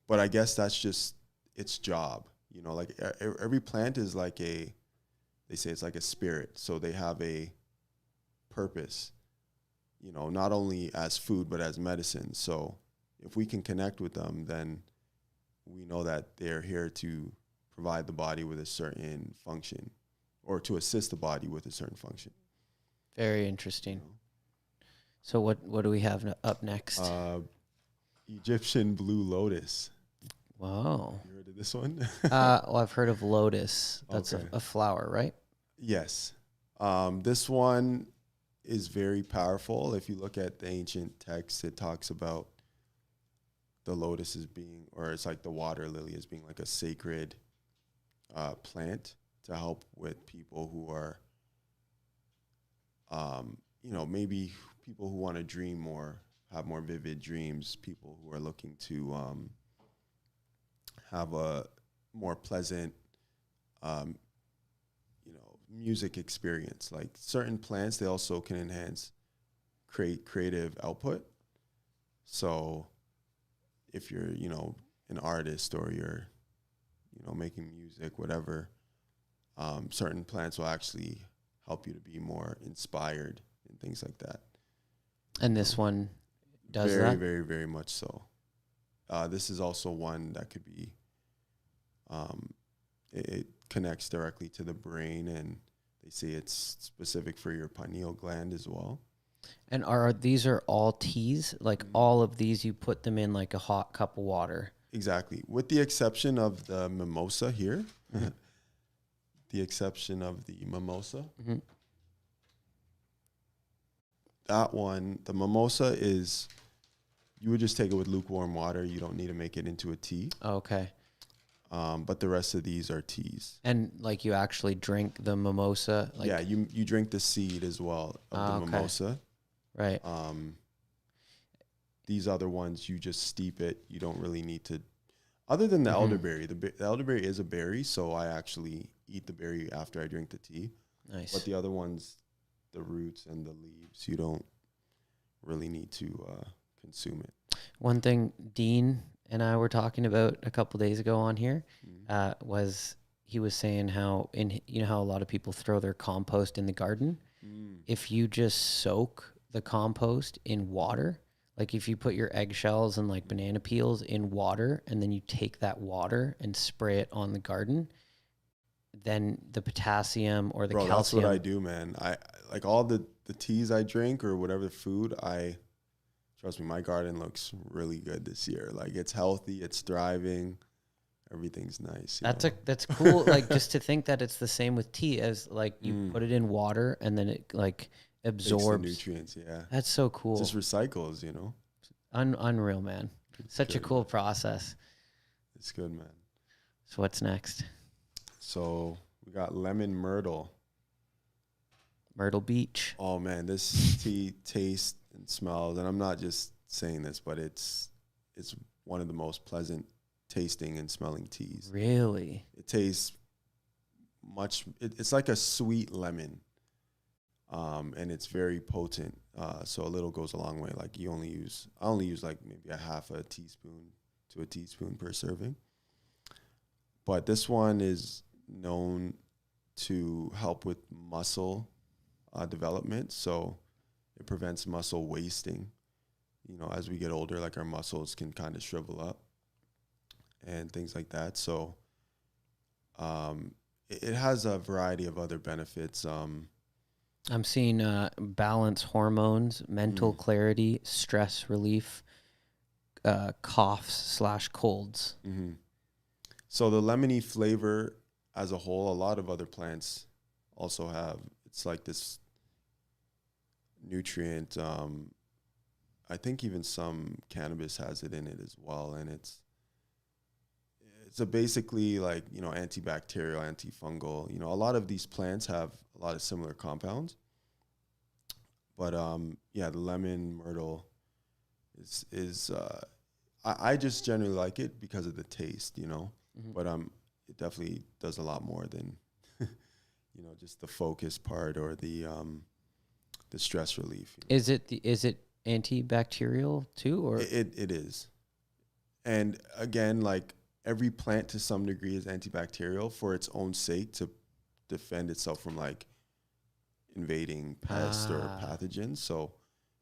But I guess that's just its job. Like every plant is like they say it's like a spirit. So they have a purpose, not only as food, but as medicine. So if we can connect with them, then we know that they're here to provide the body with a certain function or to assist the body with a certain function. Very interesting. So what do we have up next? Egyptian blue lotus. Wow. You heard of this one? Well, I've heard of lotus. That's Okay. a flower, right? Yes. This one is very powerful. If you look at the ancient texts, it talks about the lotus as being, or it's like the water lily as being like a sacred plant to help with people who are, maybe people who want to dream more, have more vivid dreams, people who are looking to have a more pleasant, music experience. Like certain plants, they also can enhance creative output. So if you're, an artist or you're, making music, whatever, certain plants will actually help you to be more inspired and things like that. And this one does very, that? Very, very much so. This is also one that could be, it connects directly to the brain, and they say it's specific for your pineal gland as well. And these are all teas? Like all of these, you put them in like a hot cup of water? Exactly. With the exception of the mimosa here. Mm-hmm. The exception of the mimosa. Mm-hmm. That one, the mimosa is, you would just take it with lukewarm water. You don't need to make it into a tea. Okay. But the rest of these are teas. And like you actually drink the mimosa? Like, yeah, you drink the seed as well of the mimosa. Right. These other ones, you just steep it. You don't really need to, other than the elderberry. The elderberry is a berry, so I actually eat the berry after I drink the tea. Nice. But the other ones, the roots and the leaves, you don't really need to consume it. One thing Dean and I were talking about a couple days ago on here was he was saying how how a lot of people throw their compost in the garden. If you just soak the compost in water, like if you put your eggshells and like banana peels in water and then you take that water and spray it on the garden, then the potassium or the calcium. That's what I do, man. I like all the teas I drink or whatever food, trust me, my garden looks really good this year. Like it's healthy, it's thriving, everything's nice. That's cool. Like just to think that it's the same with tea, as like you put it in water and then it like absorbs the nutrients. Yeah, that's so cool. It just recycles, Unreal, man. Such a cool process. It's good, man. So what's next? So we got lemon myrtle. Myrtle Beach. Oh man, this tea tastes and smells, and I'm not just saying this, but it's one of the most pleasant tasting and smelling teas. Really? It tastes it's like a sweet lemon, and it's very potent. So a little goes a long way. Like I only use like maybe a half a teaspoon to a teaspoon per serving. But this one is known to help with muscle development. So it prevents muscle wasting. You know, as we get older, like our muscles can kind of shrivel up and things like that. So it has a variety of other benefits. I'm seeing balance hormones, mental clarity, stress relief, coughs / colds. Mm-hmm. So the lemony flavor as a whole, a lot of other plants also have. It's like this nutrient. I think even some cannabis has it in it as well, and it's a basically like, you know, antibacterial, antifungal. You know, a lot of these plants have a lot of similar compounds. But yeah, the lemon myrtle is I just generally like it because of the taste, you know. Mm-hmm. But it definitely does a lot more than you know, just the focus part or the stress relief. You know? Is it antibacterial too, or it is? And again, like every plant to some degree is antibacterial for its own sake to defend itself from like invading pests or pathogens. So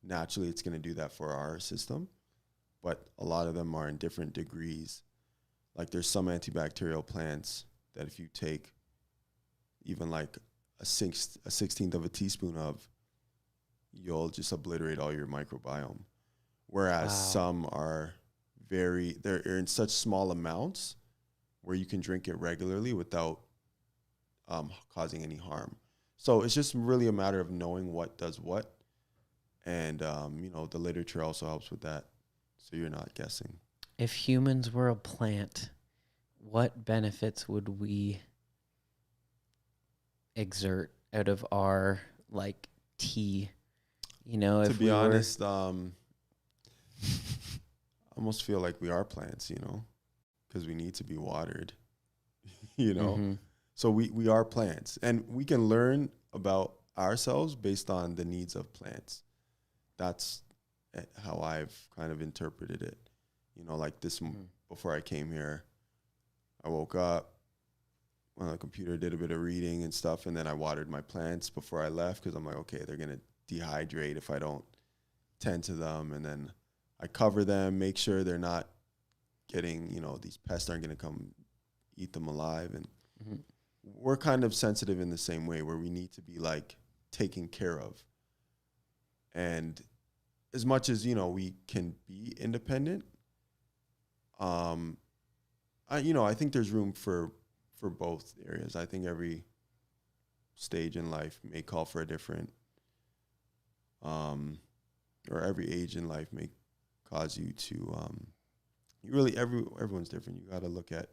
naturally, it's going to do that for our system. But a lot of them are in different degrees. Like there's some antibacterial plants that if you take even like a 16th of a teaspoon of, you'll just obliterate all your microbiome. Whereas some are they're in such small amounts where you can drink it regularly without causing any harm. So it's just really a matter of knowing what does what. And, you know, the literature also helps with that. So you're not guessing. if humans were a plant, what benefits would we exert out of our like tea? You know, To be honest, I almost feel like we are plants, you know, because we need to be watered, you know. Mm-hmm. So we are plants, and we can learn about ourselves based on the needs of plants. That's how I've kind of interpreted it. You know, like this before I came here, I woke up, went on the computer, did a bit of reading and stuff, and then I watered my plants before I left because I'm like, okay, they're going to dehydrate if I don't tend to them. And then I cover them, make sure they're not getting, you know, these pests aren't going to come eat them alive. And we're kind of sensitive in the same way where we need to be like taken care of. And as much as, you know, we can be independent, I think there's room for both areas. I think every stage in life may call for a different, or every age in life may cause you to, everyone's different. You got to look at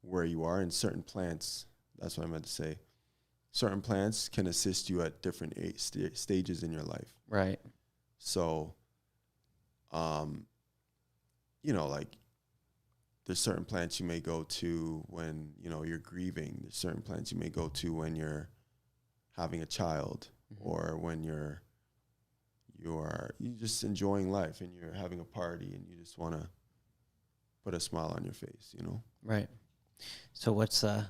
where you are, and certain plants, that's what I meant to say. Certain plants can assist you at different stages in your life. Right. So, you know, like there's certain plants you may go to when, you know, you're grieving. There's certain plants you may go to when you're having a child, or when you're just enjoying life and you're having a party and you just want to put a smile on your face, you know? Right. So what's the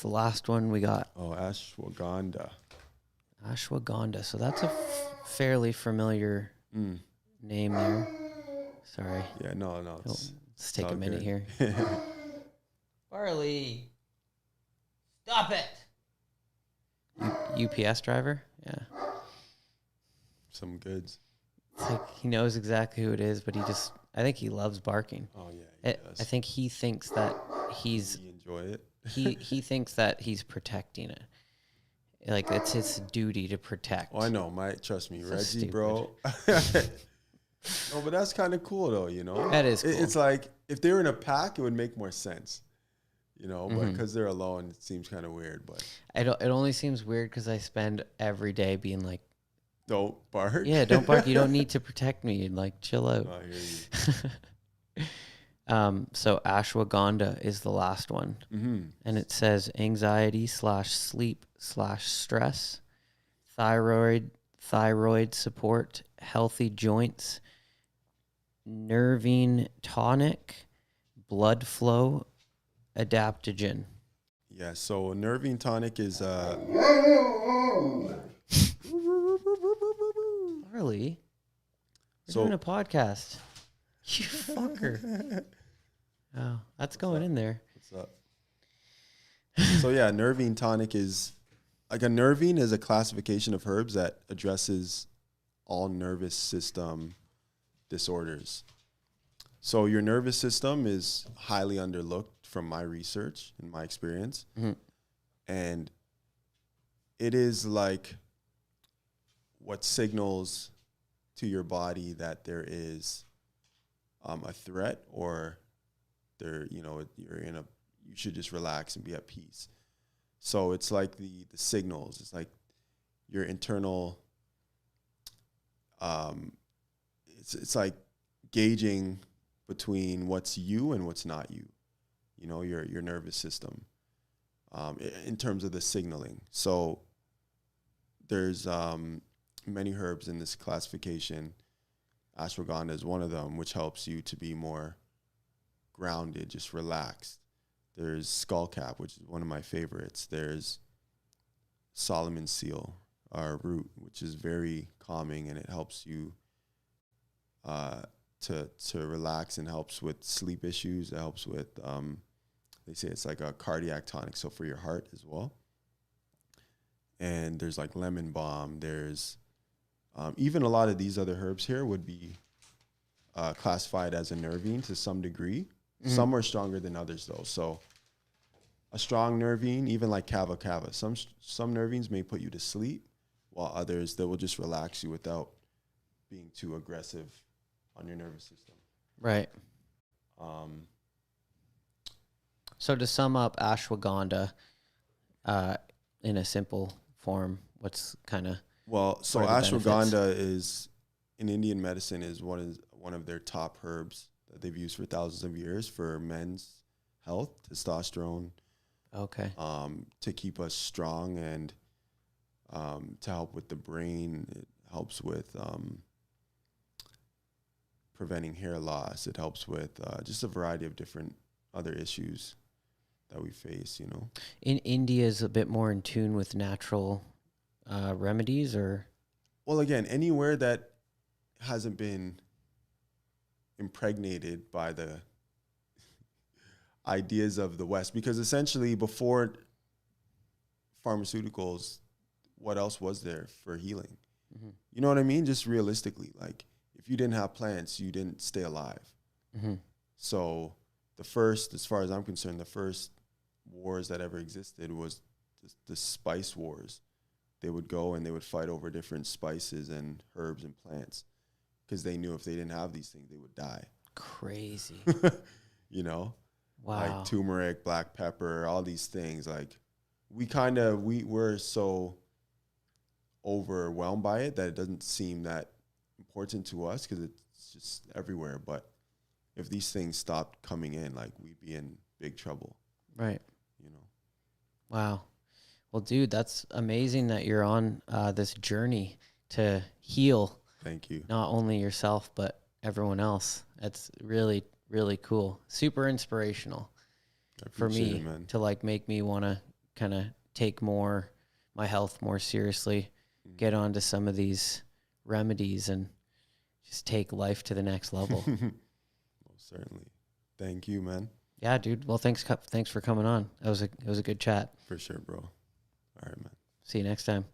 last one we got? Oh, ashwagandha. Ashwagandha. So that's a fairly familiar name there. Sorry. Yeah, no. Let's take a minute good. here. Barley. Stop it. UPS driver? Yeah. Some goods. It's like he knows exactly who it is, but I think he loves barking. Oh, yeah, he does. I think he thinks that You enjoy it? he thinks that he's protecting it. Like it's his duty to protect. Oh, I know. Trust me, So Reggie, stupid. bro. No, but that's kind of cool, though, you know? That is cool. It's like, if they were in a pack, it would make more sense, you know? But because they're alone, it seems kind of weird. But It only seems weird because I spend every day being like, Don't bark. Yeah, don't bark. You don't need to protect me. Like, chill out. I hear you. So ashwagandha is the last one. And it says anxiety/sleep/stress, thyroid support, healthy joints, nervine tonic, blood flow, adaptogen. Yeah, so nervine tonic is Harley, we're doing a podcast. You fucker. Oh, that's going in there. What's up? So yeah, nervine tonic is like a nervine is a classification of herbs that addresses all nervous system disorders. So your nervous system is highly underlooked from my research and my experience. And it is like what signals to your body that there is a threat, or there, you should just relax and be at peace. So it's like the signals. It's like your internal. It's like gauging between what's you and what's not you. You know, your nervous system. In terms of the signaling. So there's many herbs in this classification. Ashwagandha is one of them, which helps you to be more grounded, just relaxed. There's skullcap, which is one of my favorites. There's Solomon seal, our root, which is very calming, and it helps you to relax and helps with sleep issues. It helps with they say it's like a cardiac tonic, so for your heart as well. And there's like lemon balm. There's even a lot of these other herbs here would be classified as a nervine to some degree. Some are stronger than others, though. So a strong nervine, even like kava, some nervines may put you to sleep, while others, they will just relax you without being too aggressive on your nervous system. Right. So to sum up ashwagandha in a simple form, what's kind of... Well, so ashwagandha is, in Indian medicine, is one of their top herbs that they've used for thousands of years for men's health, testosterone. Okay. To keep us strong and to help with the brain. It helps with preventing hair loss. It helps with just a variety of different other issues that we face, you know. In India is a bit more in tune with natural remedies, or? Well, again, anywhere that hasn't been impregnated by the ideas of the West, because essentially before pharmaceuticals, what else was there for healing? You know what I mean? Just realistically, like if you didn't have plants, you didn't stay alive. So the first, as far as I'm concerned, the first wars that ever existed was the spice wars. They would go and they would fight over different spices and herbs and plants because they knew if they didn't have these things, they would die. Crazy. You know? Wow. Like turmeric, black pepper, all these things. Like we're so overwhelmed by it that it doesn't seem that important to us because it's just everywhere. But if these things stopped coming in, like we'd be in big trouble. Right. You know? Wow. Well, dude, that's amazing that you're on this journey to heal. Thank you. Not only yourself, but everyone else. That's really, really cool. Super inspirational for me to like make me want to kind of take my health more seriously, get onto some of these remedies and just take life to the next level. Most certainly. Thank you, man. Yeah, dude. Well, thanks for coming on. It was a good chat. For sure, bro. All right, man. See you next time.